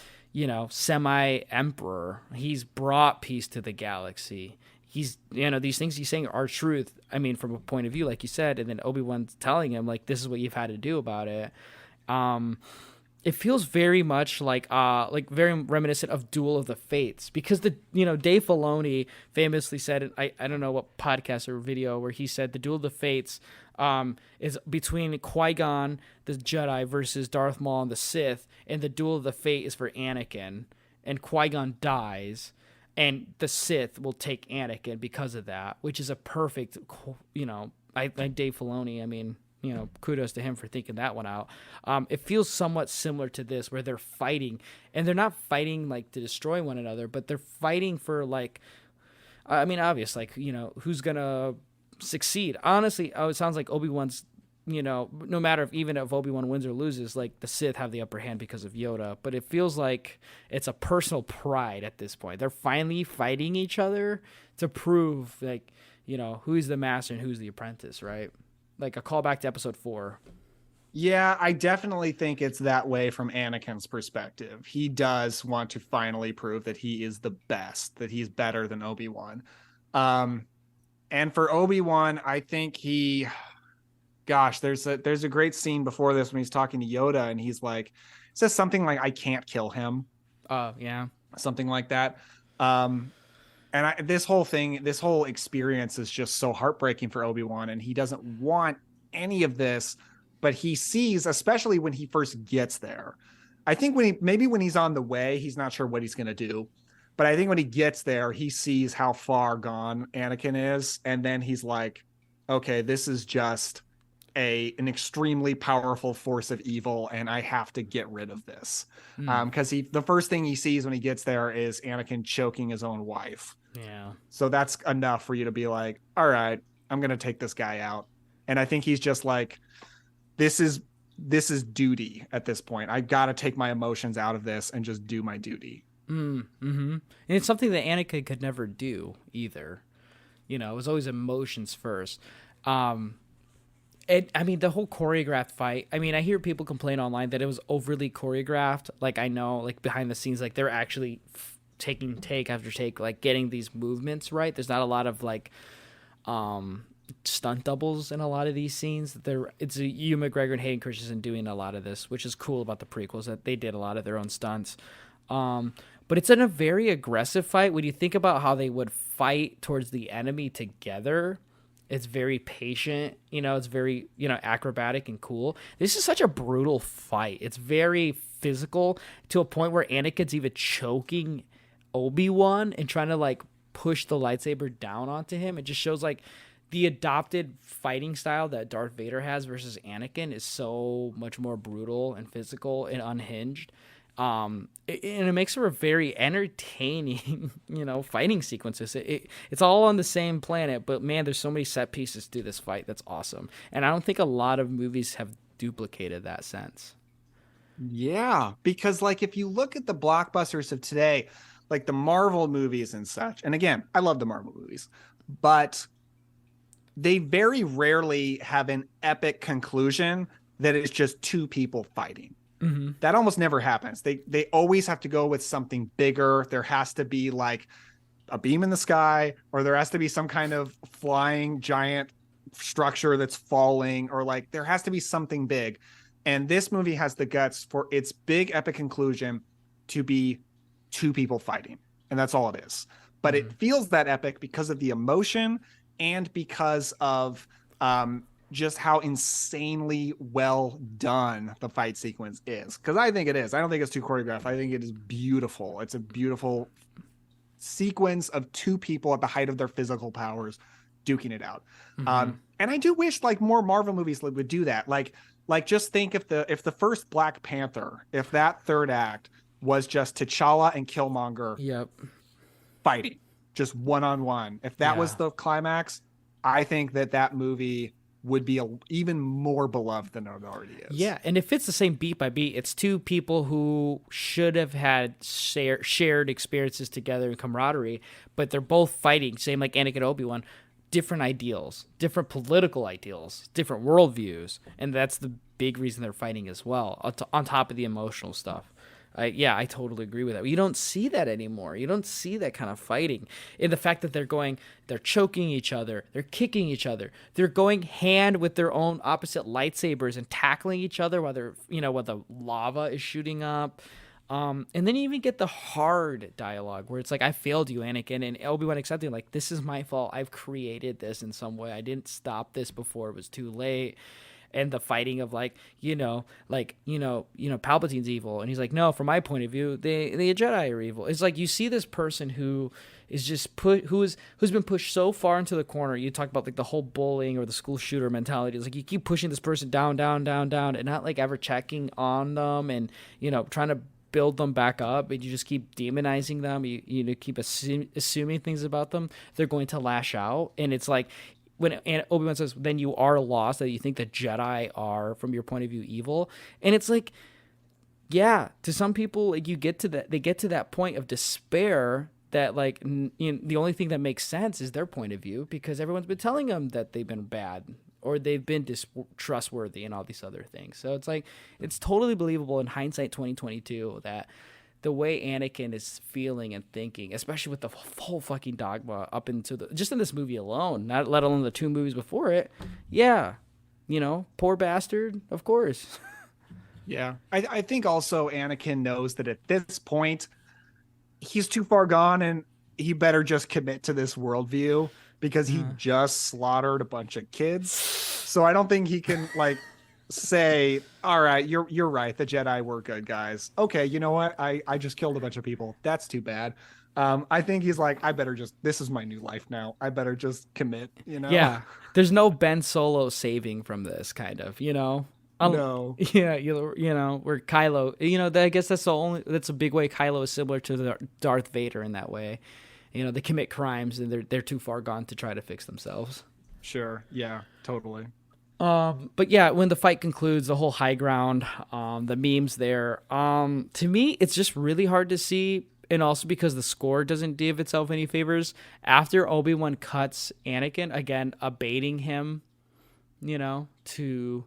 semi-emperor. He's brought peace to the galaxy. He's, these things he's saying are truth. I mean, from a point of view, like you said, and then Obi-Wan's telling him, like, this is what you've had to do about it. It feels very much like very reminiscent of Duel of the Fates, because Dave Filoni famously said, I don't know what podcast or video, where he said the Duel of the Fates is between Qui-Gon the Jedi versus Darth Maul and the Sith, and the Duel of the Fate is for Anakin, and Qui-Gon dies and the Sith will take Anakin because of that, which is a perfect, I Dave Filoni, I mean, kudos to him for thinking that one out. It feels somewhat similar to this, where they're fighting, and they're not fighting like to destroy one another, but they're fighting for obvious, who's gonna succeed. Honestly, it sounds like Obi-Wan's, no matter if Obi-Wan wins or loses, like, the Sith have the upper hand because of Yoda, but it feels like it's a personal pride at this point. They're finally fighting each other to prove, who's the master and who's the apprentice, right? Like a callback to episode 4. Yeah, I definitely think it's that way from Anakin's perspective. He does want to finally prove that he is the best, that he's better than Obi-Wan. And for Obi-Wan, I think there's a great scene before this when he's talking to Yoda, and he's like, says something like, I can't kill him. Yeah. Something like that. And this whole experience is just so heartbreaking for Obi-Wan, and he doesn't want any of this, but he sees, especially when he first gets there. I think when he's on the way, he's not sure what he's going to do, but I think when he gets there, he sees how far gone Anakin is, and then he's like, okay, this is just an extremely powerful force of evil, and I have to get rid of this. Because the first thing he sees when he gets there is Anakin choking his own wife. Yeah. So that's enough for you to be like, all right, I'm going to take this guy out. And I think he's just like, this is duty at this point. I got to take my emotions out of this and just do my duty. Mm-hmm. And it's something that Anakin could never do either. It was always emotions first. The whole choreographed fight, I hear people complain online that it was overly choreographed. Like, I know, like, behind the scenes, like, they're actually taking take after take, like, getting these movements right. There's not a lot of, like, stunt doubles in a lot of these scenes. It's Ewan McGregor and Hayden Christensen doing a lot of this, which is cool about the prequels, that they did a lot of their own stunts. But it's in a very aggressive fight. When you think about how they would fight towards the enemy together, it's very patient, it's very, acrobatic and cool. This is such a brutal fight. It's very physical, to a point where Anakin's even choking Obi-Wan and trying to, like, push the lightsaber down onto him. It just shows, like, the adopted fighting style that Darth Vader has versus Anakin is so much more brutal and physical and unhinged. And it makes for a very entertaining, fighting sequences. It's all on the same planet, but man, there's so many set pieces to this fight. That's awesome. And I don't think a lot of movies have duplicated that sense. Yeah, because, like, if you look at the blockbusters of today, like the Marvel movies and such, and again, I love the Marvel movies, but they very rarely have an epic conclusion that is just two people fighting. Mm-hmm. That almost never happens. They always have to go with something bigger. There has to be, like, a beam in the sky, or there has to be some kind of flying giant structure that's falling, or, like, there has to be something big. And this movie has the guts for its big epic conclusion to be two people fighting. And that's all it is. But it feels that epic because of the emotion and because of just how insanely well done the fight sequence is. Because I think it is. I don't think it's too choreographed. I think it is beautiful. It's a beautiful sequence of two people at the height of their physical powers duking it out. And I do wish like more Marvel movies would do that. Like just think if the first Black Panther, if that third act was just T'Challa and Killmonger fighting just one-on-one, if that was the climax, I think that movie would be even more beloved than it already is. Yeah, and it fits the same beat by beat. It's two people who should have had shared experiences together and camaraderie, but they're both fighting, same like Anakin and Obi-Wan, different ideals, different political ideals, different worldviews, and that's the big reason they're fighting as well, on top of the emotional stuff. I totally agree with that. You don't see that anymore. You don't see that kind of fighting. In the fact that they're choking each other, they're kicking each other, they're going hand with their own opposite lightsabers and tackling each other while while the lava is shooting up. And then you even get the hard dialogue where it's like, I failed you, Anakin, and Obi-Wan accepting, like, this is my fault. I've created this in some way. I didn't stop this before it was too late. And the fighting of Palpatine's evil, and he's like, no, from my point of view, the Jedi are evil. It's like you see this person who is just who's been pushed so far into the corner. You talk about like the whole bullying or the school shooter mentality. It's like you keep pushing this person down, and not like ever checking on them and trying to build them back up, and you just keep demonizing them. You keep assuming things about them. They're going to lash out, and it's like, when Obi-Wan says, then you are lost, that you think the Jedi are, from your point of view, evil. And it's like, yeah, to some people, like, they get to that point of despair that, like, the only thing that makes sense is their point of view, because everyone's been telling them that they've been bad or they've been distrustworthy and all these other things. So it's like, it's totally believable in hindsight 2022 that the way Anakin is feeling and thinking, especially with the whole fucking dogma up into just in this movie alone, not let alone the two movies before it. Yeah. Poor bastard, of course. Yeah. I think also Anakin knows that at this point he's too far gone and he better just commit to this worldview because he just slaughtered a bunch of kids. So I don't think he can like say, all right, you're right, the Jedi were good guys. Okay, you know what, I just killed a bunch of people, that's too bad. I think he's like, this is my new life now, I better just commit. Yeah, there's no Ben Solo saving from this, kind of, no. Yeah, where Kylo, I guess that's a big way Kylo is similar to the Darth Vader in that way. They commit crimes and they're too far gone to try to fix themselves. Sure. Yeah, totally. But yeah, when the fight concludes, the whole high ground, the memes there, to me, it's just really hard to see. And also because the score doesn't give itself any favors. After Obi-Wan cuts Anakin, again, abating him, to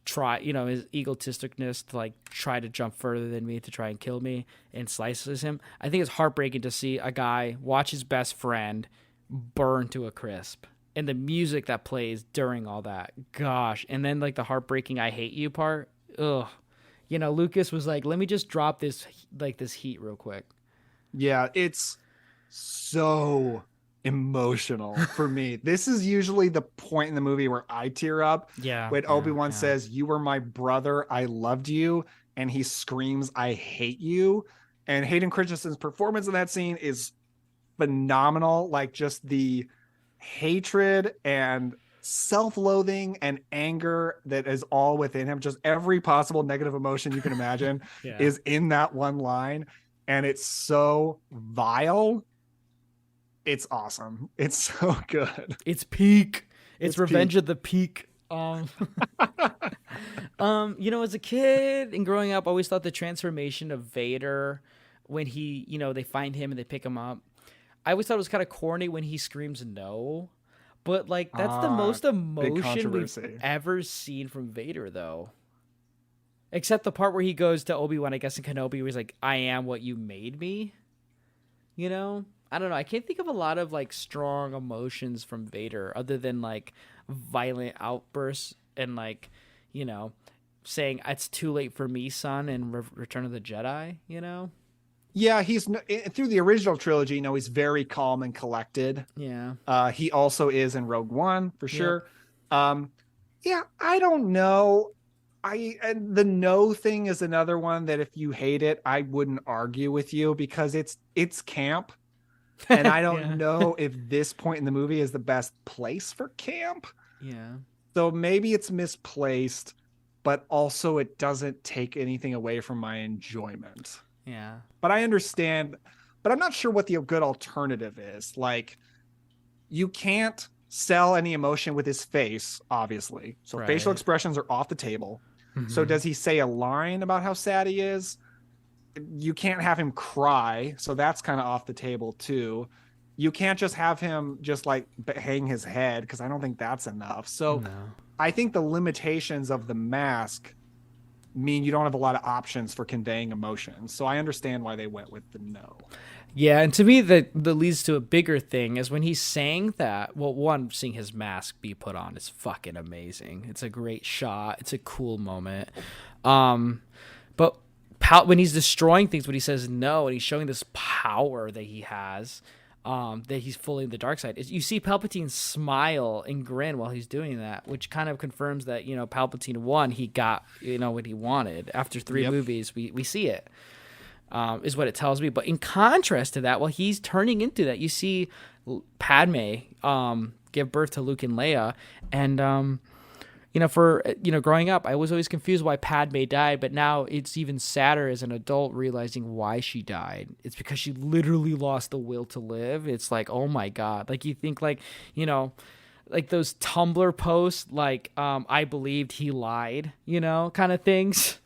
try, his egotisticness to like try to jump further than me to try and kill me, and slices him. I think it's heartbreaking to see a guy watch his best friend burn to a crisp. And the music that plays during all that, gosh. And then like the heartbreaking I hate you part, ugh. Lucas was like, let me just drop this heat real quick. Yeah, it's so emotional for me. This is usually the point in the movie where I tear up. Yeah. When Obi-Wan says, you were my brother, I loved you. And he screams, I hate you. And Hayden Christensen's performance in that scene is phenomenal. Like just the hatred and self-loathing and anger that is all within him, just every possible negative emotion you can imagine is in that one line, and it's so vile. It's awesome. It's so good. It's peak. It's Revenge peak. Of the Peak. As a kid and growing up, I always thought the transformation of Vader when he, they find him and they pick him up, I always thought it was kind of corny when he screams no, but like that's the most emotion we've ever seen from Vader, though. Except the part where he goes to Obi-Wan, I guess, in Kenobi, where he's like, I am what you made me. I don't know. I can't think of a lot of like strong emotions from Vader other than like violent outbursts and like, saying it's too late for me, son, and Return of the Jedi, Yeah, through the original trilogy, he's very calm and collected. Yeah. He also is in Rogue One for Yep. sure. Yeah, I don't know. And the no thing is another one that if you hate it, I wouldn't argue with you because it's camp. And I don't Yeah. know if this point in the movie is the best place for camp. Yeah. So maybe it's misplaced, but also it doesn't take anything away from my enjoyment. Yeah. But I understand, but I'm not sure what the good alternative is. Like, you can't sell any emotion with his face, obviously. So Right. facial expressions are off the table. Mm-hmm. So does he say a line about how sad he is? You can't have him cry, so that's kind of off the table too. You can't just have him just like hang his head because I don't think that's enough. So No. I think the limitations of the mask mean you don't have a lot of options for conveying emotions. So I understand why they went with the no. Yeah, and to me that leads to a bigger thing is when he's saying that, well, one, seeing his mask be put on is fucking amazing. It's a great shot. It's a cool moment. But when he's destroying things, when he says no and he's showing this power that he has, that he's fully in the dark side, you see Palpatine smile and grin while he's doing that, which kind of confirms that, Palpatine won. He got, what he wanted. After 3 movies, we see it. Is what it tells me. But in contrast to that, while he's turning into that, you see Padme give birth to Luke and Leia. And, growing up, I was always confused why Padme died. But now it's even sadder as an adult realizing why she died. It's because she literally lost the will to live. It's like, oh, my God. Like, you think like those Tumblr posts, like, I believed he lied, kind of things.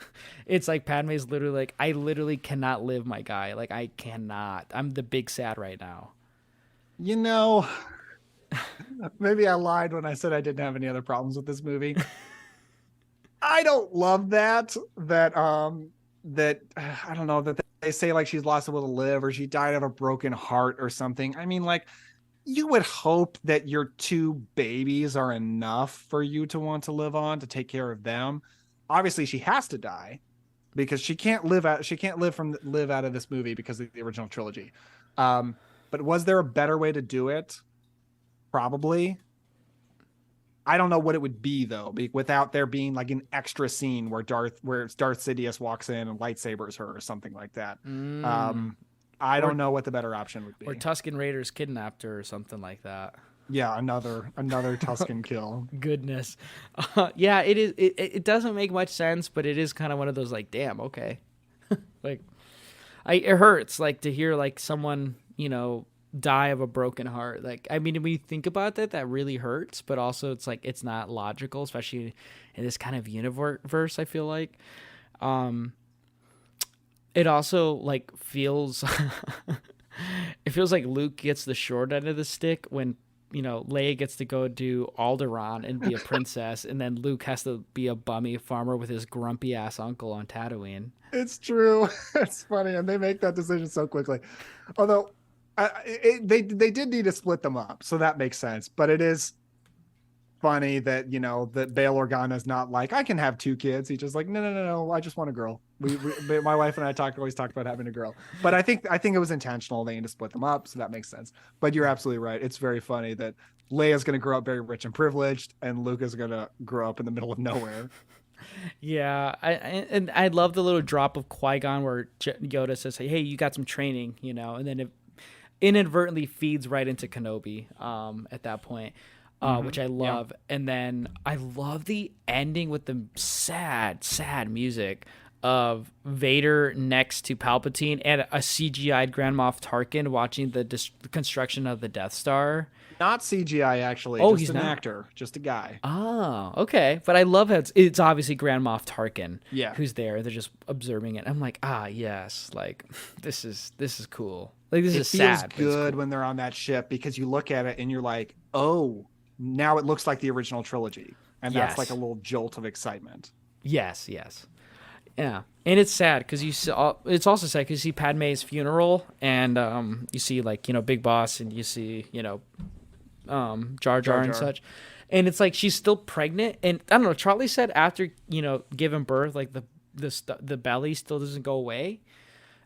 It's like Padme's literally like, I literally cannot live, my guy. Like, I cannot. I'm the big sad right now. Maybe I lied when I said I didn't have any other problems with this movie. I don't love that I don't know, that they say like she's lost the will to live or she died of a broken heart or something. I mean, like, you would hope that your 2 babies are enough for you to want to live on, to take care of them. Obviously she has to die because she can't live out of this movie because of the original trilogy. But was there a better way to do it? Probably. I don't know what it would be though, without there being like an extra scene where Darth Sidious walks in and lightsabers her or something like that. I don't know what the better option would be. Or Tusken Raiders kidnapped her or something like that. Yeah, another Tusken kill. Goodness. Yeah, it is. It doesn't make much sense, but it is kind of one of those like, damn, okay. Like, it hurts like to hear like someone, die of a broken heart. Like, I mean, when you think about that really hurts, but also it's like, it's not logical, especially in this kind of universe, I feel like. It also like feels, it feels like Luke gets the short end of the stick when, Leia gets to go do Alderaan and be a princess, and then Luke has to be a bummy farmer with his grumpy ass uncle on Tatooine. It's true. It's funny, and they make that decision so quickly. Although, they did need to split them up, so that makes sense. But it is funny that that Bail Organa's not like, I can have 2 kids. He's just like, no, I just want a girl. My wife and I always talked about having a girl. But I think it was intentional. They need to split them up, so that makes sense. But you're absolutely right. It's very funny that Leia's going to grow up very rich and privileged, and Luke is going to grow up in the middle of nowhere. Yeah, I love the little drop of Qui-Gon where Yoda says, "Hey, you got some training," and then it inadvertently feeds right into Kenobi at that point. Which I love. Yeah. And then I love the ending with the sad, sad music of Vader next to Palpatine and a CGI'd Grand Moff Tarkin watching the construction of the Death Star. Not CGI, actually. Oh, just he's an not? actor, just a guy. Oh, okay. But I love how it's obviously Grand Moff Tarkin who's there. They're just observing it. I'm like, yes, like this is cool. Like, this is sad. It feels good when they're on that ship because you look at it and you're like, oh, now it looks like the original trilogy. And that's like a little jolt of excitement. Yes. Yeah. And it's sad because it's also sad because you see Padme's funeral and you see like, Big Boss and you see, Jar Jar and such. And it's like she's still pregnant. And I don't know, Charlie said after, giving birth, like the belly still doesn't go away.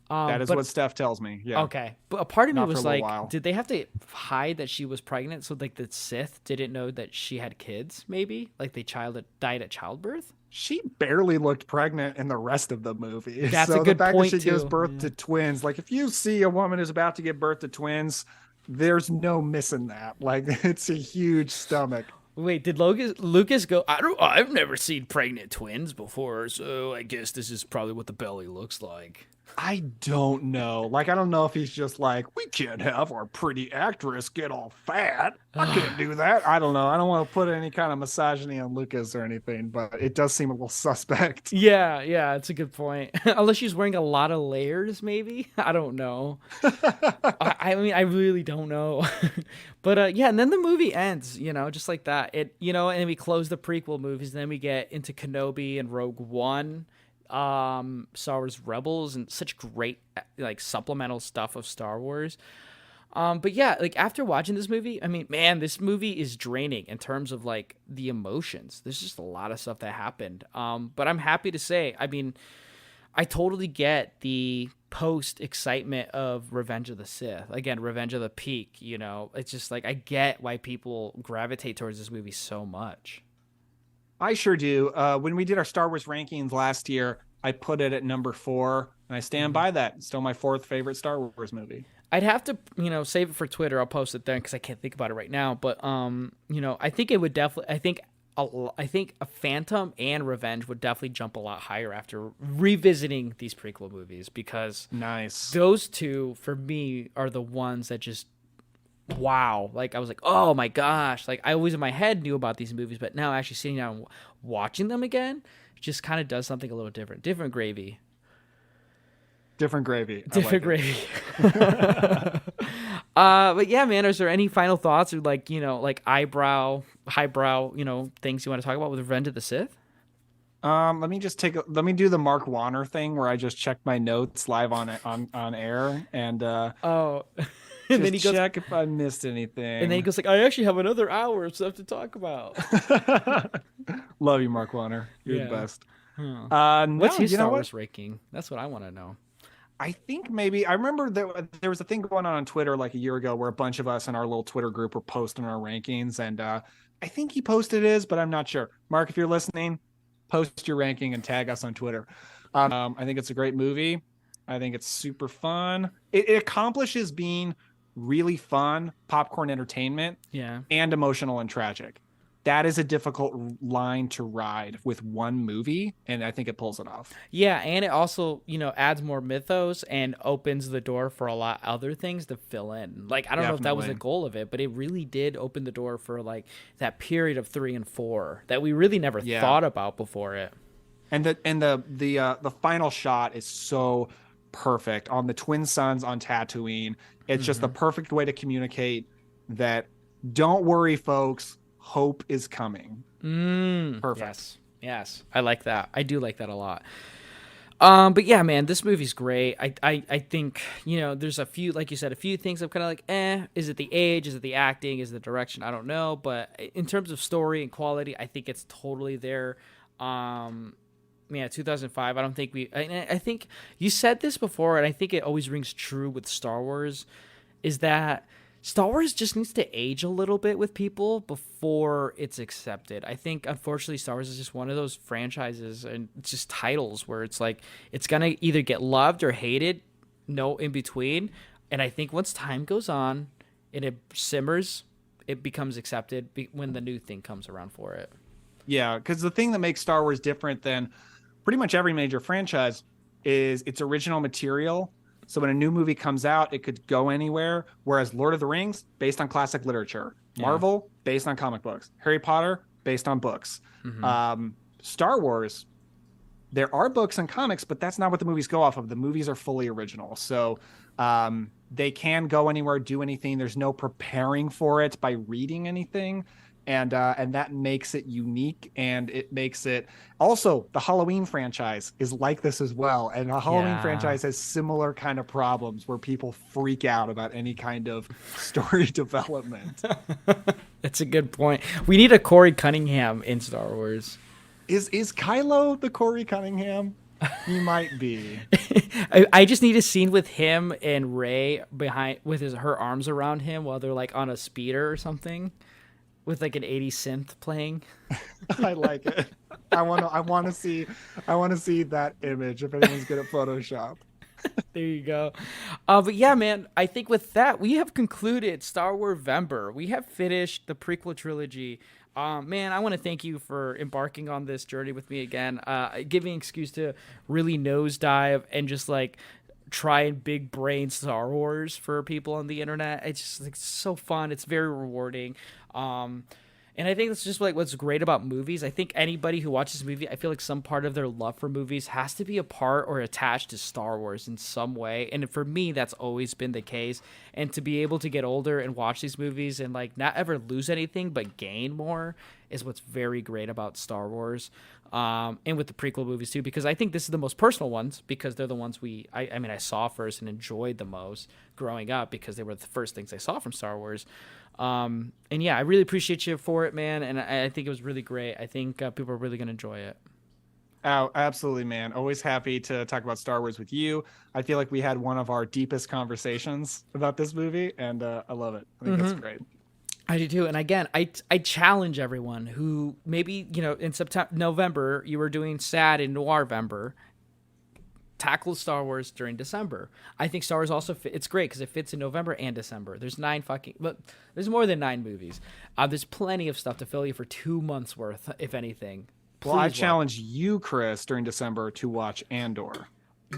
That is what Steph tells me. Yeah. Okay, but a part of me Not for was a little like, while. did they have to hide that she was pregnant so like the Sith didn't know that she had kids? Maybe like they died at childbirth. She barely looked pregnant in the rest of the movie. That's So a good the fact point that she gives too. birth to twins, like if you see a woman who's about to give birth to twins, there's no missing that. Like it's a huge stomach. Wait, did Lucas go? I've never seen pregnant twins before, so I guess this is probably what the belly looks like. I don't know. Like, I don't know if he's just like, we can't have our pretty actress get all fat. I can't do that. I don't know. I don't want to put any kind of misogyny on Lucas or anything, but it does seem a little suspect. Yeah, it's a good point. Unless she's wearing a lot of layers, maybe. I don't know. I mean, I really don't know. But yeah, and then the movie ends, just like that. And we close the prequel movies, and then we get into Kenobi and Rogue One, Star Wars Rebels, and such great like supplemental stuff of Star Wars. But yeah, like after watching this movie, I mean, man, this movie is draining in terms of like the emotions. There's just a lot of stuff that happened. But I'm happy to say, I mean, I totally get the post excitement of Revenge of the Sith. Again, Revenge of the Peak, it's just like, I get why people gravitate towards this movie so much. I sure do. When we did our Star Wars rankings last year, I put it at number 4, and I stand by that. It's still my 4th favorite Star Wars movie. I'd have to, save it for Twitter. I'll post it then because I can't think about it right now. But, I think it would definitely, I think a Phantom and Revenge would definitely jump a lot higher after revisiting these prequel movies, because nice. Those two for me are the ones that just, wow. Like I was like, oh my gosh. Like I always in my head knew about these movies, but now actually sitting down and watching them again just kind of does something a little different. Different gravy. Different gravy. Different gravy. But yeah, man, is there any final thoughts or like, like highbrow, things you want to talk about with Revenge of the Sith? Let me do the Mark Warner thing where I just check my notes live on air and And then he goes, check if I missed anything. And then he goes like, I actually have another hour of stuff to talk about. Love you, Mark Warner. You're the best. What's his Star Wars ranking? That's what I want to know. I think maybe I remember there was a thing going on Twitter like a year ago where a bunch of us in our little Twitter group were posting our rankings, and I think he posted his, but I'm not sure. Mark, if you're listening, post your ranking and tag us on Twitter. I think it's a great movie. I think it's super fun. It accomplishes being really fun popcorn entertainment, and emotional and tragic. That is a difficult line to ride with one movie, and I think it pulls it off. Yeah, and it also, adds more mythos and opens the door for a lot of other things to fill in. Like, I don't know if that was the goal of it, but it really did open the door for like that period of 3 and 4 that we really never thought about before it. And the final shot is so perfect on the twin suns on Tatooine. It's just the perfect way to communicate that don't worry, folks. Hope is coming. Perfect. Yes. I like that. I do like that a lot. But yeah, man, this movie's great. I think, there's a few, like you said, a few things I'm kind of like, is it the age? Is it the acting? Is it the direction? I don't know. But in terms of story and quality, I think it's totally there. 2005, I don't think I think you said this before, and I think it always rings true with Star Wars, is that Star Wars just needs to age a little bit with people before it's accepted. I think, unfortunately, Star Wars is just one of those franchises and just titles where it's like, it's going to either get loved or hated, no in between. And I think once time goes on and it simmers, it becomes accepted when the new thing comes around for it. Yeah, because the thing that makes Star Wars different than pretty much every major franchise is its original material. So when a new movie comes out, it could go anywhere. Whereas Lord of the Rings, based on classic literature. Marvel, based on comic books. Harry Potter, based on books. Star Wars, there are books and comics, but that's not what the movies go off of. The movies are fully original. So they can go anywhere, do anything. There's no preparing for it by reading anything. And that makes it unique, and it makes it also, the Halloween franchise is like this as well. And the Halloween franchise has similar kind of problems where people freak out about any kind of story development. That's a good point. We need a Corey Cunningham in Star Wars. Is Kylo the Corey Cunningham? He might be. I just need a scene with him and Ray behind with her arms around him while they're like on a speeder or something, with like an 80s synth playing. I like it. I want to see that image if anyone's good at Photoshop. There you go. But yeah, man, I think with that, we have concluded StarWarVember. We have finished the prequel trilogy. Man, I want to thank you for embarking on this journey with me again. Giving an excuse to really nosedive and just like try and big brain Star Wars for people on the internet. It's just like so fun. It's very rewarding. And I think that's just like what's great about movies. I think anybody who watches a movie, I feel like some part of their love for movies has to be a part or attached to Star Wars in some way. And for me, that's always been the case. And to be able to get older and watch these movies and like not ever lose anything but gain more is what's very great about Star Wars. And with the prequel movies too, because I think this is the most personal ones because they're the ones I saw first and enjoyed the most growing up because they were the first things I saw from Star Wars. And yeah, I really appreciate you for it, man. And I think it was really great. I think people are really going to enjoy it. Oh, absolutely, man. Always happy to talk about Star Wars with you. I feel like we had one of our deepest conversations about this movie, and I love it. I think that's great. I do too. And again, I challenge everyone who maybe, in November, you were doing sad in NoirVember. Tackle Star Wars during December. I think Star Wars also it's great because it fits in November and December. There's there's more than 9 movies. There's plenty of stuff to fill you for 2 months worth, if anything. Well, I challenge you, Chris, during December to watch Andor.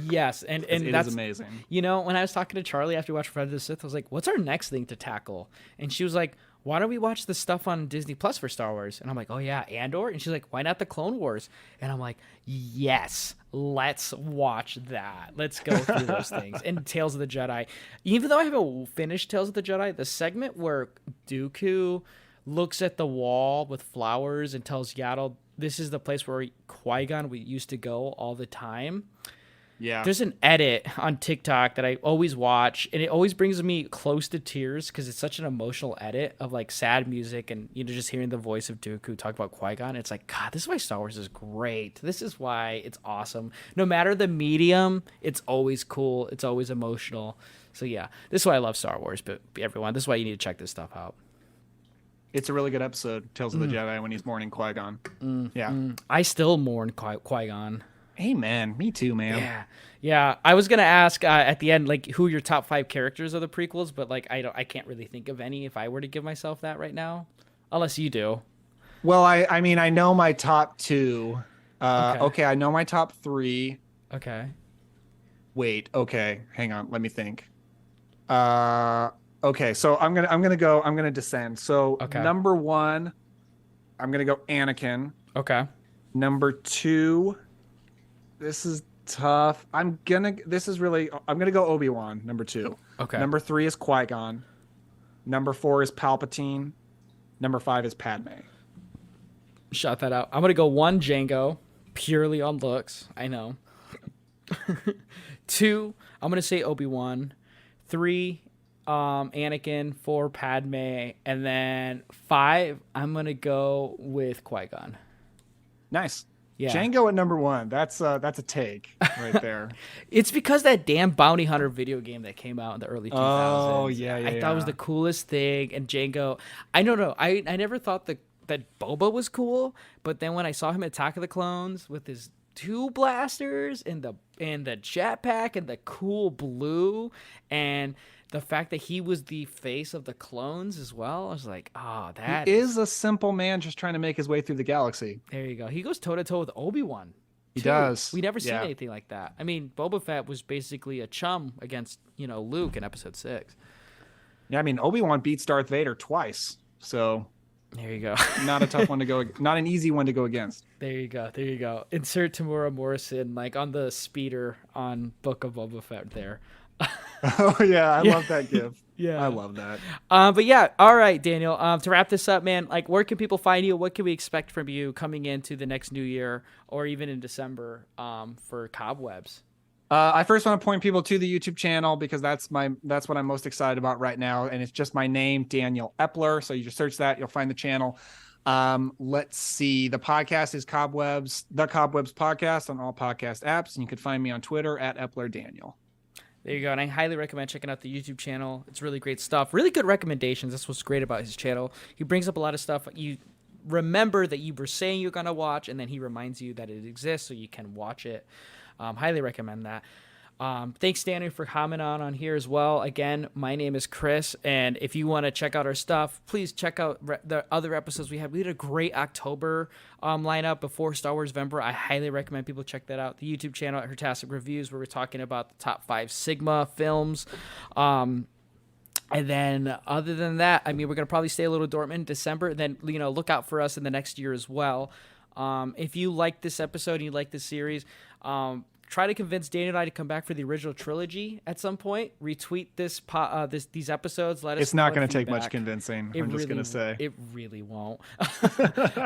Yes, and that's amazing. When I was talking to Charlie after we watched Revenge of the Sith, I was like, "What's our next thing to tackle?" And she was like, "Why don't we watch the stuff on Disney Plus for Star Wars?" And I'm like, "Oh yeah, Andor." And she's like, "Why not the Clone Wars?" And I'm like, "Yes, let's watch that. Let's go through those things." And Tales of the Jedi. Even though I haven't finished Tales of the Jedi, the segment where Dooku looks at the wall with flowers and tells Yaddle, "This is the place where Qui-Gon we used to go all the time." Yeah. There's an edit on TikTok that I always watch, and it always brings me close to tears because it's such an emotional edit of like sad music and just hearing the voice of Dooku talk about Qui-Gon. It's like, God, this is why Star Wars is great. This is why it's awesome. No matter the medium, it's always cool. It's always emotional. So yeah, this is why I love Star Wars. But everyone, this is why you need to check this stuff out. It's a really good episode, Tales of the Jedi, when he's mourning Qui-Gon. I still mourn Qui-Gon. Amen. Me too, man. Yeah. I was gonna ask at the end, like, who are your top 5 characters of the prequels, but like, I can't really think of any if I were to give myself that right now, unless you do. Well, I mean, I know my top 2. Okay, I know my top 3. Okay. Wait. Okay, hang on. Let me think. Okay, so I'm gonna descend. So number 1, I'm gonna go Anakin. Okay. Number 2. This is tough. I'm gonna go Obi-Wan, number 2. Okay. Number 3 is Qui-Gon. Number 4 is Palpatine. Number 5 is Padme. Shout that out. I'm gonna go 1 Jango, purely on looks. I know. 2, I'm gonna say Obi-Wan. 3, Anakin. 4, Padme, and then 5, I'm gonna go with Qui-Gon. Nice. Yeah. Django at number 1. That's a take right there. It's because that damn bounty hunter video game that came out in the early 2000s. Oh, yeah. I thought it was the coolest thing. And Django, I don't know. I never thought that Boba was cool, but then when I saw him in Attack of the Clones with his 2 blasters and the jetpack and the cool blue and the fact that he was the face of the clones as well, I was like, that he is a simple man just trying to make his way through the galaxy. There you go. He goes toe-to-toe with Obi-Wan. He does. We never seen anything like that. I mean, Boba Fett was basically a chum against, Luke in episode 6. Yeah, I mean, Obi-Wan beats Darth Vader twice. So there you go. Not a tough one to go, not an easy one to go against. There you go. Insert Tamura Morrison like on the speeder on Book of Boba Fett there. Oh yeah, I love that gif. Yeah, I love that. But yeah, all right, Daniel. To wrap this up, man, like, where can people find you? What can we expect from you coming into the next new year, or even in December, for Cobwebs? I first want to point people to the YouTube channel because that's what I'm most excited about right now, and it's just my name, Daniel Epler. So you just search that, you'll find the channel. Let's see. The podcast is Cobwebs, the Cobwebs podcast on all podcast apps. And you can find me on Twitter at Epler Daniel. There you go. And I highly recommend checking out the YouTube channel. It's really great stuff. Really good recommendations. That's what's great about his channel. He brings up a lot of stuff you remember that you were saying you're going to watch, and then he reminds you that it exists so you can watch it. Highly recommend that. Thanks, Daniel, for coming on here as well. Again, my name is Chris, and if you want to check out our stuff, please check out the other episodes we had. We had a great October lineup before StarWarVember. I highly recommend people check that out. The YouTube channel at Hertastic Reviews, where we're talking about the top 5 Sigma films. And then other than that, I mean, we're going to probably stay a little dormant in December. Then, look out for us in the next year as well. If you like this episode and you like this series, try to convince Daniel and I to come back for the original trilogy at some point. Retweet these episodes. Let us. It's not going to take much convincing. I'm just going to say it really won't.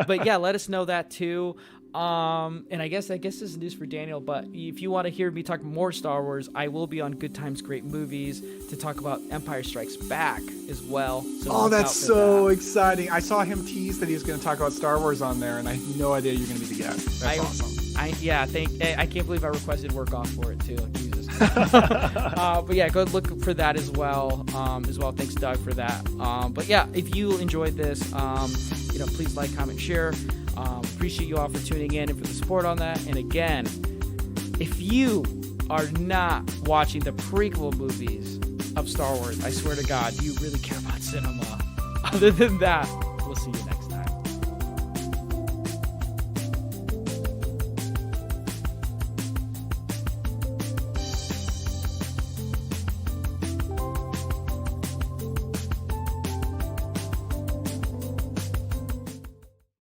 But yeah, let us know that too. And I guess this is news for Daniel. But if you want to hear me talk more Star Wars, I will be on Good Times Great Movies to talk about Empire Strikes Back as well. So that's so exciting! I saw him tease that he was going to talk about Star Wars on there, and I had no idea you're going to be the guest. That's awesome. I can't believe I requested work off for it too. Jesus. But yeah, go look for that as well. Thanks, Doug, for that. But yeah, if you enjoyed this, please like, comment, share. Appreciate you all for tuning in and for the support on that. And again, if you are not watching the prequel movies of Star Wars, I swear to God, you really care about cinema. Other than that, we'll see you next time.